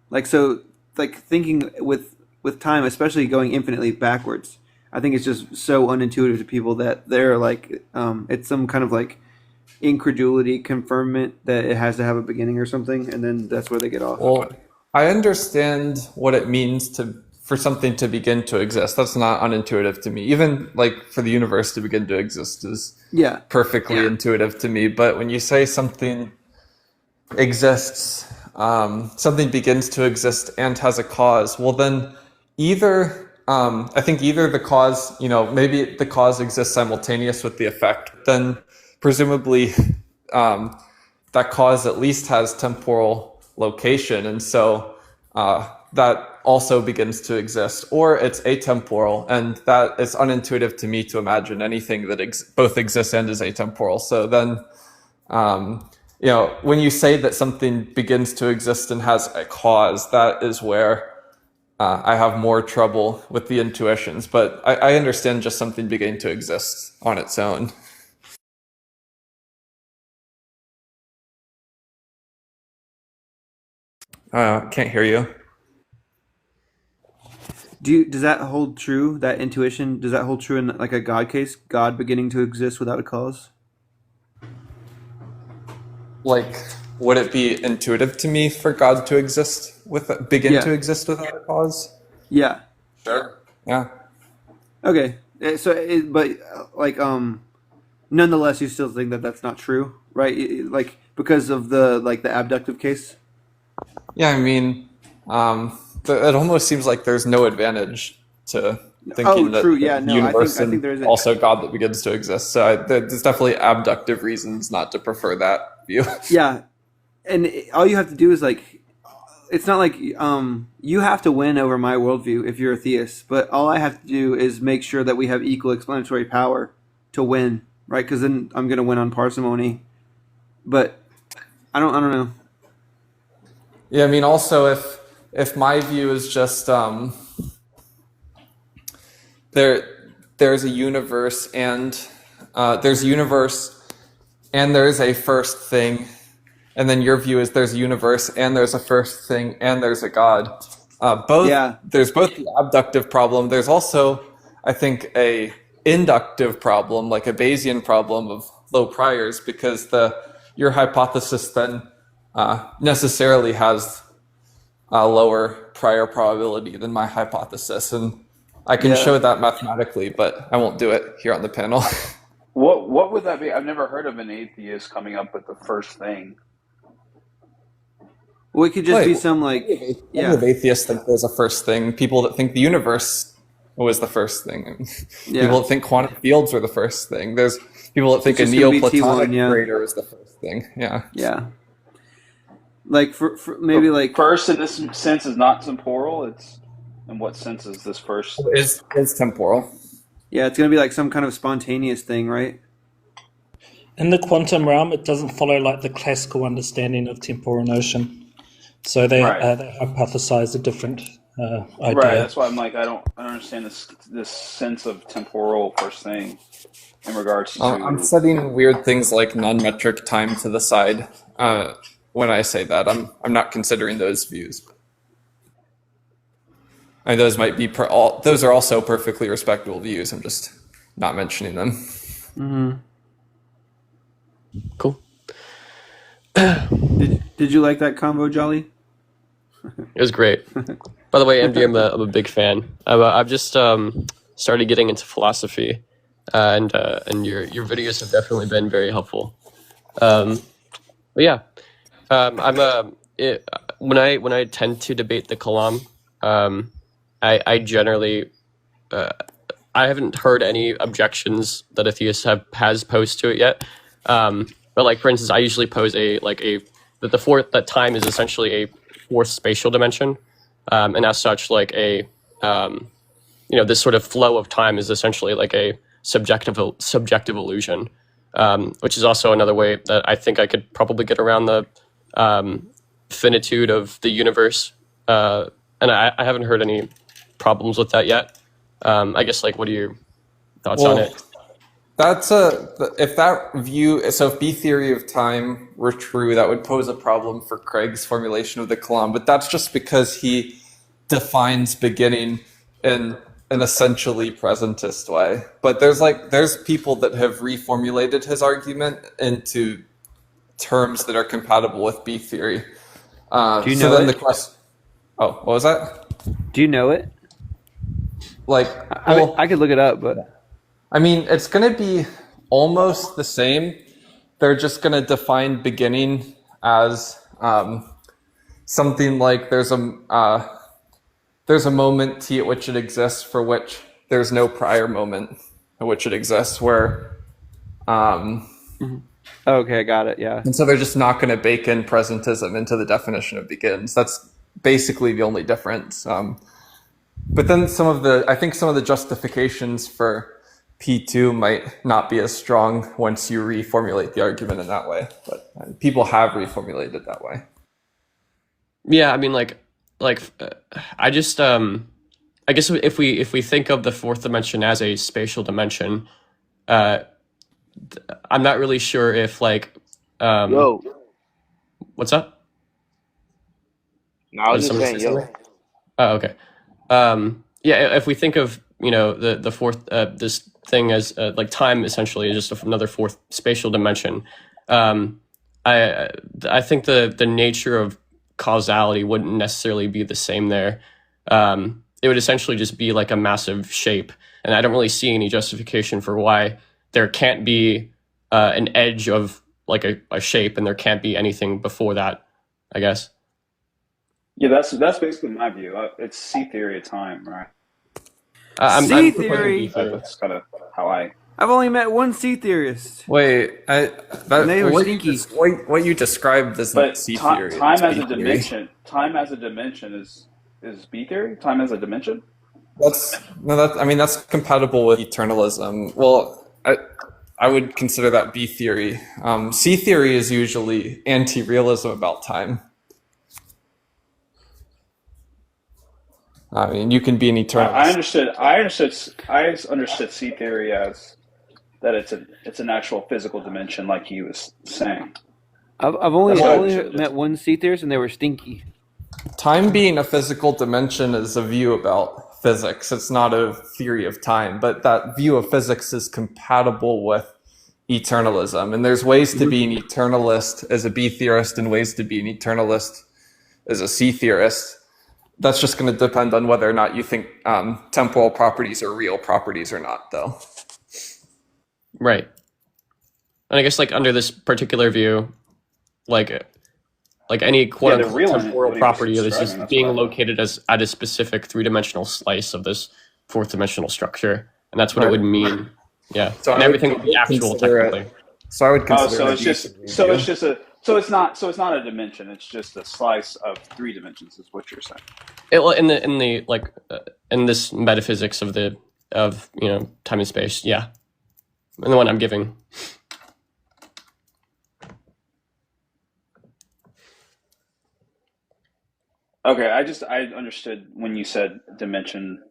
like, so like thinking with time, especially going infinitely backwards, I think it's just so unintuitive to people that they're like, it's some kind of like incredulity confirmation that it has to have a beginning or something, and then that's where they get off. Well, I understand what it means for something to begin to exist. That's not unintuitive to me. Even like for the universe to begin to exist is perfectly intuitive to me. But when you say something exists, something begins to exist and has a cause, well then I think either the cause, maybe the cause exists simultaneous with the effect, then presumably that cause at least has temporal location, and so that also begins to exist, or it's atemporal, and that is unintuitive to me to imagine anything that both exists and is atemporal. So then, when you say that something begins to exist and has a cause, that is where I have more trouble with the intuitions. But I understand just something beginning to exist on its own. Can't hear you. Does that hold true? That intuition, does that hold true in like a God case? God beginning to exist without a cause? Like, would it be intuitive to me for God to begin Yeah. to exist without a cause? Yeah. Sure. Yeah. Okay. Nonetheless, you still think that that's not true, right? Like because of the abductive case. Yeah, I mean, it almost seems like there's no advantage to thinking that true. the Yeah, no, universe I think there is and also God that begins to exist. So there's definitely abductive reasons not to prefer that view. Yeah, and all you have to do is it's not like you have to win over my worldview if you're a theist, but all I have to do is make sure that we have equal explanatory power to win, right? Because then I'm gonna win on parsimony. But I don't know. Yeah, I mean, also if my view is just there's a universe and there's a universe and there's a first thing, and then your view is there's a universe and there's a first thing and there's a God. There's both the abductive problem. There's also, I think, a inductive problem, like a Bayesian problem of low priors, because your hypothesis then necessarily has a lower prior probability than my hypothesis, and I can show that mathematically, but I won't do it here on the panel. What would that be? I've never heard of an atheist coming up with the first thing. Well, it could just be some Plenty of atheists think there's a first thing. People that think the universe was the first thing. People that think quantum fields were the first thing. There's people that think a It's just gonna be Neoplatonic T1, creator is the first thing. Yeah. Yeah. Like for maybe like first in this sense is not temporal. It's in what sense is this first? Is temporal. Yeah, it's gonna be like some kind of spontaneous thing, right? In the quantum realm, it doesn't follow like the classical understanding of temporal notion. So they hypothesize a different idea. Right. That's why I'm like I don't understand this sense of temporal first thing in regards to. I'm setting weird things like non-metric time to the side. When I say that, I'm not considering those views. And those might be those are also perfectly respectable views. I'm just not mentioning them. Mm-hmm. Cool. Did you like that convo, Jolly? It was great. By the way, MD, I'm a big fan. I've just started getting into philosophy, and your videos have definitely been very helpful. But yeah, when I tend to debate the Kalam, I generally I haven't heard any objections that a theist has posed to it yet. But like for instance, I usually pose that time is essentially a fourth spatial dimension, and as such, like this sort of flow of time is essentially like a subjective illusion, which is also another way that I think I could probably get around the finitude of the universe, and I haven't heard any problems with that yet. I guess what are your thoughts on it? That's if that view, so if B theory of time were true, that would pose a problem for Craig's formulation of the Kalam, but that's just because he defines beginning in an essentially presentist way. But there's people that have reformulated his argument into terms that are compatible with B theory. Do you know it? The question, what was that? Do you know it? I could look it up, but I mean, it's going to be almost the same. They're just going to define beginning as something like there's a moment t at which it exists for which there's no prior moment at which it exists. Where Okay, got it. Yeah. And so they're just not going to bake in presentism into the definition of begins. That's basically the only difference. But then I think some of the justifications for P2 might not be as strong once you reformulate the argument in that way. But people have reformulated it that way. Yeah, I mean, I just, I guess if we think of the fourth dimension as a spatial dimension, I'm not really sure if Yo, what's up? no, I was Did just somebody saying, say yo. something? Oh, okay. Yeah, if we think of the fourth this thing as like time essentially is just another fourth spatial dimension, I think the nature of causality wouldn't necessarily be the same there. It would essentially just be like a massive shape, and I don't really see any justification for why there can't be an edge of like a shape, and there can't be anything before that, I guess. Yeah, that's basically my view. It's C theory of time, right? I'm C proposing theory. B theory. That's kind of how I. I've only met one C theorist. Wait, And they were what stinky. what you described is But not C theory. time it's as B a theory. dimension. Time as a dimension is B theory. Time as a dimension. I mean that's compatible with eternalism. Well, I would consider that B theory. C theory is usually anti-realism about time. I mean, you can be an eternalist. I understood C theory as that it's an actual physical dimension, like he was saying. I've only That's what I understood. met one C theorist, and they were stinky. Time being a physical dimension is a view about physics. It's not a theory of time, but that view of physics is compatible with eternalism. And there's ways to be an eternalist as a B theorist and ways to be an eternalist as a C theorist. That's just going to depend on whether or not you think temporal properties are real properties or not, though. Right. And I guess like under this particular view, like any quote Yeah, they're unquote real in it, temporal what he was property is describing, just that's being what I meant. located as at a specific three-dimensional slice of this fourth dimensional structure. And that's what it Right. would mean. Yeah. So and I would everything would be actual consider it- technically. So I would Oh, consider so it a it's B just theory so view. it's just a so it's not a dimension. It's just a slice of three dimensions, is what you're saying. Well, in the like in this metaphysics of time and space, yeah. And the one I'm giving. Okay, I understood when you said dimension,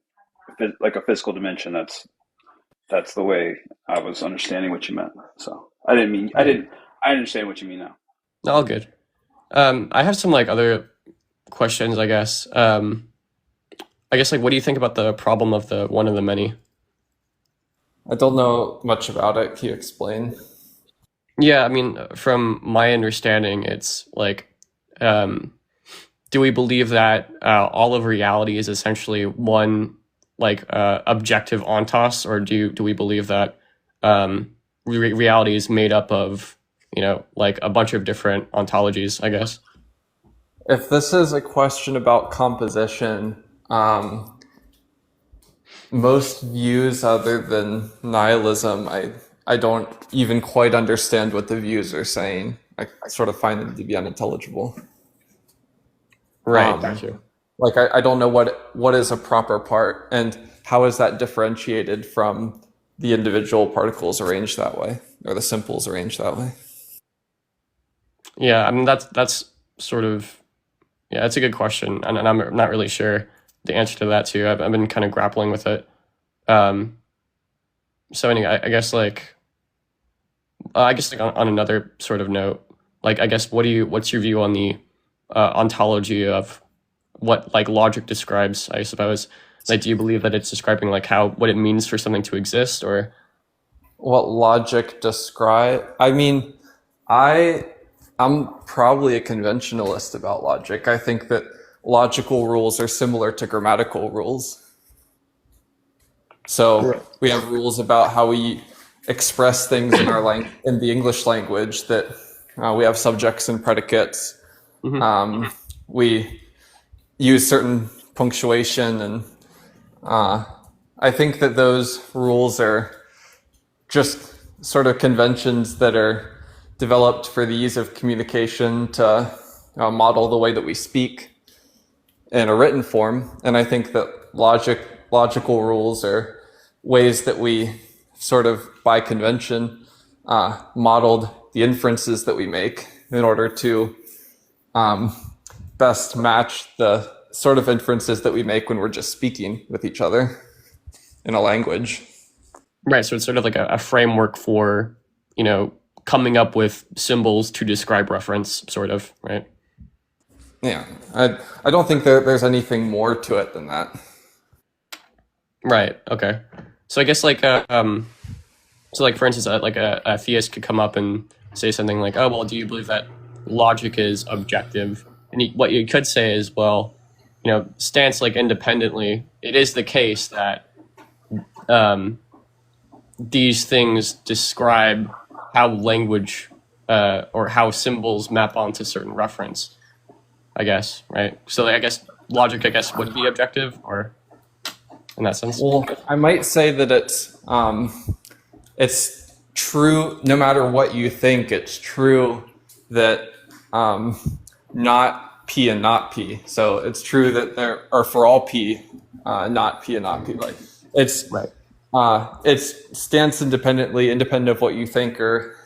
like a physical dimension. That's the way I was understanding what you meant. So I understand what you mean now. All good. I have some like other questions, I guess. I guess like what do you think about the problem of the one of the many? I don't know much about it. Can you explain? Yeah, I mean, from my understanding, it's like, do we believe that all of reality is essentially one like objective ontos, or do we believe that reality is made up of like a bunch of different ontologies, I guess? If this is a question about composition, most views other than nihilism, I don't even quite understand what the views are saying. I sort of find them to be unintelligible. Right, got you. Like I don't know what is a proper part and how is that differentiated from the individual particles arranged that way or the simples arranged that way. Yeah, I mean that's sort of that's a good question, and I'm not really sure the answer to that too. I've been kind of grappling with it. So anyway, I guess like on another sort of note, like I guess what's your view on the ontology of what like logic describes, I suppose? Like, do you believe that it's describing like what it means for something to exist, or what logic describe? I mean, I'm probably a conventionalist about logic. I think that logical rules are similar to grammatical rules. So we have rules about how we express things in in the English language, that we have subjects and predicates. Mm-hmm. We use certain punctuation, and I think that those rules are just sort of conventions that are developed for the ease of communication to model the way that we speak in a written form. And I think that logical rules are ways that we sort of by convention modeled the inferences that we make in order to best match the sort of inferences that we make when we're just speaking with each other in a language. Right. So it's sort of like a framework for, coming up with symbols to describe reference, sort of, right? Yeah. I don't think there's anything more to it than that. Right. Okay. So I guess like, so like for instance, like a theist could come up and say something like, "Oh, well, do you believe that logic is objective?" And what you could say is, well, stance like independently, it is the case that these things describe how language or how symbols map onto certain reference, I guess, right? So I guess logic, would be objective, or in that sense. Well, I might say that it's true no matter what you think. It's true that not P and not P. So it's true that there are for all P, not P and not P. Like it's right. It's stands independent of what you think or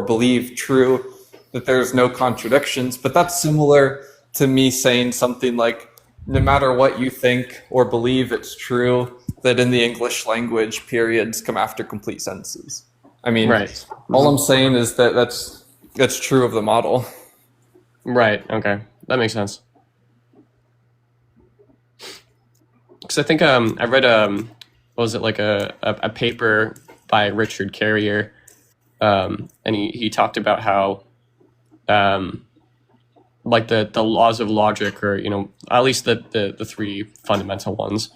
believe. True that there's no contradictions, but that's similar to me saying something like, no matter what you think or believe, it's true that in the English language, periods come after complete sentences. I mean, right. All I'm saying is that that's true of the model. Right. Okay, that makes sense. Because I think I read what was it, like a paper by Richard Carrier, and he talked about how like the laws of logic, or at least the three fundamental ones,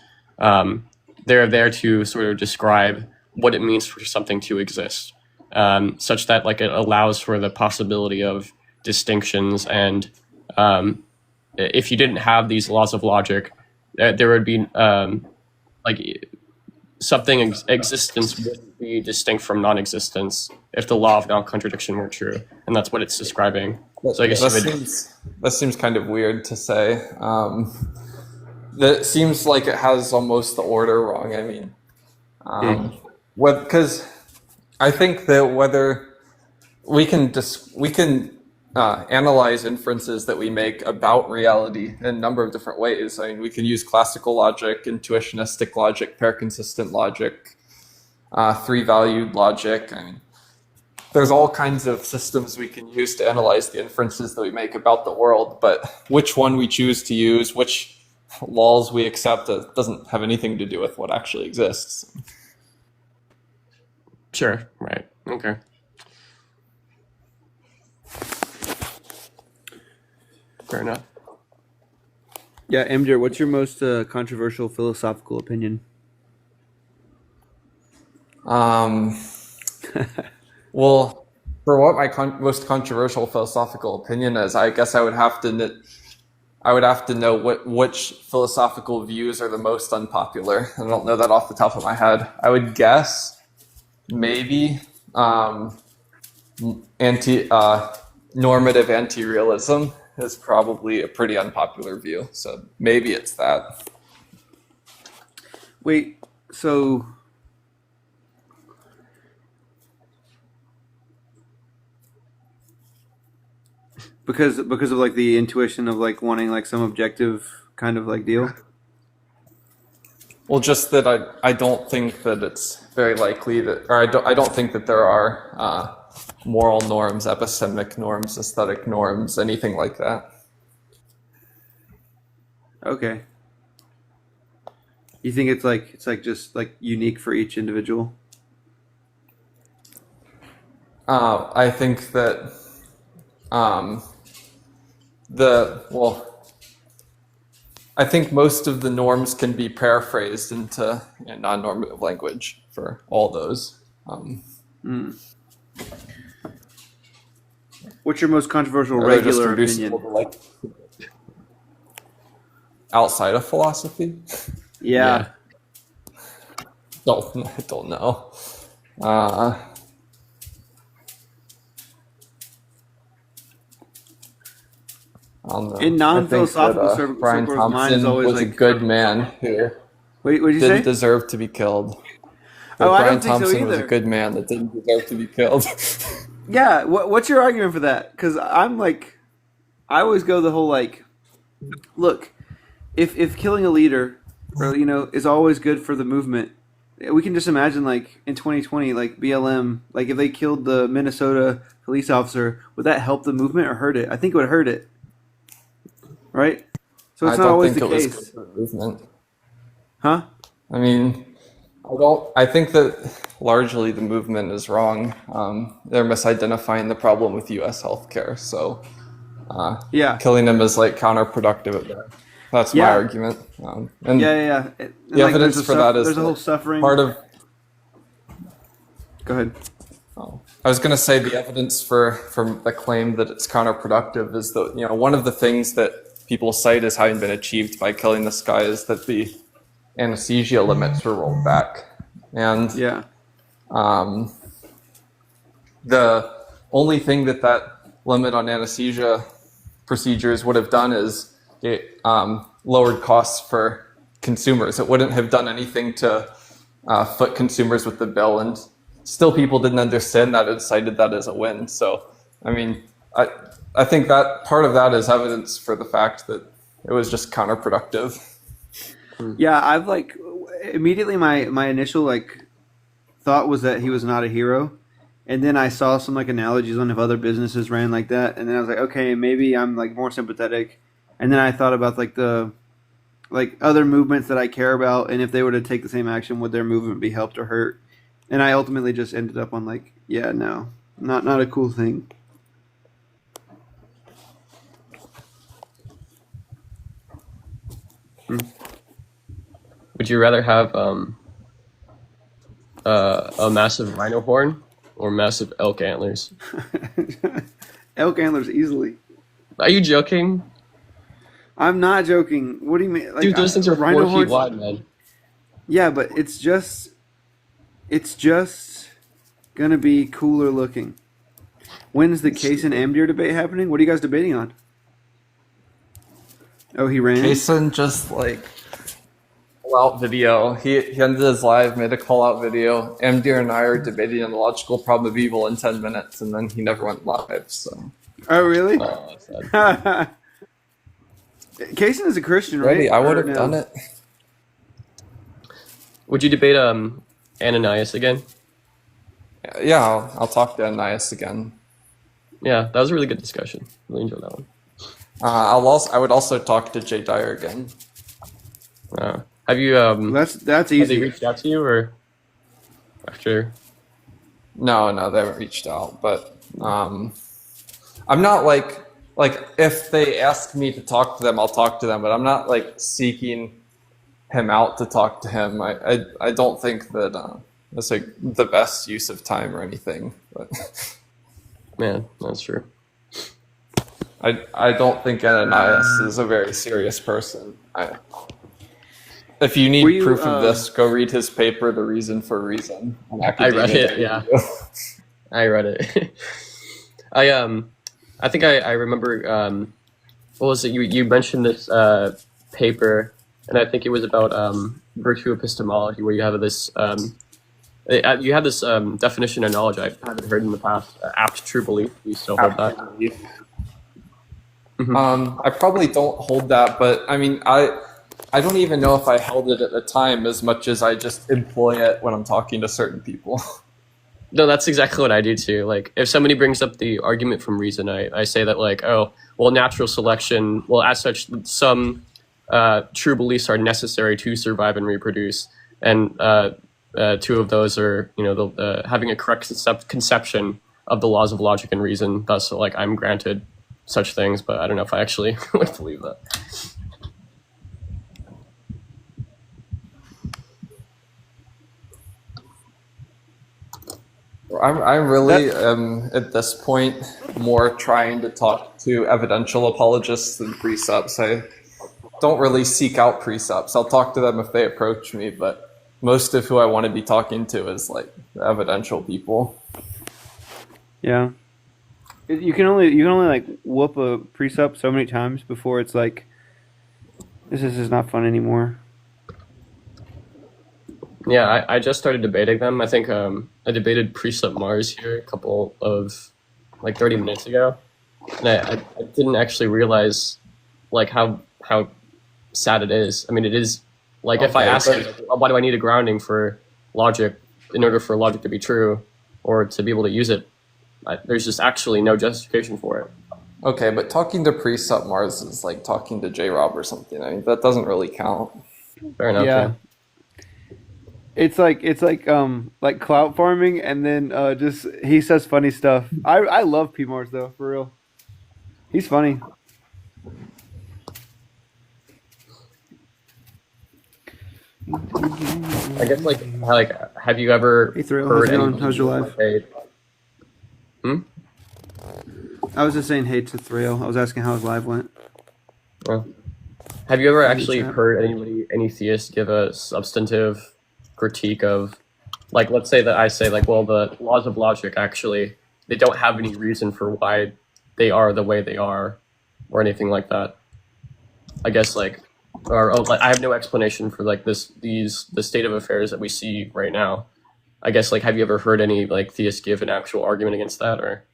they're there to sort of describe what it means for something to exist, such that like it allows for the possibility of distinctions. And if you didn't have these laws of logic, there would be like something existence would be distinct from non-existence if the law of non-contradiction were true, and that's what it's describing. So I guess that seems kind of weird to say. That seems like it has almost the order wrong. I mean, because I think that whether we can analyze inferences that we make about reality in a number of different ways. I mean, we can use classical logic, intuitionistic logic, pair-consistent logic, three-valued logic. I mean, there's all kinds of systems we can use to analyze the inferences that we make about the world, but which one we choose to use, which laws we accept, doesn't have anything to do with what actually exists. Sure, right, okay. Fair enough. Yeah, MJ, what's your most controversial philosophical opinion? Well, for what my most controversial philosophical opinion is, I guess I would have to know which philosophical views are the most unpopular. I don't know that off the top of my head. I would guess maybe normative anti-realism is probably a pretty unpopular view. So maybe it's that. Wait, so because of like the intuition of like wanting like some objective kind of like deal? Well, just that I don't think that it's very likely that, or I don't think that there are moral norms, epistemic norms, aesthetic norms, anything like that. Okay. You think it's like just like unique for each individual? I think that I think most of the norms can be paraphrased into non-normative language for all those. What's your most controversial regular opinion? Outside of philosophy? Yeah. I don't know. I don't know. In non-philosophical circles, Brian mine is Thompson always was a like. good man who Wait, what did you didn't say? deserve to be killed. Oh, I Brian don't think so Thompson was a either. good man that didn't deserve to be killed. Yeah, what's your argument for that? Because I'm like, I always go the whole like, look, if killing a leader, or is always good for the movement, we can just imagine like in 2020, like BLM, like if they killed the Minnesota police officer, would that help the movement or hurt it? I think it would hurt it, right? So it's I not don't always think the it was case, good for the movement. huh? I mean, I think that largely the movement is wrong. They're misidentifying the problem with U.S. healthcare. So, Yeah. killing them is like counterproductive at that. That's my Yeah. argument. And Yeah. And, the like, evidence there's for that is there's a whole that suffering. part of. Go ahead. I was going to say the evidence for the claim that it's counterproductive is that one of the things that people cite as having been achieved by killing this guy is that the anesthesia limits were rolled back, and the only thing that limit on anesthesia procedures would have done is it lowered costs for consumers. It wouldn't have done anything to foot consumers with the bill, and still people didn't understand that and cited that as a win. So, I mean, I think that part of that is evidence for the fact that it was just counterproductive. Yeah, I've like immediately my initial like thought was that he was not a hero, and then I saw some like analogies on if other businesses ran like that, and then I was like, okay, maybe I'm like more sympathetic, and then I thought about like the like other movements that I care about, and if they were to take the same action, would their movement be helped or hurt? And I ultimately just ended up on like, yeah, no, not a cool thing. Would you rather have a massive rhino horn or massive elk antlers? Elk antlers easily. Are you joking? I'm not joking. What do you mean? Like, Dude, those things are 4 feet horns- wide, man. Yeah, but it's just gonna be cooler looking. When's the Case and Amdir debate happening? What are you guys debating on? Oh, he ran. Jason just like call out video. He ended his live, made a call out video. MDR and I are debating on the logical problem of evil in 10 minutes, and then he never went live. So. Oh really? Oh, that's sad. Kaysen is a Christian, right? Really, I would have Or no? done it. Would you debate Ananias again? Yeah, I'll talk to Ananias again. Yeah, that was a really good discussion. Really enjoyed that one. I would also talk to Jay Dyer again. Have you that's Have easy. they reached out to you or after? No, they haven't reached out. But I'm not like if they ask me to talk to them, I'll talk to them. But I'm not like seeking him out to talk to him. I don't think that that's like the best use of time or anything. But Man, that's true. I don't think Ananias is a very serious person. If you need proof of this, go read his paper, The Reason for Reason. I read it, yeah. I read it. I think I remember, what was it? You mentioned this paper, and I think it was about virtue epistemology, where you have this definition of knowledge I haven't heard in the past. Apt true belief. You still hold that? I probably don't hold that, but I mean, I don't even know if I held it at the time as much as I just employ it when I'm talking to certain people. No, that's exactly what I do too. Like, if somebody brings up the argument from reason, I say that like, oh, well, natural selection, well, as such, some true beliefs are necessary to survive and reproduce, and two of those are, having a correct conception of the laws of logic and reason. Thus, like, I'm granted such things, but I don't know if I actually would believe that. I really am at this point more trying to talk to evidential apologists than precepts. I don't really seek out precepts. I'll talk to them if they approach me, but most of who I want to be talking to is like the evidential people. Yeah. You can only like whoop a precept so many times before it's like this is not fun anymore. Yeah, I just started debating them. I think I debated Precept Mars here a couple of like 30 minutes ago, and I didn't actually realize like how sad it is. I mean, it is like if I ask you, why do I need a grounding for logic in order for logic to be true or to be able to use it? There's just actually no justification for it. Okay, but talking to Precept Mars is like talking to J-Rob or something. I mean, that doesn't really count. Fair enough. Yeah. It's like clout farming, and then just he says funny stuff. I love P Mars though, for real. He's funny. I guess like have you ever Thrill, heard how's it going? anyone How's your life? say- I was just saying hey to Thrill. I was asking how his live went. Well, have you ever In the actually chat. heard any theist give a substantive critique of, like, let's say that I say like, well, the laws of logic actually they don't have any reason for why they are the way they are, or anything like that. I guess like, or like I have no explanation for like the state of affairs that we see right now. I guess like, have you ever heard any like theists give an actual argument against that, or?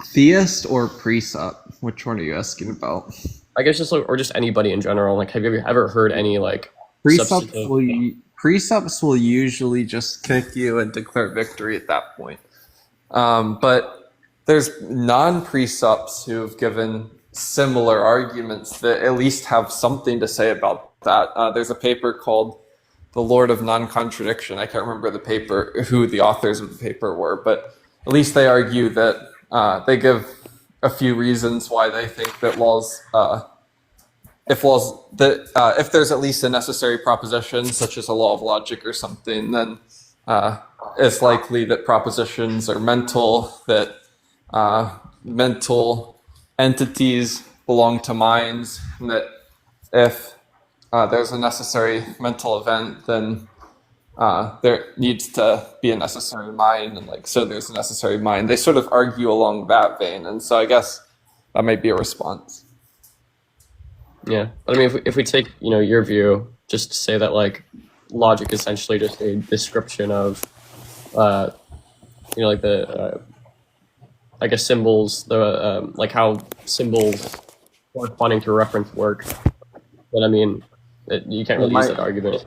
Theist or Precept? Which one are you asking about? I guess just or just anybody in general. Like, have you ever heard any like substantive- Precepts will usually just kick you and declare victory at that point. But there's non-precepts who have given similar arguments that at least have something to say about that. There's a paper called The Lord of Non-Contradiction. I can't remember who the authors of the paper were, but at least they argue that they give a few reasons why they think that if there's at least a necessary proposition, such as a law of logic or something, then it's likely that propositions are mental, that mental entities belong to minds, and that if there's a necessary mental event, then there needs to be a necessary mind, and like so there's a necessary mind. They sort of argue along that vein, and so I guess that might be a response. Yeah, but I mean, if we take your view, just to say that like logic is essentially just a description of, like the I guess symbols, the like how symbols corresponding to a reference work. But I mean, you can't really use that argument.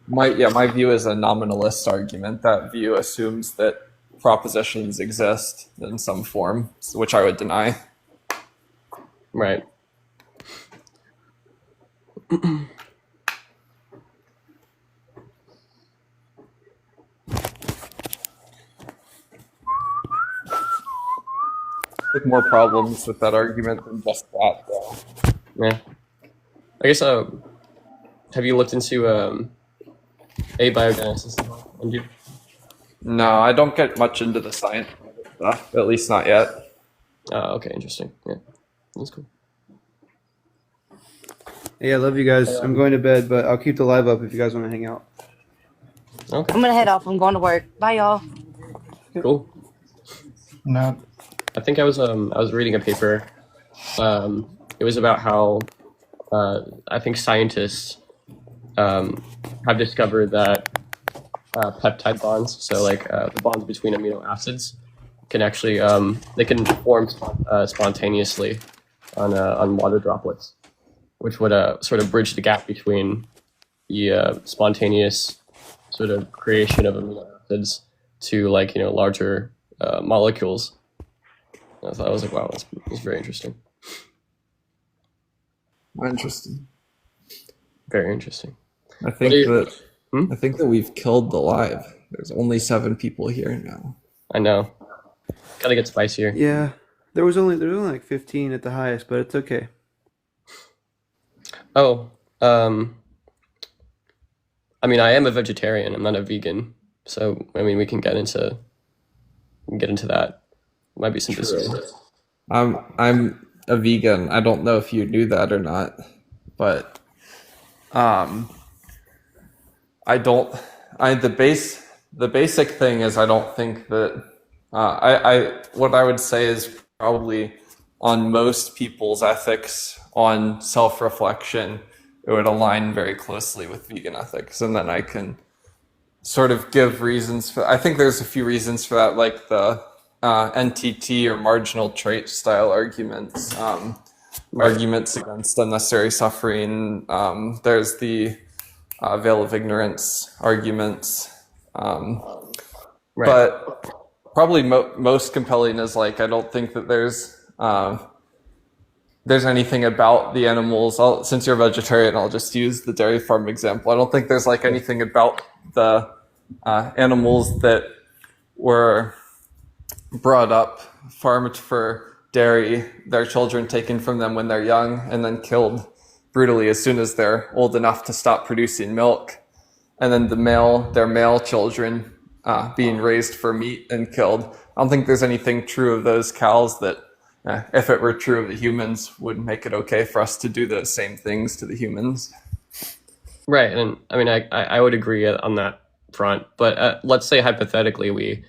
My view is a nominalist argument. That view assumes that propositions exist in some form, which I would deny. Right. With more problems with that argument than just that, though. Yeah. I guess have you looked into abiogenesis at all? And you? No, I don't get much into the science stuff, at least not yet. Oh, okay, interesting. Yeah, that's cool. Yeah, I love you guys. I'm going to bed, but I'll keep the live up if you guys want to hang out. Okay. I'm gonna head off. I'm going to work. Bye, y'all. Cool. No. I think I was reading a paper. It was about how I think scientists have discovered that peptide bonds, so like the bonds between amino acids, can actually they can form spontaneously on water droplets, which would sort of bridge the gap between the spontaneous sort of creation of amino acids to like larger molecules. I thought I was like, wow, that's very interesting. Interesting. Very interesting. I think that we've killed the live. There's only 7 people here now. I know. Gotta get spicier. Yeah, there was only like 15 at the highest, but it's okay. Oh, I mean, I am a vegetarian. I'm not a vegan, so I mean, we can get into that. Might be some discussion. I'm a vegan. I don't know if you knew that or not, but the basic thing is I don't think that I what I would say is probably on most people's ethics on self-reflection, it would align very closely with vegan ethics. And then I can sort of give reasons for, I think there's a few reasons for that, like the NTT or marginal trait style arguments, arguments against unnecessary suffering. There's the veil of ignorance arguments. But probably most compelling is like, I don't think that there's anything about the animals. Since you're a vegetarian, I'll just use the dairy farm example. I don't think there's like anything about the animals that were brought up, farmed for dairy, their children taken from them when they're young and then killed brutally as soon as they're old enough to stop producing milk. And then their male children being raised for meat and killed. I don't think there's anything true of those cows that, if it were true of the humans, would make it okay for us to do the same things to the humans. Right, and I mean, I would agree on that front. But let's say hypothetically we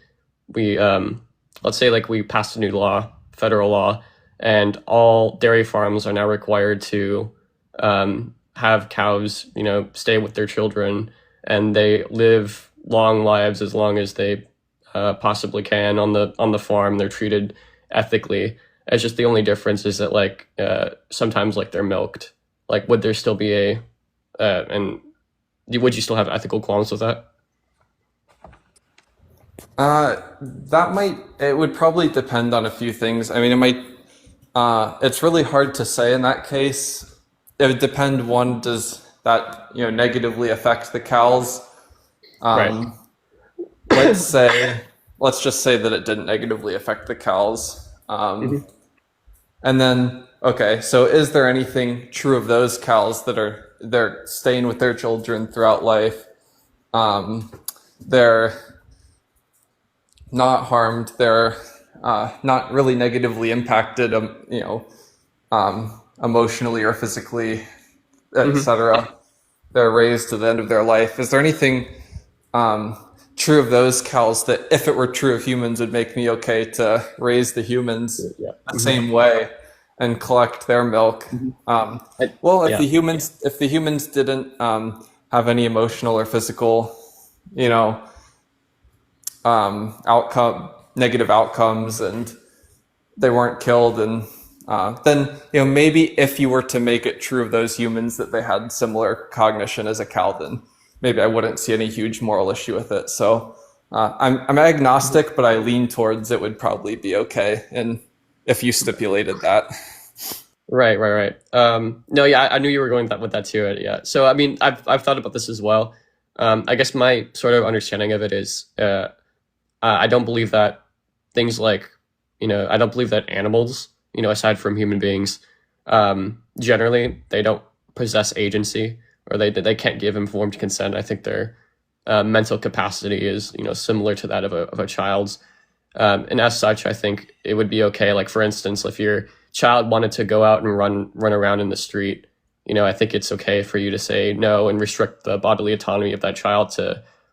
let's say like we passed a new law, federal law, and all dairy farms are now required to have cows, stay with their children, and they live long lives as long as they possibly can on the farm. They're treated ethically. It's just the only difference is that like sometimes like they're milked. Like would there still be and would you still have ethical qualms with that? It would probably depend on a few things. I mean, it's really hard to say in that case. It would depend, one, does that, negatively affect the cows? Right. Let's just say that it didn't negatively affect the cows. And then, okay, so is there anything true of those cows that they're staying with their children throughout life? They're not harmed. They're not really negatively impacted, emotionally or physically, etc. They're raised to the end of their life. Is there anything true of those cows that, if it were true of humans, would make me okay to raise the humans the same way and collect their milk? If the humans didn't have any emotional or physical, negative outcomes, and they weren't killed, and then maybe if you were to make it true of those humans that they had similar cognition as a cow, then maybe I wouldn't see any huge moral issue with it. So I'm agnostic, but I lean towards it would probably be okay, and if you stipulated that. Right. No, yeah, I knew you were going with that too. Yeah. So I mean, I've thought about this as well. I guess my sort of understanding of it is, I don't believe that things like, I don't believe that animals, aside from human beings, generally they don't possess agency, or they can't give informed consent. I think their mental capacity is, similar to that of a child's. And as such, I think it would be okay. Like, for instance, if your child wanted to go out and run around in the street, I think it's okay for you to say no and restrict the bodily autonomy of that child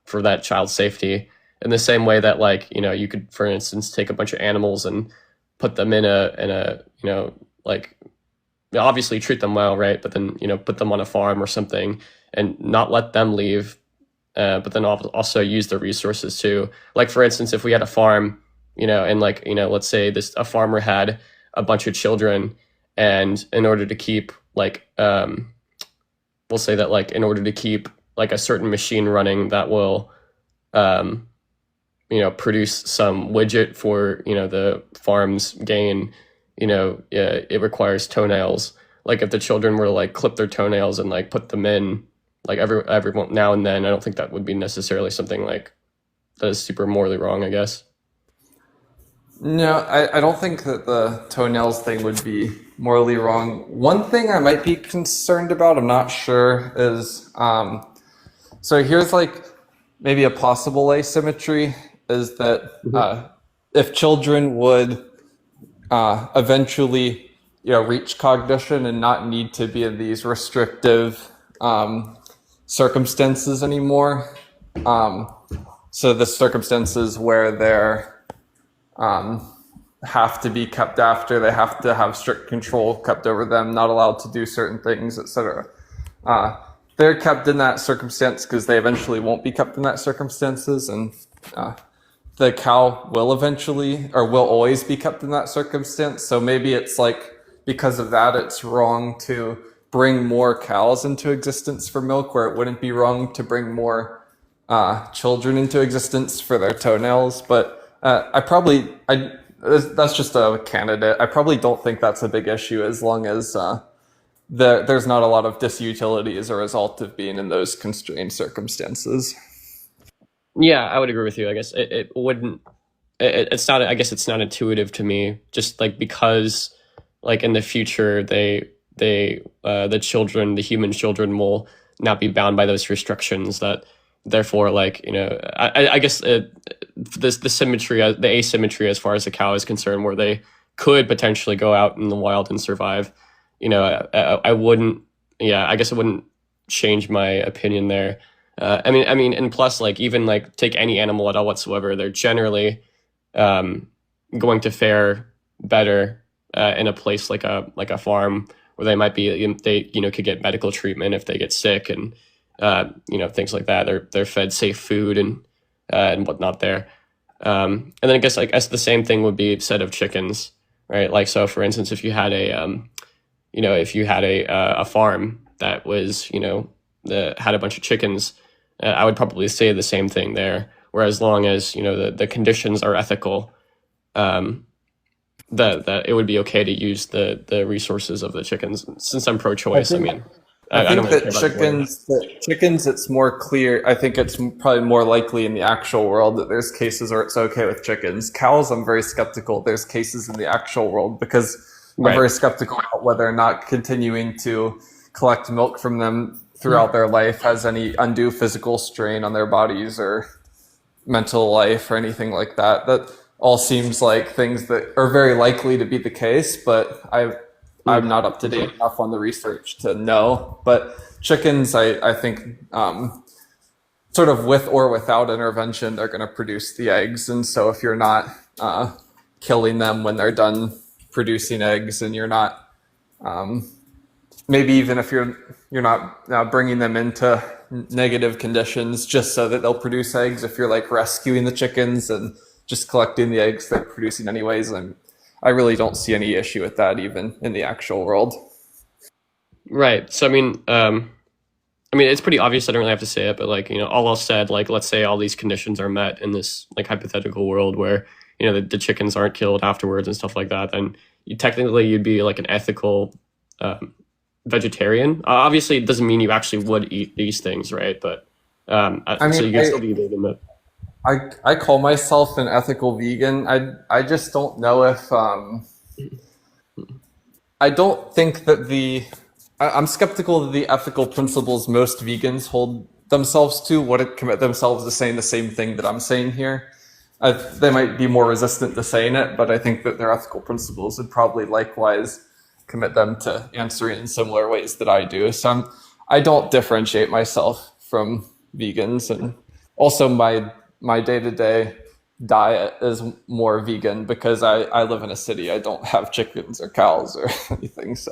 for that child's safety. In the same way that, like, you could, for instance, take a bunch of animals and put them in a like, obviously treat them well, right? But then, put them on a farm or something and not let them leave, but then also use the resources too. Like, for instance, if we had a farm, and like, let's say a farmer had a bunch of children, and in order to keep like, we'll say that, like, in order to keep like a certain machine running that will, produce some widget for, the farm's gain, it requires toenails. Like, if the children were to like clip their toenails and like put them in, like every now and then, I don't think that would be necessarily something like that is super morally wrong, I guess. No, I don't think that the toenails thing would be morally wrong. One thing I might be concerned about, I'm not sure, is so here's like maybe a possible asymmetry, is that if children would eventually reach cognition and not need to be in these restrictive circumstances anymore, so the circumstances where they're have to be kept after. They have to have strict control kept over them, not allowed to do certain things, etc. They're kept in that circumstance because they eventually won't be kept in that circumstances, and the cow will eventually, or will always be kept in that circumstance. So maybe it's like, because of that, it's wrong to bring more cows into existence for milk, where it wouldn't be wrong to bring more children into existence for their toenails. But that's just a candidate. I probably don't think that's a big issue as long as there's not a lot of disutility as a result of being in those constrained circumstances. Yeah, I would agree with you. I guess it wouldn't. It's not. I guess it's not intuitive to me. Just like because, like in the future, the children, the human children, will not be bound by those restrictions. That therefore, like I guess the symmetry, the asymmetry as far as the cow is concerned, where they could potentially go out in the wild and survive. I wouldn't. Yeah, I guess it wouldn't change my opinion there. I mean, and plus, like even like take any animal at all whatsoever, they're generally going to fare better in a place like a farm where they might be they could get medical treatment if they get sick and things like that. They're fed safe food and whatnot there. And then I guess the same thing would be said of chickens, right? Like so, for instance, if you had a farm that was had a bunch of chickens. I would probably say the same thing there. Whereas, as long as the conditions are ethical, that it would be okay to use the resources of the chickens. Since I'm pro-choice, I think that chickens, it's more clear. I think it's probably more likely in the actual world that there's cases where it's okay with chickens. Cows, I'm very skeptical there's cases in the actual world because I'm very skeptical about whether or not continuing to collect milk from them throughout their life has any undue physical strain on their bodies or mental life or anything like that. That all seems like things that are very likely to be the case, but I'm not up to date enough on the research to know. But chickens, I think, sort of with or without intervention, they're going to produce the eggs. And so if you're not killing them when they're done producing eggs, and you're not maybe even if you're not bringing them into negative conditions just so that they'll produce eggs, if you're like rescuing the chickens and just collecting the eggs they're producing anyways, I really don't see any issue with that even in the actual world. Right. So I mean it's pretty obvious. I don't really have to say it, but all else said, like let's say all these conditions are met in this like hypothetical world where the chickens aren't killed afterwards and stuff like that, then you'd be like an ethical vegetarian. Obviously, it doesn't mean you actually would eat these things, right? But so you can still be vegan. But I call myself an ethical vegan. I just don't know if I don't think that I'm skeptical that the ethical principles most vegans hold themselves to would commit themselves to saying the same thing that I'm saying here. They might be more resistant to saying it, but I think that their ethical principles would probably likewise commit them to answering in similar ways that I do. So I don't differentiate myself from vegans, and also my day-to-day diet is more vegan because I live in a city. I don't have chickens or cows or anything. So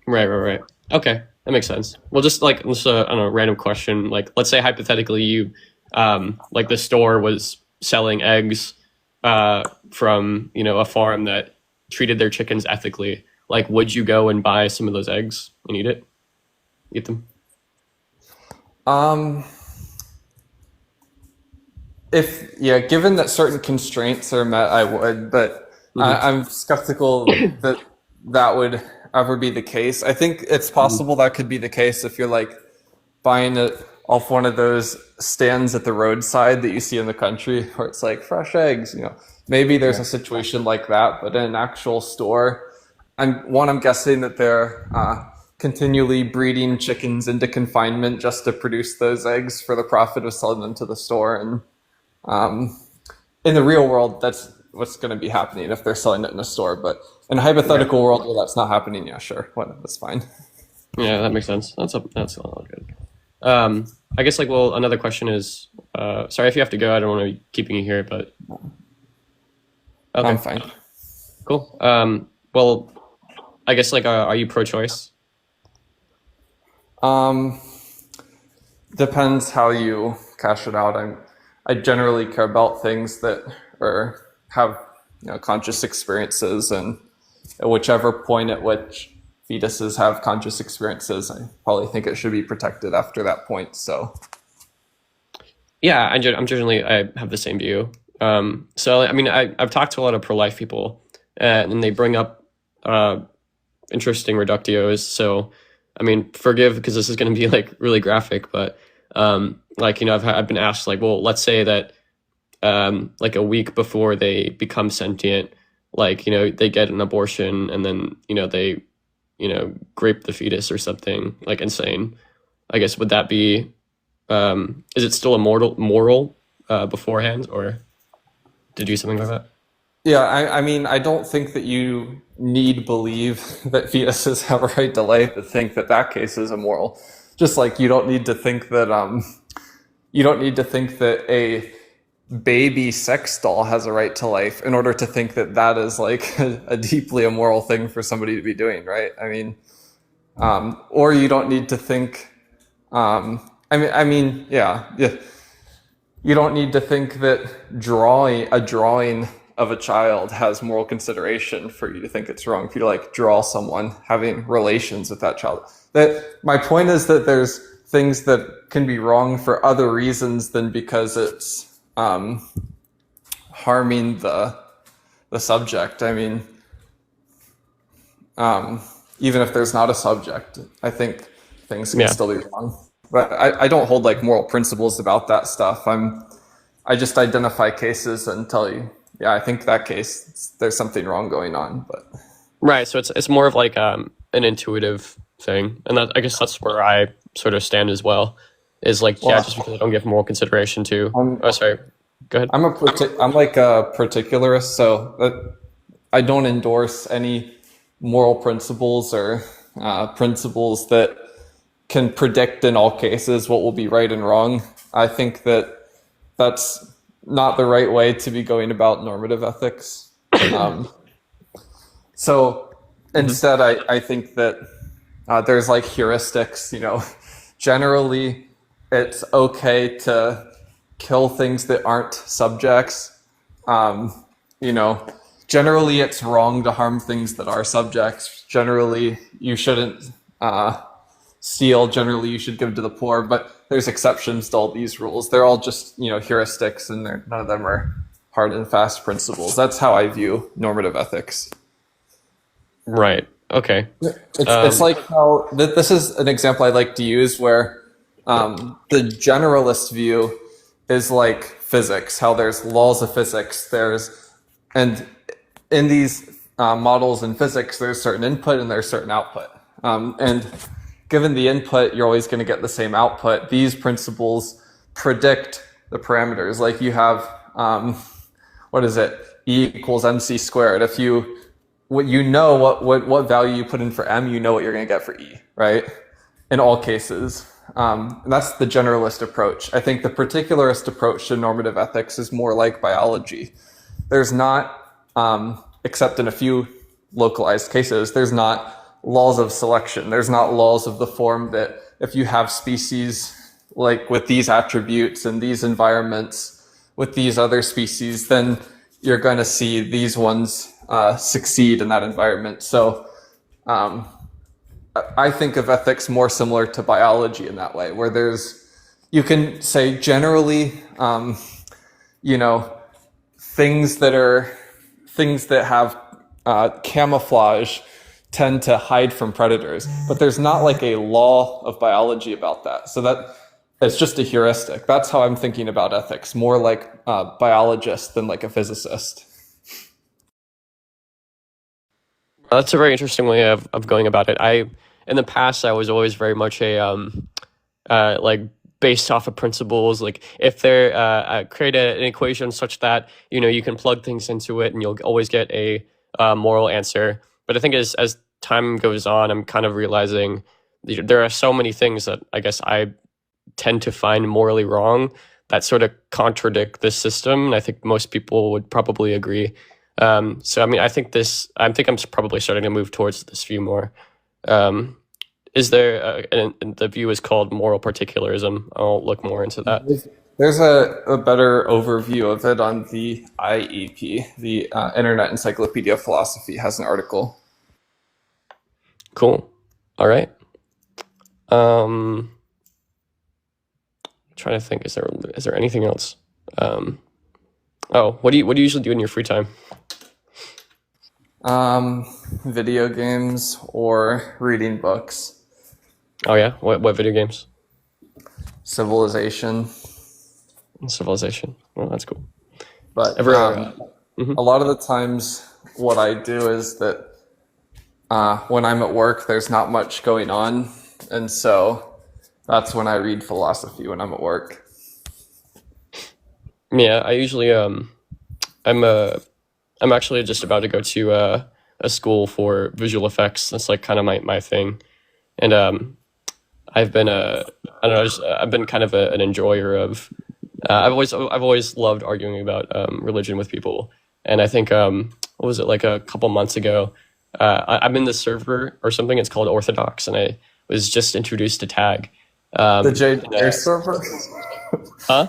right. Okay, that makes sense. Well, just I don't know, random question. Like, let's say hypothetically you like the store was selling eggs from a farm that treated their chickens ethically. Like, would you go and buy some of those eggs and eat them? Given that certain constraints are met, I would, but I'm skeptical that would ever be the case. I think it's possible that could be the case if you're like buying it off one of those stands at the roadside that you see in the country where it's like fresh eggs, maybe there's a situation like that, but in an actual store, I'm guessing that they're continually breeding chickens into confinement just to produce those eggs for the profit of selling them to the store. And in the real world, that's what's going to be happening if they're selling it in a store. But in a hypothetical world where that's not happening, yeah, sure, that's fine. Yeah, that makes sense. That's all good. I guess another question is, sorry if you have to go. I don't want to be keeping you here, but Okay. I'm fine. Cool. Well, I guess like, are you pro-choice? Depends how you cash it out. I generally care about things that have conscious experiences, and at whichever point at which fetuses have conscious experiences, I probably think it should be protected after that point. So Yeah, I have the same view. So I mean, I've talked to a lot of pro-life people, and they bring up interesting reductios. So I mean, forgive because this is going to be like really graphic, but like I've been asked like, well, let's say that like a week before they become sentient, like they get an abortion and then they grape the fetus or something like insane. I guess would that be is it still a moral beforehand or to do something like that? yeah, I mean, I don't think that you need believe that fetuses have a right to life to think that that case is immoral. Just like you don't need to think that a baby sex doll has a right to life in order to think that that is like a deeply immoral thing for somebody to be doing, right? I mean, or you don't need to think. Yeah. You don't need to think that a drawing of a child has moral consideration for you to think it's wrong. If you like draw someone having relations with that child, my point is that there's things that can be wrong for other reasons than because it's harming the subject. I mean, even if there's not a subject, I think things can still be wrong. But I don't hold like moral principles about that stuff. I just identify cases and tell you, yeah, I think that case there's something wrong going on. But Right. So it's more of like an intuitive thing, and I guess that's where I sort of stand as well. Is like just because I don't give moral consideration to. Sorry. Go ahead. I'm like a particularist, so I don't endorse any moral principles or principles that can predict in all cases what will be right and wrong. I think that that's not the right way to be going about normative ethics. So instead, I think that there's like heuristics. Generally, it's okay to kill things that aren't subjects. Generally, it's wrong to harm things that are subjects. Generally, you shouldn't steal. Generally, you should give to the poor. But there's exceptions to all these rules. They're all just heuristics, and none of them are hard and fast principles. That's how I view normative ethics. Right. Okay. It's like how this is an example I like to use where the generalist view is like physics, how there's laws of physics. And in these models in physics, there's certain input and there's certain output. And given the input, you're always going to get the same output. These principles predict the parameters. Like you have, E equals mc squared. If what value you put in for m, you know what you're going to get for E, right? In all cases. And that's the generalist approach. I think the particularist approach to normative ethics is more like biology. There's not, except in a few localized cases, there's not laws of selection. There's not laws of the form that if you have species like with these attributes and these environments with these other species, then you're going to see these ones succeed in that environment. So I think of ethics more similar to biology in that way, where you can say generally, things that have camouflage tend to hide from predators, but there's not like a law of biology about that. So that it's just a heuristic. That's how I'm thinking about ethics, more like a biologist than like a physicist. That's a very interesting way of going about it. In the past, I was always very much a like based off of principles. Like if they create an equation such that you can plug things into it and you'll always get a moral answer. But I think as time goes on, I'm kind of realizing there are so many things that I guess I tend to find morally wrong that sort of contradict this system. And I think most people would probably agree. So I mean, I think I'm probably starting to move towards this view more. Is there and the view is called moral particularism? I'll look more into that. There's a better overview of it on the IEP. The Internet Encyclopedia of Philosophy has an article. Cool. All right. Trying to think. Is there anything else? What do you usually do in your free time? Video games or reading books. Oh yeah, what video games? Civilization. Well, that's cool. But a lot of the times, what I do is that when I'm at work, there's not much going on, and so that's when I read philosophy when I'm at work. Yeah, I usually I'm actually just about to go to a school for visual effects. That's like kind of my thing, and I've been I've been kind of an enjoyer of. I've always loved arguing about religion with people, and I think what was it, like a couple months ago? I'm in this server or something. It's called Orthodox, and I was just introduced to Tag. The Jay Dyer server? Huh?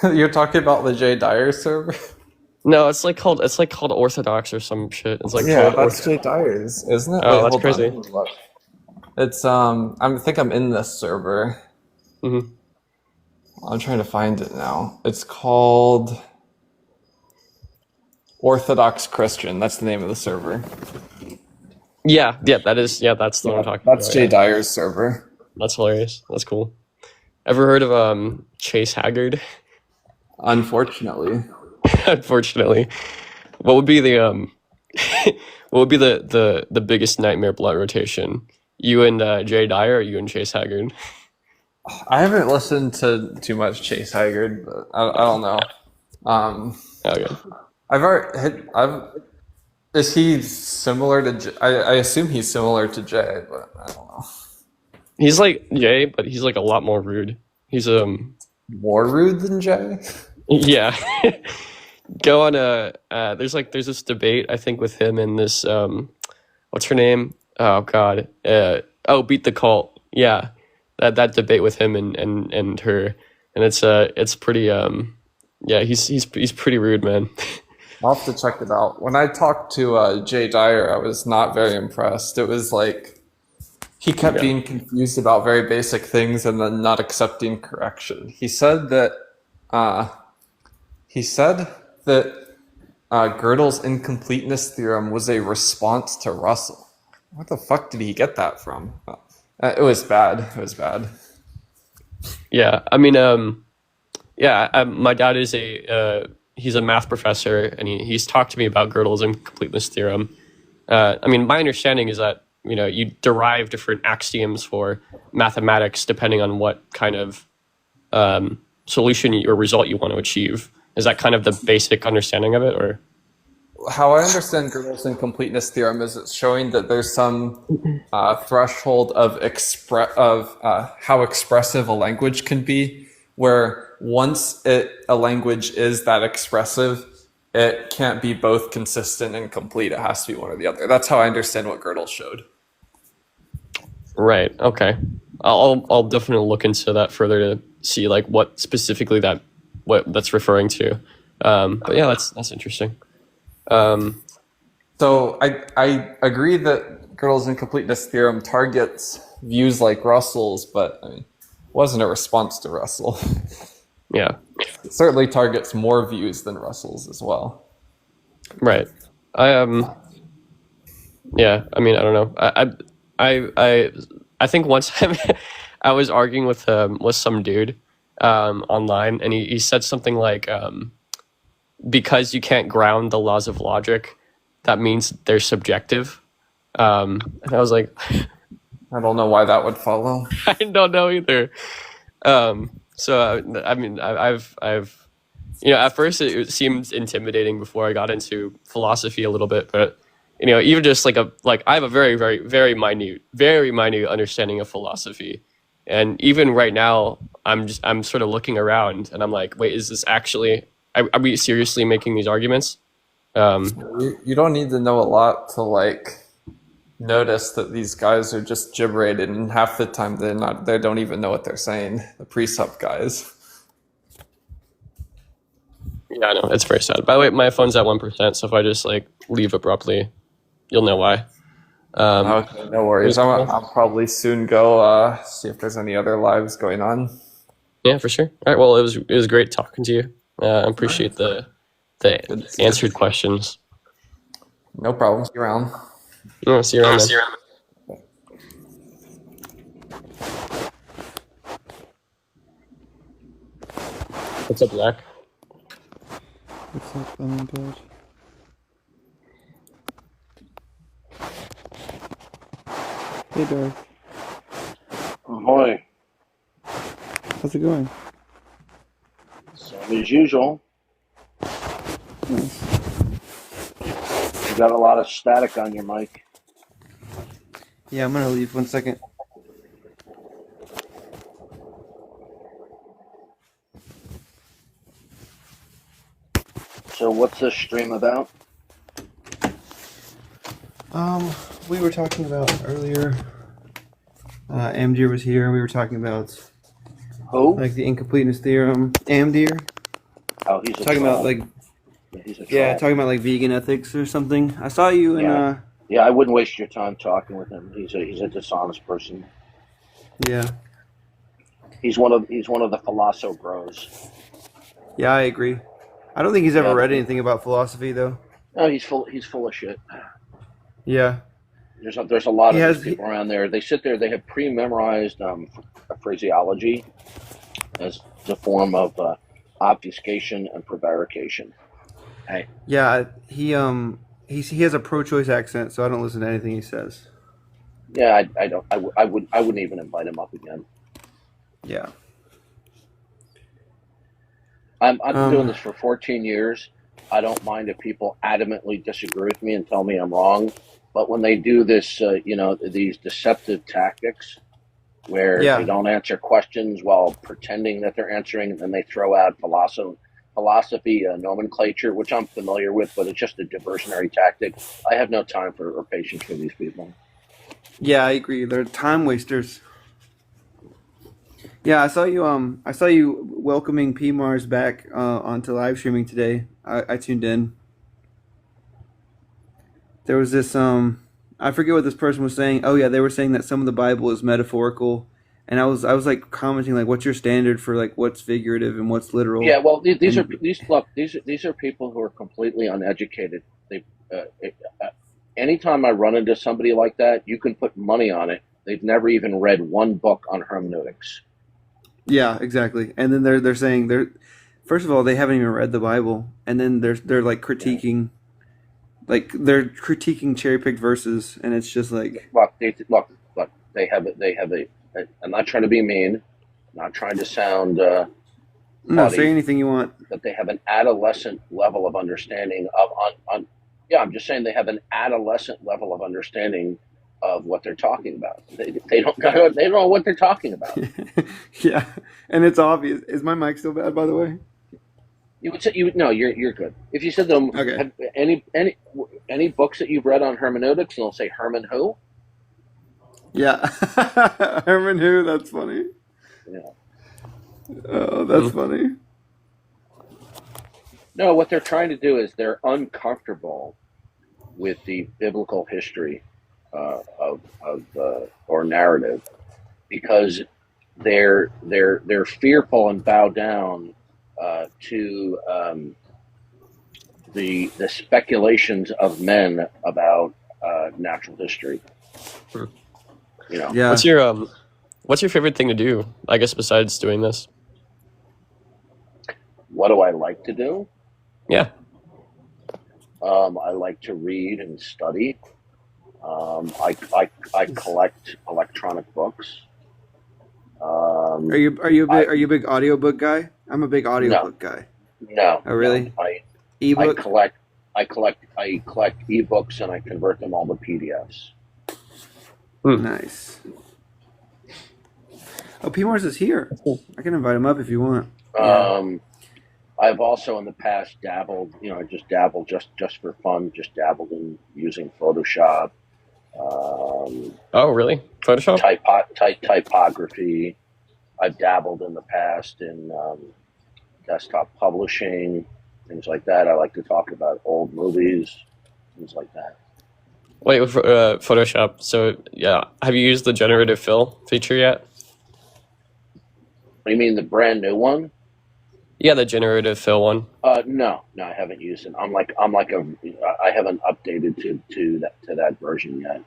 You're talking about the Jay Dyer server? No, it's like called Orthodox or some shit. It's like yeah, called that's Jay Dyer's, isn't it? Oh, Wait, that's crazy. It's I think I'm in this server. Mm-hmm. I'm trying to find it now. It's called Orthodox Christian. That's the name of the server. Yeah, that's the one I'm talking about. That's Jay Dyer's server. That's hilarious. That's cool. Ever heard of Chase Haggard? Unfortunately. Unfortunately. What would be the the biggest nightmare blunt rotation? You and Jay Dyer, or you and Chase Haggard? I haven't listened to too much Chase Haggard, but I don't know. Okay. Is he similar to Jay? I assume he's similar to Jay, but I don't know. He's like Jay, but he's like a lot more rude. He's more rude than Jay? Yeah. Go on there's this debate I think with him and this what's her name? Oh god. Beat the Cult. Yeah. That debate with him and her, and it's pretty yeah, he's pretty rude, man. I'll have to check it out. When I talked to Jay Dyer, I was not very impressed. It was like he kept being confused about very basic things and then not accepting correction. He said that Gödel's incompleteness theorem was a response to Russell. What the fuck did he get that from? It was bad. Yeah, I mean, my dad is he's a math professor, and he's talked to me about Gödel's incompleteness theorem. I mean, my understanding is that you derive different axioms for mathematics depending on what kind of solution or result you want to achieve. Is that kind of the basic understanding of it, or? How I understand Gödel's incompleteness theorem is it's showing that there's some threshold of how expressive a language can be, where once a language is that expressive, it can't be both consistent and complete. It has to be one or the other. That's how I understand what Gödel showed. Right. Okay. I'll definitely look into that further to see like what specifically that's referring to. But yeah, that's interesting. So I agree that Gödel's incompleteness theorem targets views like Russell's, but I mean, it wasn't a response to Russell. Yeah. It certainly targets more views than Russell's as well. Right. Yeah, I mean, I don't know. I think once I was arguing with some dude online, and he said something like because you can't ground the laws of logic, that means they're subjective. And I was like, I don't know why that would follow. I don't know either. So I mean, I've at first it seemed intimidating before I got into philosophy a little bit, but even just like I have a very, very, very minute understanding of philosophy, and even right now I'm sort of looking around and I'm like, wait, is this actually? Are we seriously making these arguments? You don't need to know a lot to like notice that these guys are just gibbering, and half the time they don't even know what they're saying. The precept guys. Yeah, I know, it's very sad. By the way, my phone's at 1%, so if I just like leave abruptly, you'll know why. Okay, no worries. I'll probably soon go see if there's any other lives going on. Yeah, for sure. All right. Well, it was great talking to you. I appreciate the answered questions. No problem. See you around. No, see you around. Man. What's up, Zach? What's up, bud? Hey, Dark. Ahoy. How's it going? Same as usual. Nice. You got a lot of static on your mic. Yeah, I'm gonna leave 1 second. So what's this stream about? We were talking about earlier. Amdir was here. We were talking about who? Like the incompleteness theorem. Amdir. Oh, he's a talking troll. about like He's a yeah, troll. talking about like vegan ethics or something. I saw you in Yeah, I wouldn't waste your time talking with him. He's a dishonest person. yeah. He's one of the Philoso bros. Yeah, I agree. I don't think he's ever Yeah. read anything about philosophy though. No, he's full of shit. Yeah. There's a lot He of has- these people around there. They sit there. They have pre-memorized phraseology as a form of obfuscation and prevarication. Hey, Yeah, he has a pro-choice accent, so I don't listen to anything he says. yeah, I wouldn't even invite him up again. Yeah. I've been doing this for 14 years. I don't mind if people adamantly disagree with me and tell me I'm wrong. But when they do this, these deceptive tactics where Yeah. they don't answer questions while pretending that they're answering, and then they throw out philosophy nomenclature, which I'm familiar with, but it's just a diversionary tactic. I have no time for or patience for these people. Yeah, I agree. They're time wasters. Yeah, I saw you welcoming P Mars back onto live streaming today. I tuned in. There was this I forget what this person was saying. Oh yeah, they were saying that some of the Bible is metaphorical, and I was like commenting like, what's your standard for like what's figurative and what's literal? Yeah, well, these are people who are completely uneducated. They anytime I run into somebody like that, you can put money on it. They've never even read one book on hermeneutics. Yeah, exactly. And then they're saying first of all, they haven't even read the Bible, and then they're like critiquing, like they're critiquing cherry picked verses, and it's just like Look, they have a. I'm not trying to be mean. I'm not trying to sound. no, funny, say anything you want. but they have an adolescent level of understanding of yeah, I'm just saying they have an adolescent level of understanding of what they're talking about. They don't know what they're talking about. Yeah, and it's obvious. Is my mic still bad, by the way? You would say no, you're good. If you said to them, Okay. have any books that you've read on hermeneutics, and they'll say Herman who? Yeah, Herman who? That's funny. Yeah. Oh, that's funny. No, what they're trying to do is they're uncomfortable with the biblical history or narrative because they're fearful and bow down to the speculations of men about natural history. You know. Yeah. What's your favorite thing to do? I guess besides doing this. What do I like to do? Yeah. I like to read and study. I collect electronic books. Are you a big audiobook guy? I'm a big audiobook guy. No. Oh, really? No, I Ebook? collect ebooks and I convert them all to PDFs. Nice. Oh, P Mars is here. I can invite him up if you want. I've also in the past dabbled, just dabbled just for fun, just dabbled in using Photoshop. Oh, really? Photoshop? Typography. I've dabbled in the past in desktop publishing, things like that. I like to talk about old movies, things like that. Wait, with Photoshop. So, yeah, have you used the generative fill feature yet? You mean the brand new one? Yeah, the generative fill one. No, I haven't used it. I haven't updated to that version yet.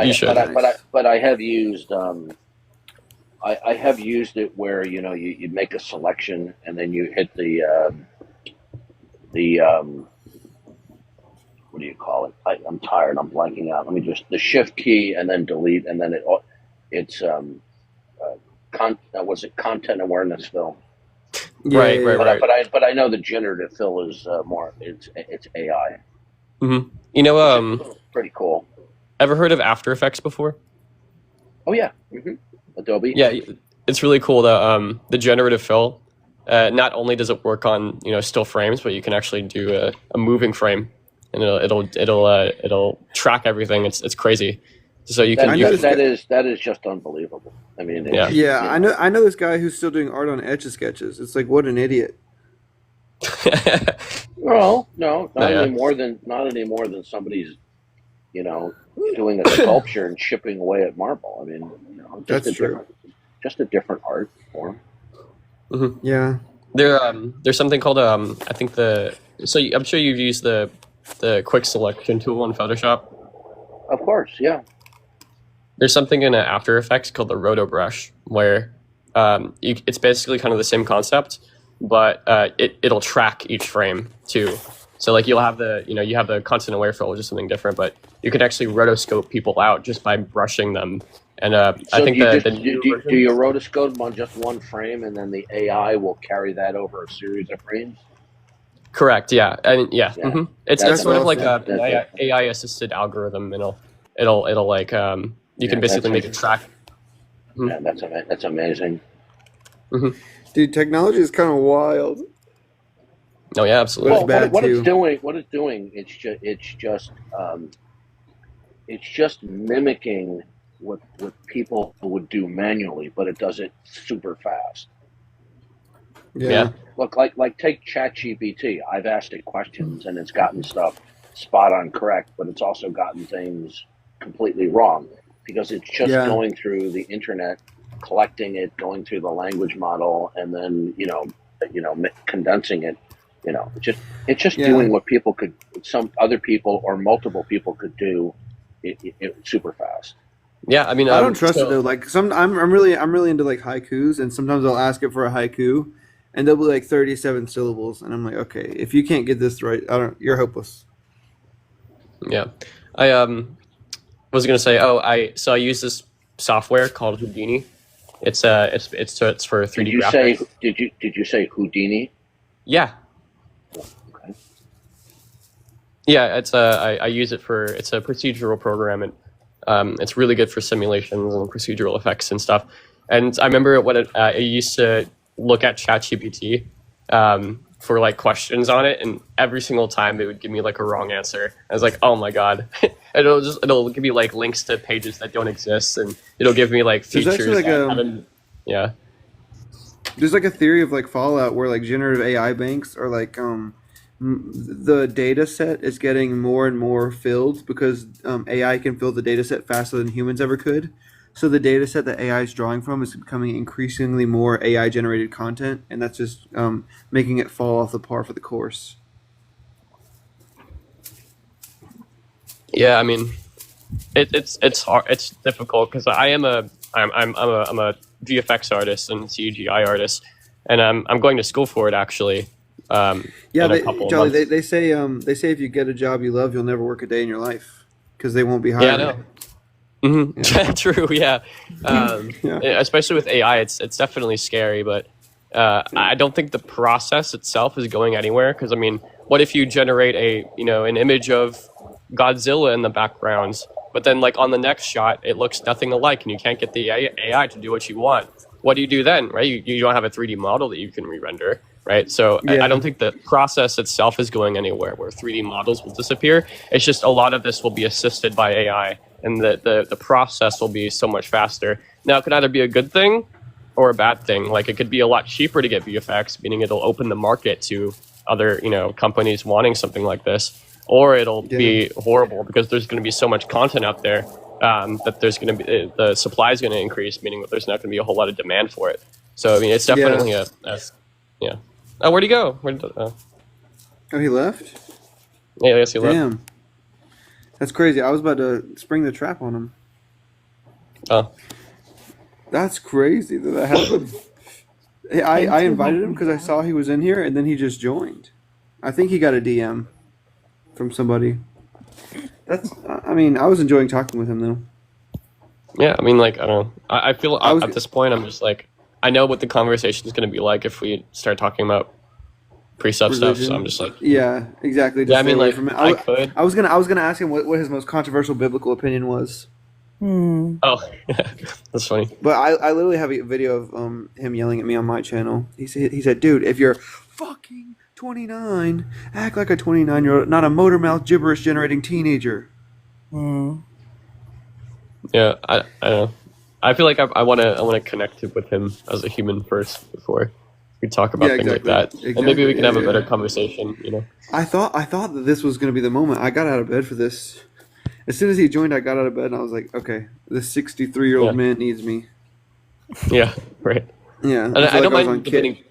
You should. But I have used I have used it where you make a selection and then you hit the what do you call it? I'm tired. I'm blanking out. Let me just the shift key and then delete and then it's was it content awareness fill? Right. But I know the generative fill is more. It's AI. Mm-hmm. Pretty cool. Ever heard of After Effects before? Oh yeah. Mm-hmm. Adobe. Yeah, it's really cool. The generative fill. Not only does it work on still frames, but you can actually do a moving frame, and it'll track everything. It's crazy. So you can. That is just unbelievable. I mean, I know this guy who's still doing art on Etch-a-Sketches. It's like, what an idiot. Well, no, not any more than somebody's, doing a sculpture and chipping away at marble. I mean, That's true. Just a different art form. Mm-hmm. Yeah. There's something called I'm sure you've used the quick selection tool in Photoshop. Of course, yeah. There's something in After Effects called the Roto Brush, where it's basically kind of the same concept, but it'll track each frame too. So like you'll have you have the content aware fill, which is something different, but you can actually rotoscope people out just by brushing them. And I think do you rotoscope them on just one frame, and then the AI will carry that over a series of frames? Correct. Yeah. And yeah. Mm-hmm. It's sort of like an AI assisted algorithm, and it'll like you can basically make it track. Mm-hmm. Yeah, that's amazing. Mm-hmm. Dude, technology is kind of wild. Oh yeah, absolutely. Well, what it's doing, it's just mimicking what people would do manually, but it does it super fast. Yeah. Look, like take ChatGPT. I've asked it questions and it's gotten stuff spot on correct, but it's also gotten things completely wrong because it's just going through the internet, collecting it, going through the language model, and then condensing it. It's just doing what some other people or multiple people could do it super fast. Yeah, I mean, I don't trust it though. Like I'm really into like haikus, and sometimes I'll ask it for a haiku, and they'll be like 37 syllables, and I'm like, okay, if you can't get this right, you're hopeless. Yeah, I was gonna say, I use this software called Houdini. It's for 3D graphics. Did you say Houdini? Yeah. Okay. Yeah, I use it it's a procedural program, and it's really good for simulations and procedural effects and stuff. And I remember I used to look at ChatGPT for like questions on it, and every single time it would give me like a wrong answer. I was like, oh my god. It'll give me like links to pages that don't exist, and it'll give me like features yeah. There's like a theory of like Fallout where like generative AI banks are like the data set is getting more and more filled because AI can fill the data set faster than humans ever could. So the data set that AI is drawing from is becoming increasingly more AI generated content, and that's just making it fall off the par for the course. Yeah, I mean, it's hard. It's difficult because I'm a VFX artist and CGI artist, and I'm going to school for it actually. Charlie, they say if you get a job you love, you'll never work a day in your life because they won't be hiring. Yeah, I know. Mm-hmm. Yeah. True. Yeah. Especially with AI, it's definitely scary, but I don't think the process itself is going anywhere. Because I mean, what if you generate an image of Godzilla in the background, but then like on the next shot it looks nothing alike, and you can't get the AI to do what you want? What do you do then, right? You don't have a 3D model that you can re-render. right? So Yeah. I don't think the process itself is going anywhere where 3D models will disappear. It's just a lot of this will be assisted by AI, and the process will be so much faster. Now, it could either be a good thing or a bad thing. Like, it could be a lot cheaper to get VFX, meaning it'll open the market to other, companies wanting something like this, or it'll be horrible because there's going to be so much content out there that there's going to be the supply is going to increase, meaning that there's not going to be a whole lot of demand for it. So I mean, it's definitely yeah. Oh, where'd he go? Oh, he left? Yeah, I guess he left. Damn. That's crazy. I was about to spring the trap on him. Oh. That's crazy that happened. I invited him because I saw he was in here, and then he just joined. I think he got a DM from somebody. I was enjoying talking with him, though. Yeah, I mean, like, I don't know. I feel at this point, I'm just like, I know what the conversation is going to be like if we start talking about precept stuff. So I'm just like, yeah, exactly. Just yeah, I mean, like, from it. I could. I was gonna ask him what his most controversial biblical opinion was. Oh, that's funny. But I literally have a video of him yelling at me on my channel. He said, dude, if you're fucking 29, act like a 29-year-old, not a motor mouth gibberish generating teenager. Yeah, I don't know. I feel like I want to connect with him as a human first before we talk about things like that, and maybe we can have a better conversation. I thought that this was gonna be the moment. I got out of bed for this. As soon as he joined, I got out of bed and I was like, okay, this 63-year-old man needs me. Yeah, right. Yeah, and I don't mind debating.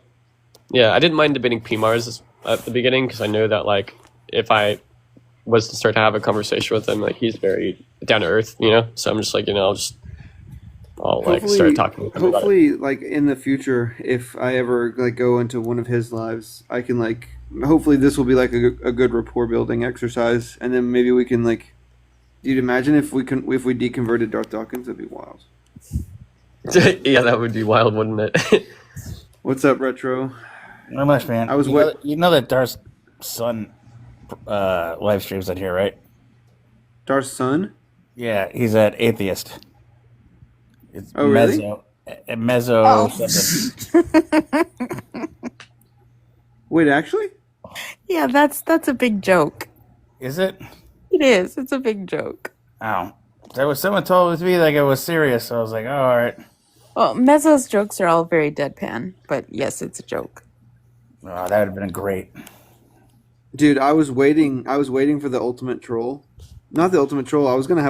Yeah, I didn't mind debating PMARS at the beginning because I know that, like, if I was to start to have a conversation with him, like, he's very down to earth, So I'm just like, I'll start talking with him about hopefully, it. like, in the future, if I ever like go into one of his lives, I can like. Hopefully, this will be like a good rapport building exercise, and then maybe we can like. You'd imagine if we deconverted Darth Dawkins, that'd be wild. Yeah, that would be wild, wouldn't it? What's up, Retro? Not much, man. I was you know that Darth's son live streams on here, right? Darth's son? Yeah, he's an atheist. It's really? Mezzo something. Wait, actually? Yeah, that's a big joke. Is it? It is. It's a big joke. Oh. Someone told me like it was serious, so I was like, oh, all right. Well, Mezzo's jokes are all very deadpan, but yes, it's a joke. Oh, that would have been great. Dude, I was waiting for the ultimate troll. Not the ultimate troll. I was gonna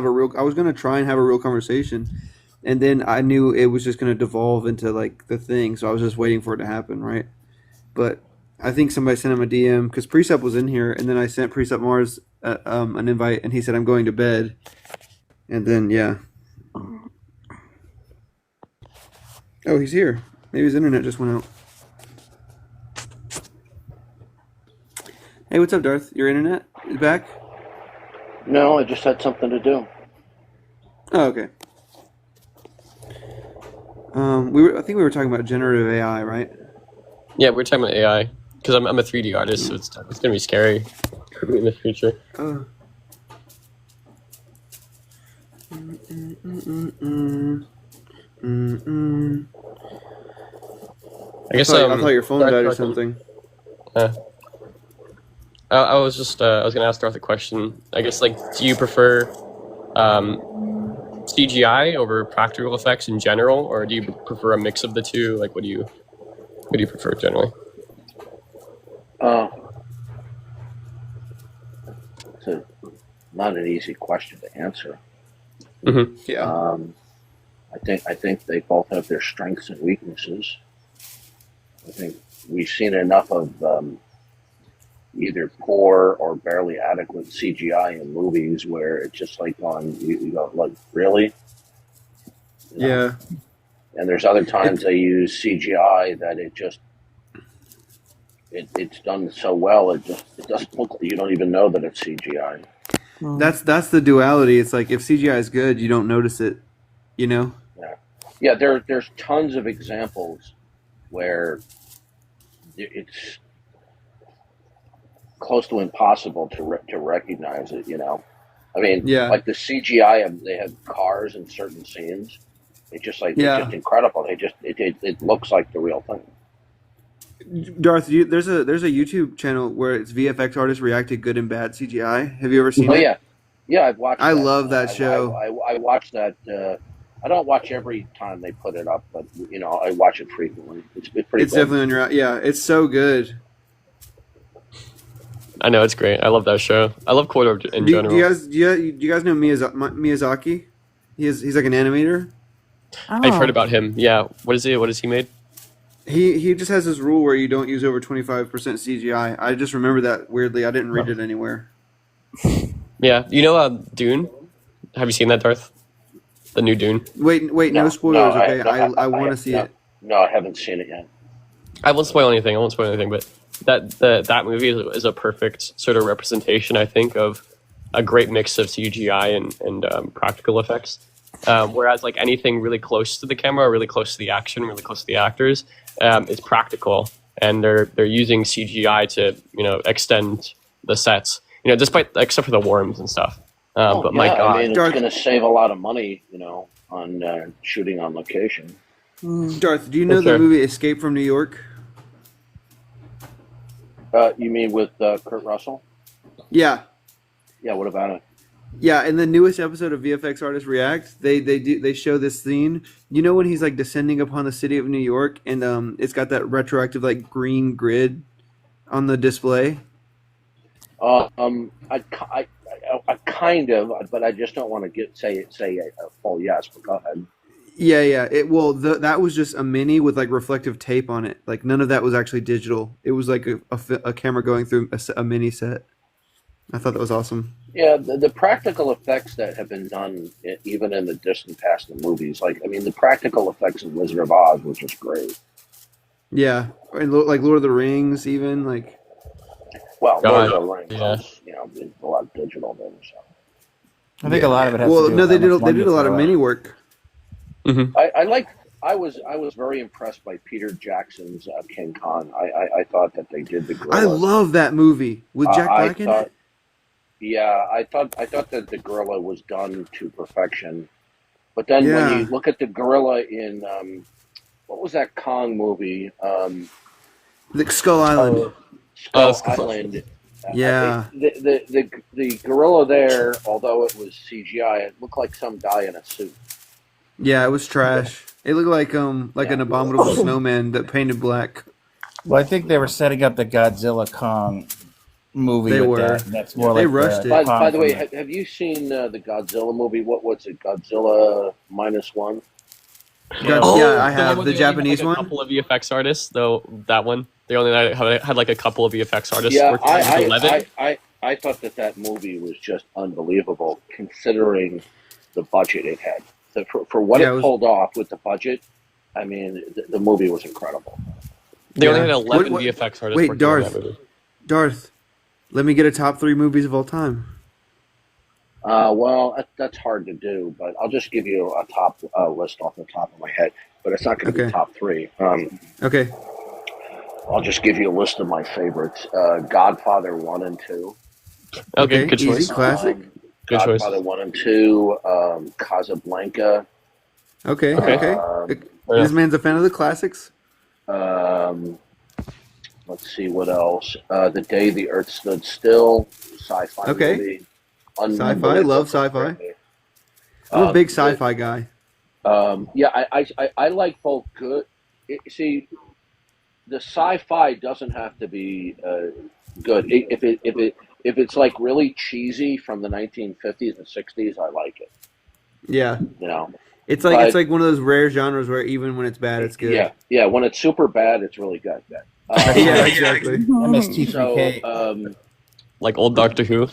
try and have a real conversation. And then I knew it was just gonna devolve into like the thing, so I was just waiting for it to happen, right? But I think somebody sent him a DM because Precept was in here, and then I sent Precept Mars an invite, and he said, I'm going to bed. And then, yeah. Oh, he's here. Maybe his internet just went out. Hey, what's up, Darth? Your internet is back? No, I just had something to do. Oh, okay. I think we were talking about generative AI, right? Yeah, we're talking about AI because I'm a 3D artist, so it's gonna be scary in the future. I guess I thought your phone died or something. I was just I was gonna ask Darth a question. I guess, like, do you prefer CGI over practical effects in general, or do you prefer a mix of the two? Like, what do you prefer generally? It's not an easy question to answer. Mm-hmm. Yeah. I think they both have their strengths and weaknesses. I think we've seen enough of either poor or barely adequate CGI in movies where it's just like you go, like, really? Yeah. And there's other times they use CGI that it's done so well it doesn't look, you don't even know that it's CGI. That's the duality. It's like if CGI is good, you don't notice it, Yeah, there's tons of examples where it's close to impossible to recognize it. I mean, like the CGI they have cars in certain scenes. It's just like it's just incredible. It looks like the real thing. Darth, there's a YouTube channel where it's VFX artists react to good and bad CGI. Have you ever seen Oh it? yeah, I've watched. I that. love that show. I watch that. I don't watch every time they put it up, but I watch it frequently. It's pretty. It's good. definitely on your. Yeah, it's so good. I know, it's great. I love that show. I love Kotor in general. Do you guys know Miyazaki? He's like an animator. I've heard about him. Yeah. What is he? What has he made? He just has this rule where you don't use over 25% CGI. I just remember that weirdly. I didn't read it anywhere. Yeah. Dune? Have you seen that, Darth? The new Dune? Wait, no spoilers, okay? I want to see it. No, I haven't seen it yet. I won't spoil anything. But that movie is a perfect sort of representation, I think, of a great mix of CGI and practical effects. Whereas like anything really close to the camera, or really close to the action, really close to the actors, it's practical, and they're using CGI to extend the sets. Except for the worms and stuff. But my God, it's going to save a lot of money, on shooting on location. Darth, do you know the movie Escape from New York? You mean with Kurt Russell? Yeah. Yeah. What about it? Yeah, in the newest episode of VFX Artists React, they show this scene. You know when he's like descending upon the city of New York, and it's got that retroactive like green grid on the display. I kind of, but I just don't want to say a full yes. But go ahead. Yeah. That was just a mini with like reflective tape on it. Like none of that was actually digital. It was like a camera going through a mini set. I thought that was awesome. Yeah, the practical effects that have been done, even in the distant past in movies, the practical effects of Wizard of Oz was just great. Yeah, and like Lord of the Rings, even like. Well, God, Lord of the Rings, yeah. a lot of digital things. So. I think a lot of it has Well, to do no, with they how much did money a lot of throw mini at. work. Mm-hmm. I was very impressed by Peter Jackson's King Kong. I thought that they did the gorilla. I love that movie with Jack Black in it. Yeah, I thought that the gorilla was done to perfection, but then Yeah. when you look at the gorilla in what was that Kong movie? Like Skull Island. Skull Island. Yeah. The gorilla there, although it was CGI, it looked like some guy in a suit. Yeah, it was trash. It looked like an abominable snowman that painted black. Well, I think they were setting up the Godzilla Kong movie. They with were. that. That's more They like rushed the it. Kong By the way, from have you seen the Godzilla movie? What's it? Godzilla -1? Yeah, I have one the where they only Japanese had, like, one. A couple of VFX artists, though. That one, they only had like a couple of VFX artists. Yeah, working on 11. I thought that movie was just unbelievable, considering the budget it had. So for what Yeah, it it was- pulled off with the budget, the movie was incredible. They only Yeah. had 11 What- VFX artists Wait, working on Darth. that movie. Darth, let me get a top 3 movies of all time. Well, that's hard to do, but I'll just give you a top list off the top of my head. But it's not going to Okay. be top 3. Okay. I'll just give you a list of my favorites: Godfather 1 and 2. Okay, good choice. Easy, classic. Good choice. Godfather 1 and 2. Casablanca. Okay. Um, This man's a fan of the classics. Let's see what else. The Day the Earth Stood Still. Sci-fi Okay. movie. Sci-fi, love sci-fi. I'm a big sci-fi guy. Yeah, I like both good. See, the sci-fi doesn't have to be good. If it's like really cheesy from the 1950s and 60s, I like it. Yeah. You know, It's But- like one of those rare genres where even when it's bad, it's good. yeah. When it's super bad, it's really good. Yeah, exactly. MST3K. So, Like old Doctor Who.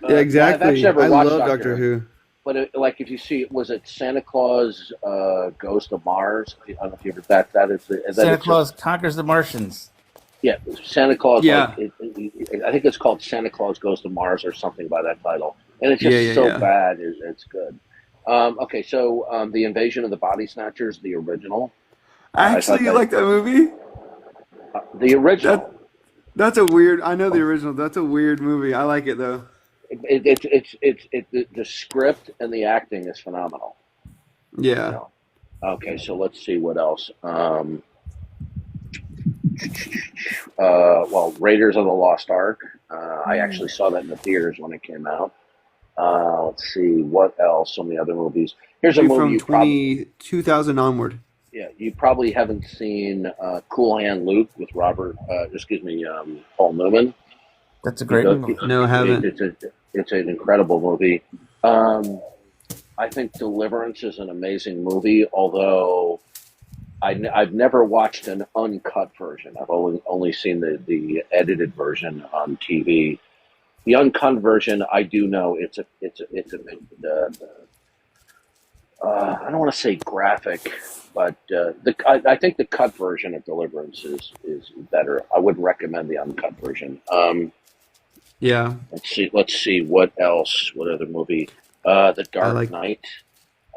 Yeah, exactly. I've actually never I watched love Doctor Who. But like, if you see, was it Santa Claus Goes to Mars? I don't know if you ever that is the Santa Claus Conquers the Martians. Yeah, Santa Claus. Yeah. Like, I think it's called Santa Claus Goes to Mars or something by that title, and it's just Yeah. bad. It's good. Okay, so the Invasion of the Body Snatchers, the original. Actually, you like that movie? The original. That's a weird. I know the original. That's a weird movie. I like it though. The script and the acting is phenomenal. Yeah. Okay, so let's see what else. well, Raiders of the Lost Ark. I actually saw that in the theaters when it came out. Let's see what else. So many other movies. Here's a movie from you probably 2000 onward. you probably haven't seen Cool Hand Luke with Paul Newman. That's a great movie. No, I haven't. It's an incredible movie. I think Deliverance is an amazing movie, although I've never watched an uncut version. I've only seen the edited version on TV. The uncut version, I do know I don't want to say graphic, but I think the cut version of Deliverance is better. I wouldn't recommend the uncut version. Yeah. Let's see what else. What other movie? The Dark Knight.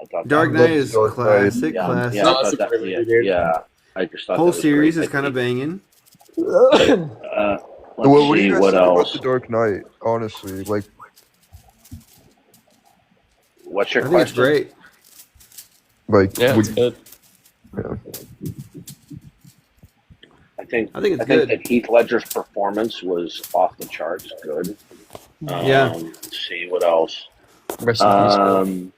I thought Dark that Knight was- is classic. Yeah, classic. yeah, I thought that- yeah, I just thought Whole that was series great. is kind of banging. Let's What do see you guys what think about else. The Dark Knight? Honestly, like, What's your I think it's question? great. like, Yeah, would, it's good. yeah. I think it's good. that Heath Ledger's performance was off the charts good. Yeah. Let's see what else. Rest in peace, Bill.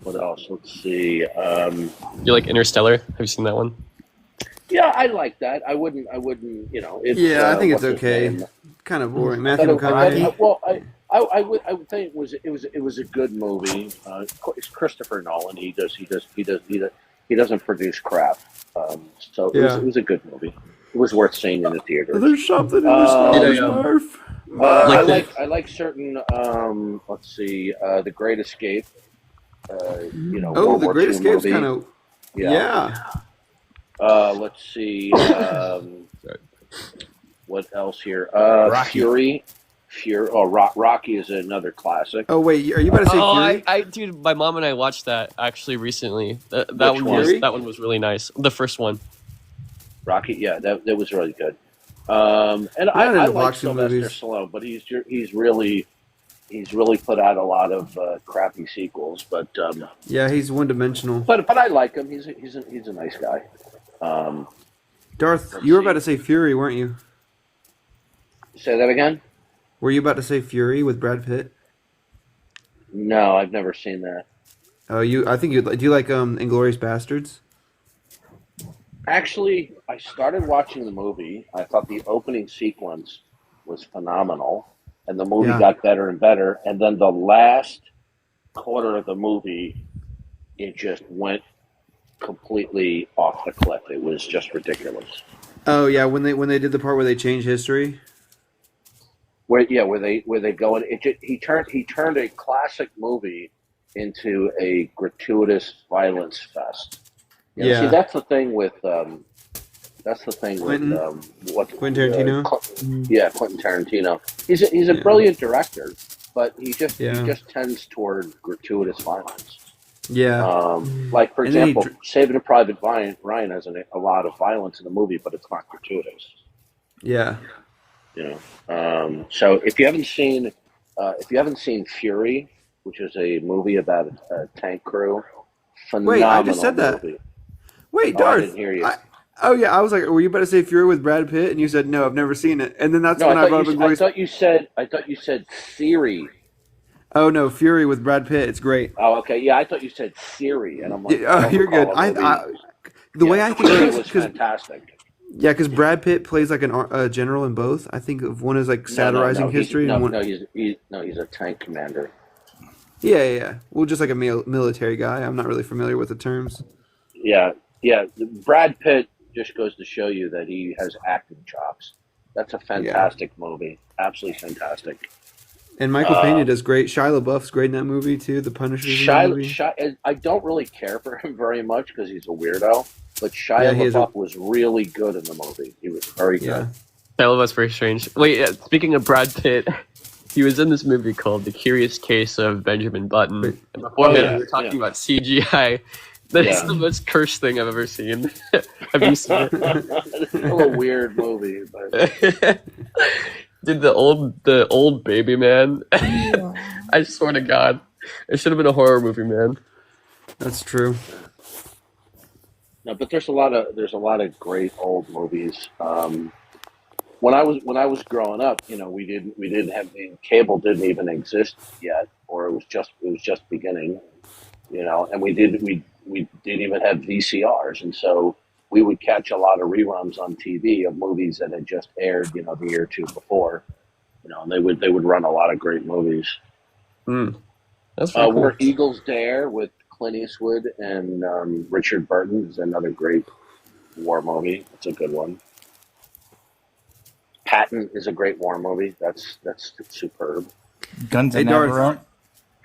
What else? Let's see. You like Interstellar? Have you seen that one? Yeah, I like that. I wouldn't. It's, Yeah, I think it's what's his okay. name? Kind of boring. I Matthew thought it- McConaughey. well, I would think it was a good movie. It's Christopher Nolan. He doesn't produce crap. So Yeah. it was a good movie. It was worth seeing in the theater. There's something in this Murph. I like certain. Let's see. The Great Escape. Oh, World The War Great II Escape's movie. kind of. Yeah. Let's see. What else here? Rocky. Fury. Oh, Rocky is another classic. Oh wait, are you about to say Fury? Dude, my mom and I watched that actually recently. That Which one was one? that one was really nice. The first one. Rocky, yeah, that was really good. And I into like boxing Sylvester movies. Stallone, but he's really put out a lot of crappy sequels. But Yeah, he's one dimensional. but I like him. He's a nice guy. Darth, you were about to say Fury, weren't you? Say that again? Were you about to say Fury with Brad Pitt? No, I've never seen that. Oh, I think you'd like. Do you like Inglourious Bastards? Actually, I started watching the movie. I thought the opening sequence was phenomenal, and the movie Yeah. got better and better. And then the last quarter of the movie, it just went completely off the cliff. It was just ridiculous. Oh yeah, when they did the part where they changed history. Where they go in, he turned a classic movie into a gratuitous violence fest. You know, Yeah. see, that's the thing with Quentin? Quentin Tarantino? Quentin Tarantino. He's a brilliant director, but he just tends toward gratuitous violence. Yeah. Like for And then he example, Saving a Private Ryan has a lot of violence in the movie, but it's not gratuitous. Yeah. So if you haven't seen Fury, which is a movie about a tank crew, phenomenal Wait, I just said that. movie. Wait, Oh, I Darth. didn't hear you. Oh yeah, I was like, were you about to say Fury with Brad Pitt? And you said no, I've never seen it. And then that's No, when I I brought up thought Inglourious. I thought you said Siri. Oh no, Fury with Brad Pitt. It's great. Oh, okay. Yeah, I thought you said Siri, and I'm like, Yeah, I don't you're good. recall a movie. The way I think Siri of it was because fantastic. because Brad Pitt plays like a general in both. I think of one as like satirizing history, and one. He's a tank commander. Yeah. Well, just like a military guy. I'm not really familiar with the terms. Yeah. Brad Pitt just goes to show you that he has acting chops. That's a fantastic movie. Absolutely fantastic. And Michael Pena does great. Shia LaBeouf's great in that movie too. The Punisher's in that movie. I don't really care for him very much because he's a weirdo, but Shia Yeah, he is LaBeouf was really good in the movie. He was very good. Yeah. That was very strange. Wait, speaking of Brad Pitt, he was in this movie called The Curious Case of Benjamin Button. And before we were talking about CGI. That is the most cursed thing I've ever seen. Have you seen it? It's still a weird movie, but Dude, the old baby man. I swear to God, it should have been a horror movie, man. That's true. No, but there's a lot of great old movies. When I was growing up, we didn't have cable didn't even exist yet, or it was just beginning, and we didn't even have VCRs, and so we would catch a lot of reruns on TV of movies that had just aired, the year or two before, and they would run a lot of great movies. That's very cool. Where Eagles Dare with Clint Eastwood and Richard Burton is another great war movie. It's a good one. Patton is a great war movie. That's superb. Guns of Navarone.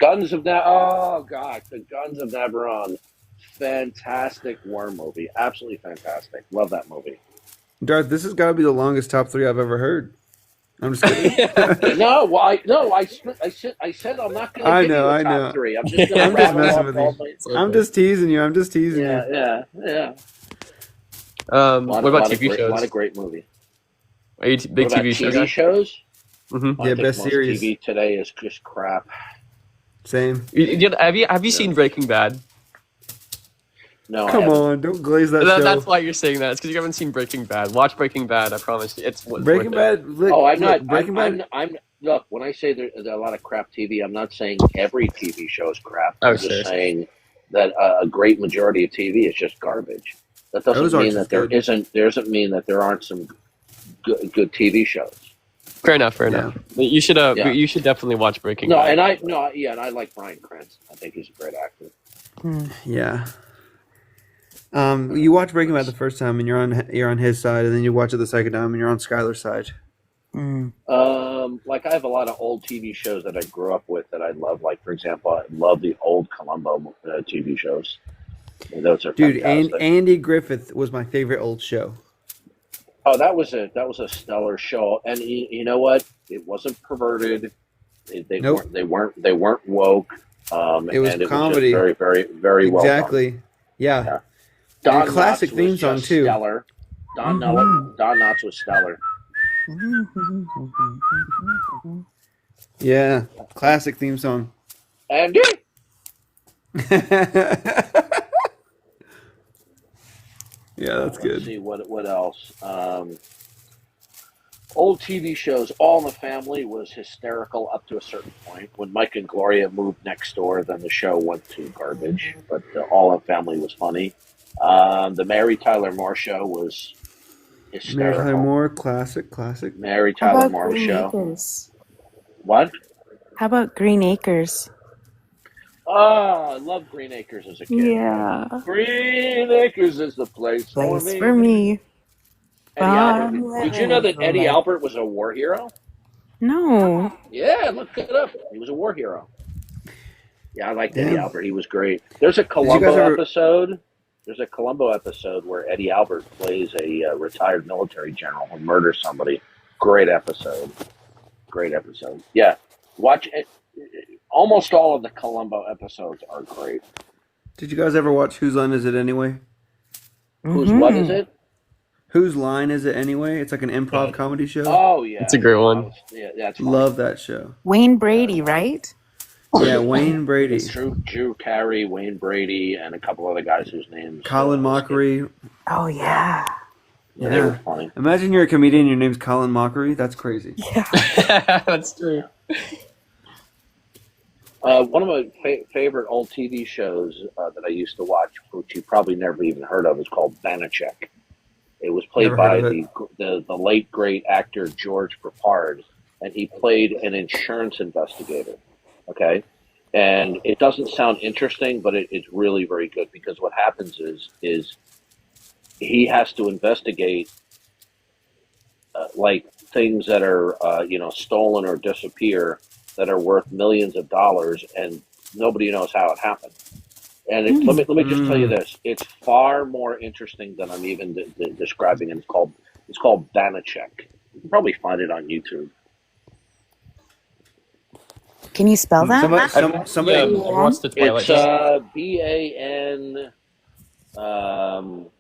Oh God, the Guns of Navarone, fantastic war movie. Absolutely fantastic. Love that movie. Darth, this has got to be the longest top 3 I've ever heard. I'm just kidding. No, I said I'm not going to give you a top 3. I'm just going to messing with you. I'm just teasing you. Yeah. What about TV shows? A lot of great movies. Are you big TV shows? TV shows? Mm-hmm. I think best most series. TV today is just crap. Same. Have you seen Breaking Bad? No. Come on, don't glaze that show. That's why you're saying that. It's because you haven't seen Breaking Bad. Watch Breaking Bad. I promise you, it's Breaking Bad. Look, I'm not. Breaking Bad. Look, when I say there's a lot of crap TV, I'm not saying every TV show is crap. Oh, I'm just saying that a great majority of TV is just garbage. That doesn't mean that there doesn't mean that there aren't some good TV shows. Fair enough. You should definitely watch Breaking Bad. And I like Bryan Cranston. I think he's a great actor. Yeah. You watch Breaking Bad the first time and you're on his side, and then you watch it the second time and you're on Skylar's side. Like I have a lot of old TV shows that I grew up with that I love. Like for example, I love the old Columbo TV shows. And those are fantastic. Andy Griffith was my favorite old show. Oh, that was a stellar show, and you know what? It wasn't perverted. They weren't woke. It was and it comedy. Was just very, very, very well done. Exactly. Yeah. Don classic Knotts theme was song just too. Stellar. Don Knotts was stellar. Yeah, classic theme song. Andy. Yeah, that's good. Let's see what else. Old TV shows. All in the Family was hysterical up to a certain point. When Mike and Gloria moved next door, then the show went to garbage. But All in the Family was funny. The Mary Tyler Moore Show was hysterical. Mary Tyler Moore, classic. Mary Tyler Moore Show. Acres? What? How about Green Acres? Oh, I love Green Acres as a kid. Yeah. Green Acres is the place for Place me. for me. Eddie Albert. Did you know that Eddie Albert was a war hero? No. Yeah, look it up. He was a war hero. Yeah, I liked Eddie Albert. He was great. There's a Columbo episode. There's a Columbo episode where Eddie Albert plays a retired military general who murders somebody. Great episode. Yeah, watch it. Almost all of the Columbo episodes are great. Did you guys ever watch Whose Line Is It Anyway? Whose what is it? Whose Line Is It Anyway? It's like an improv comedy show. Oh yeah, it's a great one. Yeah, that's funny. Love that show. Wayne Brady, right? Yeah, Wayne Brady. Drew Carey, Wayne Brady, and a couple other guys whose names. Colin Mockery. Oh yeah. Yeah, they were funny. Imagine you're a comedian and your name's Colin Mockery. That's crazy. Yeah. That's true. One of my favorite old TV shows that I used to watch, which you probably never even heard of, is called Banachek. It was played by the late great actor George Peppard, and he played an insurance investigator. Okay, and it doesn't sound interesting, but it's really very good because what happens is he has to investigate like things that are stolen or disappear that are worth millions of dollars, and nobody knows how it happened. And let me just tell you this: it's far more interesting than I'm even describing. And it's called Banachek. You can probably find it on YouTube. Can you spell that? Somebody wants the Twilight. It's BAN,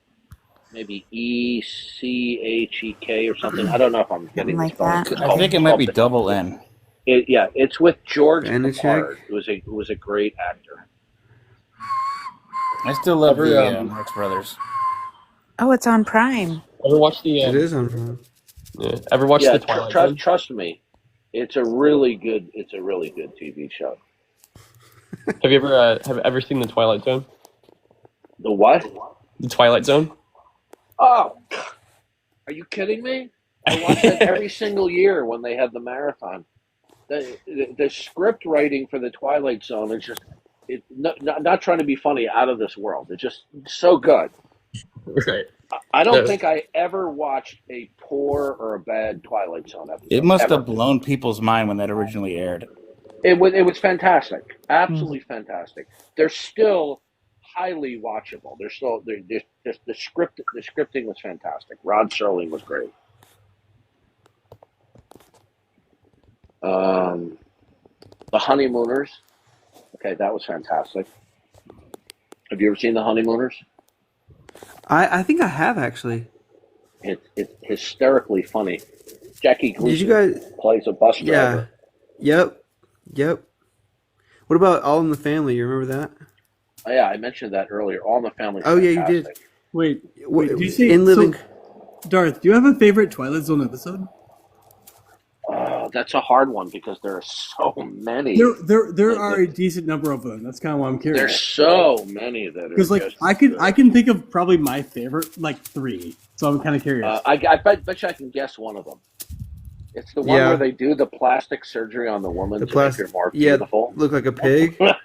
maybe ECHEK or something. I don't know if I'm getting like this that. I think it might be double N. It's with George Banachek. Peppard. It was a great actor. I still love the Marx Brothers. Oh, it's on Prime. Ever watch the? It is on Prime. Yeah. Ever watch the Twilight Zone? Trust me, it's a really good TV show. Have you ever seen the Twilight Zone? The what? The Twilight Zone. Oh, are you kidding me? I watch it every single year when they have the marathon. The script writing for the Twilight Zone is just not trying to be funny, out of this world. It's just so good. Right. I don't think I ever watched a poor or a bad Twilight Zone episode. It must ever. have blown people's mind when that originally aired. It was fantastic, absolutely fantastic. They're still highly watchable. They're still the scripting was fantastic. Rod Serling was great. The Honeymooners. Okay, that was fantastic. Have you ever seen The Honeymooners? I think I have actually. It's hysterically funny. Jackie Gleason Did you guys plays a bus driver. Yeah. Yep. What about All in the Family? You remember that? Oh, yeah, I mentioned that earlier. All in the Family. Oh yeah, you did. Wait, do you say In Living? So, Darth, do you have a favorite Twilight Zone episode? Oh, that's a hard one because there are so many. There are a decent number of them. That's kind of why I'm curious. There's so many that are. Because like I can think of probably my favorite like 3. So I'm kind of curious. I bet you I can guess one of them. It's the one where they do the plastic surgery on the woman to make her more beautiful. Look like a pig. I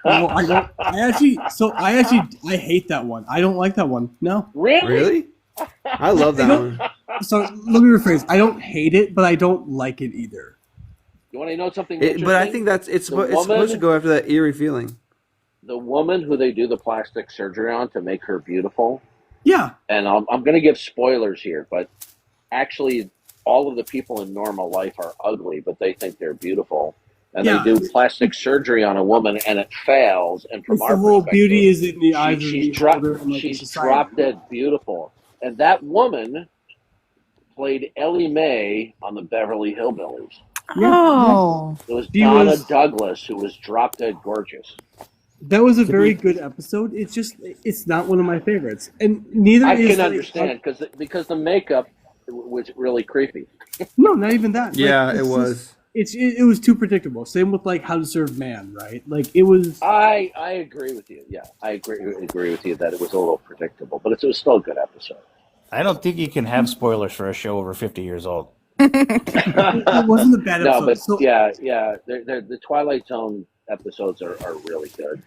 hate that one. I don't like that one. No. Really? I love that one. So let me rephrase. I don't hate it, but I don't like it either. You want to know something? But I think it's supposed to go after that eerie feeling. The woman who they do the plastic surgery on to make her beautiful. Yeah. And I'm going to give spoilers here, but actually, all of the people in normal life are ugly, but they think they're beautiful. And they do plastic surgery on a woman, and it fails. And from our the whole perspective, beauty is in the eyes of the she's beholder and, like, she's society. drop dead beautiful. And that woman played Ellie Mae on the Beverly Hillbillies. Oh. It was She Donna was- Douglas, who was drop dead gorgeous. That was a very good episode. It's not one of my favorites, and neither I is can understand because the makeup was really creepy. No, not even that. Yeah, it's it was. It was too predictable. Same with like How to Serve Man, right? Like it was. I agree with you. Yeah, I agree with you that it was a little predictable, but it was still a good episode. I don't think you can have spoilers for a show over 50 years old. It wasn't a bad episode. No, but So- yeah, the Twilight Zone episodes are really good.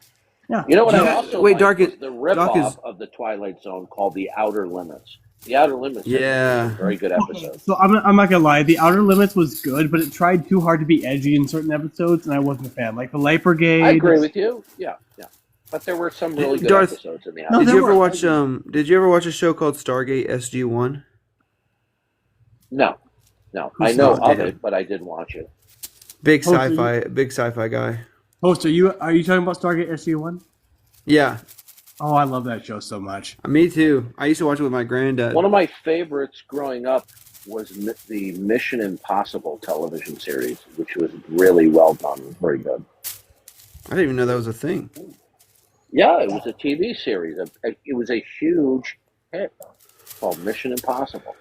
Yeah. You know what I Yeah. also Wait, liked Dark was is- the Dark is- ripoff of the Twilight Zone called The Outer Limits. The Outer Limits was Yeah. a very good episode. So I'm not gonna lie, The Outer Limits was good, but it tried too hard to be edgy in certain episodes, and I wasn't a fan. Like the Light Brigade. I agree with you. Yeah. But there were some really good Darth, episodes in The Outer Did you ever Limits. watch Did you ever watch a show called Stargate SG-1? No. Who's I know not of dead? it, but I didn't watch it. Big Oh, so sci-fi guy. Host, are you talking about Stargate SG-1? Yeah. Oh, I love that show so much. Me too. I used to watch it with my granddad. One of my favorites growing up was the Mission Impossible television series, which was really well done, very good. I didn't even know that was a thing. Yeah, it was a TV series. It was a huge hit called Mission Impossible.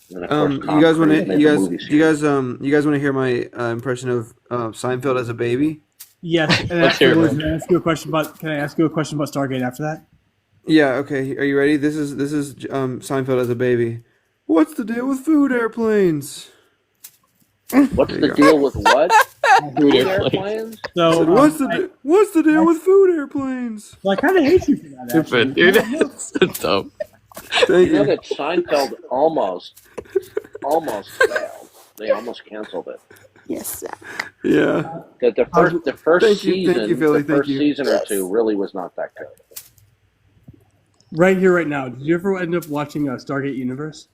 And then, of course, Tom You guys want Cruise to? made You the guys? movie Do you guys? You guys want to hear my impression of Seinfeld as a baby? Yes. And Let's hear it, afterwards, man. can I ask you a question about Stargate after that? Yeah. Okay. Are you ready? This is Seinfeld as a baby. What's the deal with food airplanes? What's the deal with what? Food airplanes? So, what's the deal with food airplanes? Well, I kind of hate you for that. Stupid, dude. It's so dumb. You know that Seinfeld almost failed. They almost canceled it. Yes. Yeah. That the first Thank you, season, thank you, Philly, the first thank you. season or two really was not that good. Right here, right now. Did you ever end up watching Stargate Universe?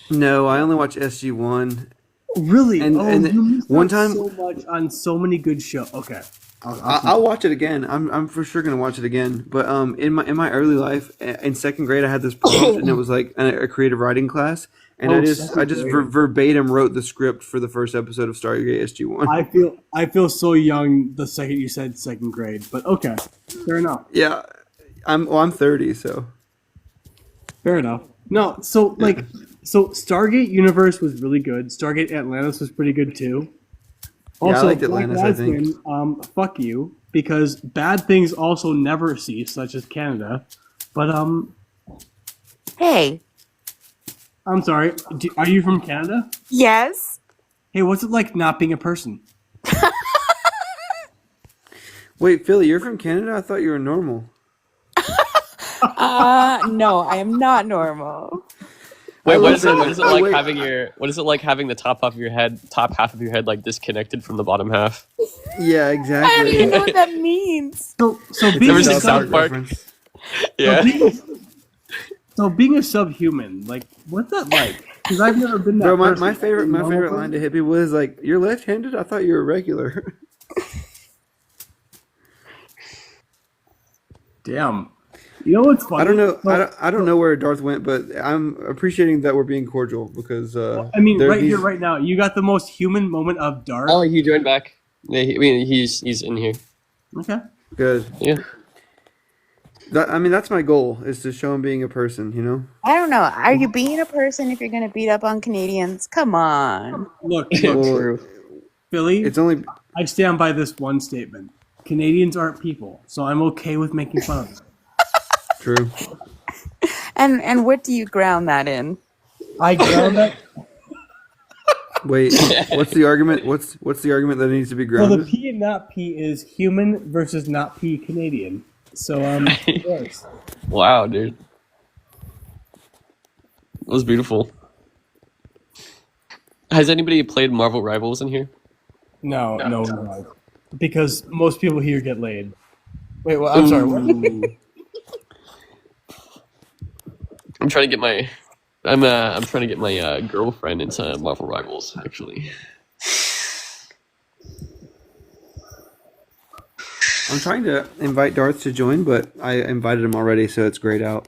No, I only watch SG-1. Really? And you missed one out time, so much on so many good shows. Okay. I'll watch it again. I'm for sure gonna watch it again. But in my early life, in second grade, I had this prompt, and it was like a creative writing class, and I just verbatim wrote the script for the first episode of Stargate SG-1. I feel so young the second you said second grade, but okay, fair enough. Yeah, I'm 30, so Fair enough. No, so Stargate Universe was really good. Stargate Atlantis was pretty good too. Yeah, I Also, liked Atlantis, I think. fuck you, because bad things also never cease, such as Canada. But Hey, I'm sorry. Are you from Canada? yes. Hey, what's it like not being a person? Wait, Philly, you're from Canada? I thought you were normal. No, I am not normal. Wait, I what love is it? What that. is it like Wait. having your? What is it like having the top half of your head like disconnected from the bottom half? Yeah, I don't exactly. even know what that means. So Ever being seen a South Park? reference. Yeah. so being a subhuman, like, what's that like? Because I've never been that. Bro, my person. favorite Normal line to person? hit people is like, "You're left-handed? I thought you were regular." Damn. You know what's funny? I don't know. So- I don't know where Darth went, but I'm appreciating that we're being cordial because. I mean, there are right here, these- right now, you got the most human moment of Darth. Oh, he joined back. Yeah, he's in here. Okay. Good. Yeah. That's my goal is to show him being a person. You know. I don't know. Are you being a person if you're going to beat up on Canadians? Come on. Look, Well, Philly, it's only. I stand by this one statement. Canadians aren't people, so I'm okay with making fun of them. True. And what do you ground that in? I ground that. Wait, what's the argument? What's the argument that needs to be So grounded? the P and not P is human versus not P Canadian. So yes. Wow, dude. That was beautiful. Has anybody played Marvel Rivals in here? No. Because most people here get laid. Wait, well, I'm sorry. What? I'm trying to get my I'm trying to get my girlfriend into Marvel Rivals actually. I'm trying to invite Darth to join, but I invited him already, so it's grayed out.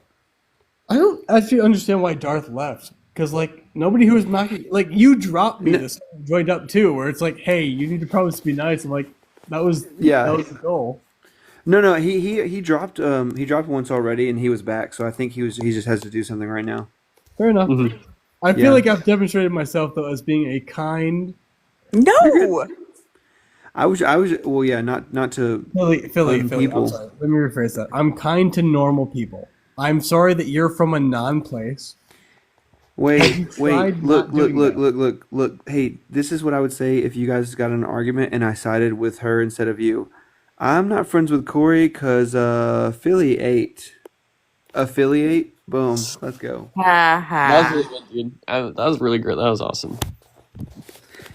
I don't actually understand why Darth left. Because, like, nobody who was knocking... Like, you dropped me this joined up, too, where it's like, hey, you need to promise to be nice. I'm like, that was the goal. No, he dropped once already, and he was back. So I think he just has to do something right now. Fair enough. Mhm. I feel Yeah. like I've demonstrated myself, though, as being a kind... No! I was well, yeah, not to Philly, people. I'm sorry. Let me rephrase that. I'm kind to normal people. I'm sorry that you're from a non-place. Have you Wait, tried look, not doing look. Hey, this is what I would say if you guys got in an argument and I sided with her instead of you. I'm not friends with Corey because affiliate. Affiliate? Boom. Let's go. That was really good, dude. That was really great. That was awesome.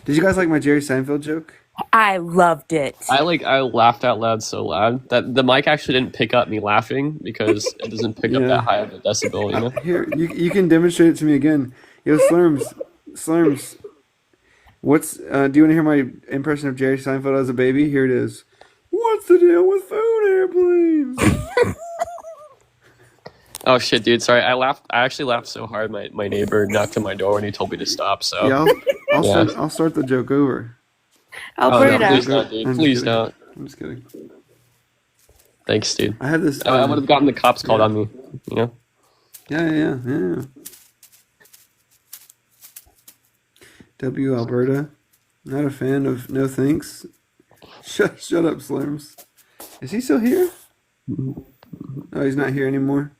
Did you guys like my Jerry Seinfeld joke? I loved it. I laughed out loud so loud that the mic actually didn't pick up me laughing because it doesn't pick up Yeah. that high of a decibel, you know? Here, you can demonstrate it to me again. Yo, Slurms. What's do you want to hear my impression of Jerry Seinfeld as a baby? Here it is. What's the deal with food airplanes? Oh shit, dude! Sorry, I actually laughed so hard. My neighbor knocked on my door and he told me to stop. So Yeah, I'll start the joke over. Alberta. Please don't, dude. I'm just Please kidding. don't. I'm just kidding. Thanks, dude. I had this. I would have gotten the cops called on me. You know. Yeah. W Alberta. Not a fan of no thanks. Shut up, Slurms. Is he still here? Oh, he's not here anymore.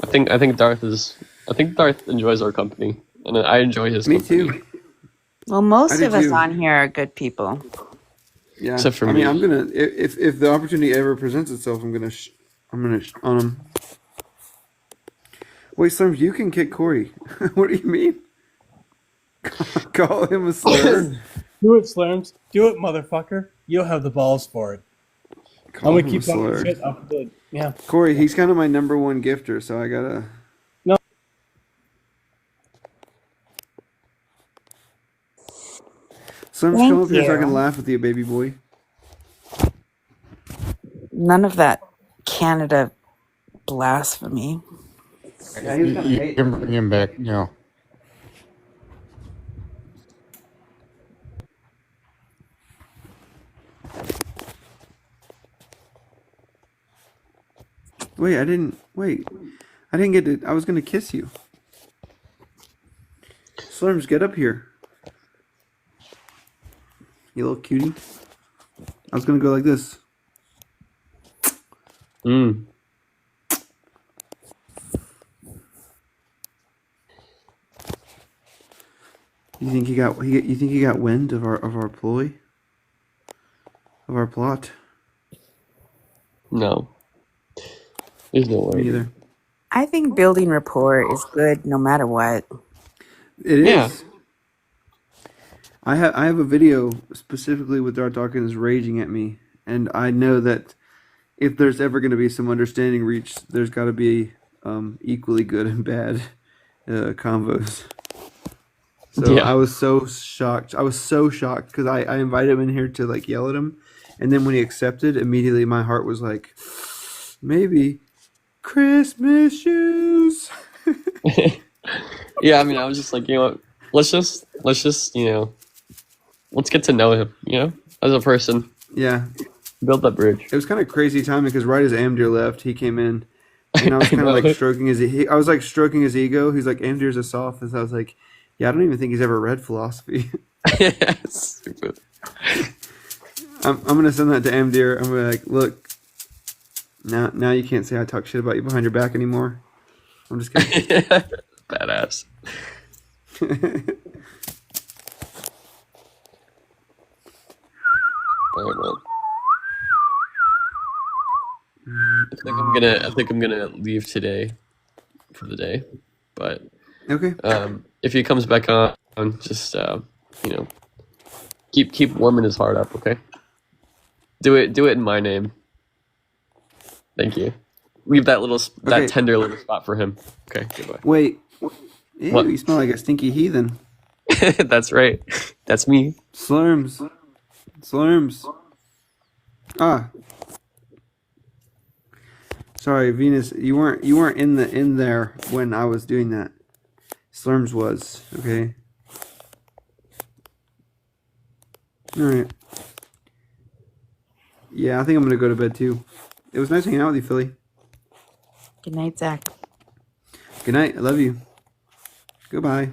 I think Darth enjoys our company, and I enjoy his. Me company. too. Well, most I do of us too. on here are good people. Yeah. Except for I me. mean, I'm gonna if the opportunity ever presents itself, I'm gonna on him. Wait, Slurms, you can kick Corey. What do you mean? Call him a slur. Do it, Slurms. Do it, motherfucker. You'll have the balls for it. Call I'm him gonna a keep talking slur. shit up the... Yeah. Corey, he's kind of my number one gifter, so I gotta. No. Slurms, Thank come up here so I you. can laugh with you, baby boy. None of that Canada blasphemy. Yeah, he was kind of You can bring him back, you know. Wait, I didn't. Wait. I didn't get to. I was gonna kiss you. Slurms, get up here. You little cutie. I was gonna go like this. Mm. You think he got wind of our ploy? Of our plot? No. There's no way. Me either. I think building rapport is good no matter what. It is. Yeah. I have a video specifically with Darth Dawkins raging at me, and I know that if there's ever going to be some understanding reached, there's got to be equally good and bad convos. So Yeah. I was so shocked. I was so shocked because I invited him in here to like yell at him, and then when he accepted, immediately my heart was like, maybe Christmas shoes. Yeah, I mean, I was just like, you know what? Let's just, let's get to know him, as a person. Yeah. Build that bridge. It was kind of crazy timing because right as Amdir left, he came in, and I was kind of like stroking his. I was like stroking his ego. He's like, Amdir's a sophist. I was like, yeah, I don't even think he's ever read philosophy. Stupid. I'm gonna send that to Amdir. I'm gonna be like, look, now you can't say I talk shit about you behind your back anymore. I'm just kidding. Badass. Alright, well. I think I'm gonna leave today for the day. But okay. If he comes back on, just keep warming his heart up, okay? Do it in my name. Thank you. Leave that that tender little spot for him. Okay, goodbye. Wait. Ew, What? you smell like a stinky heathen. That's right. That's me. Slurms. Ah. Sorry, Venus. You weren't in there when I was doing that. Slurms was, okay. All right. Yeah, I think I'm gonna go to bed too. It was nice hanging out with you, Philly. Good night, Zach. Good night. I love you. Goodbye.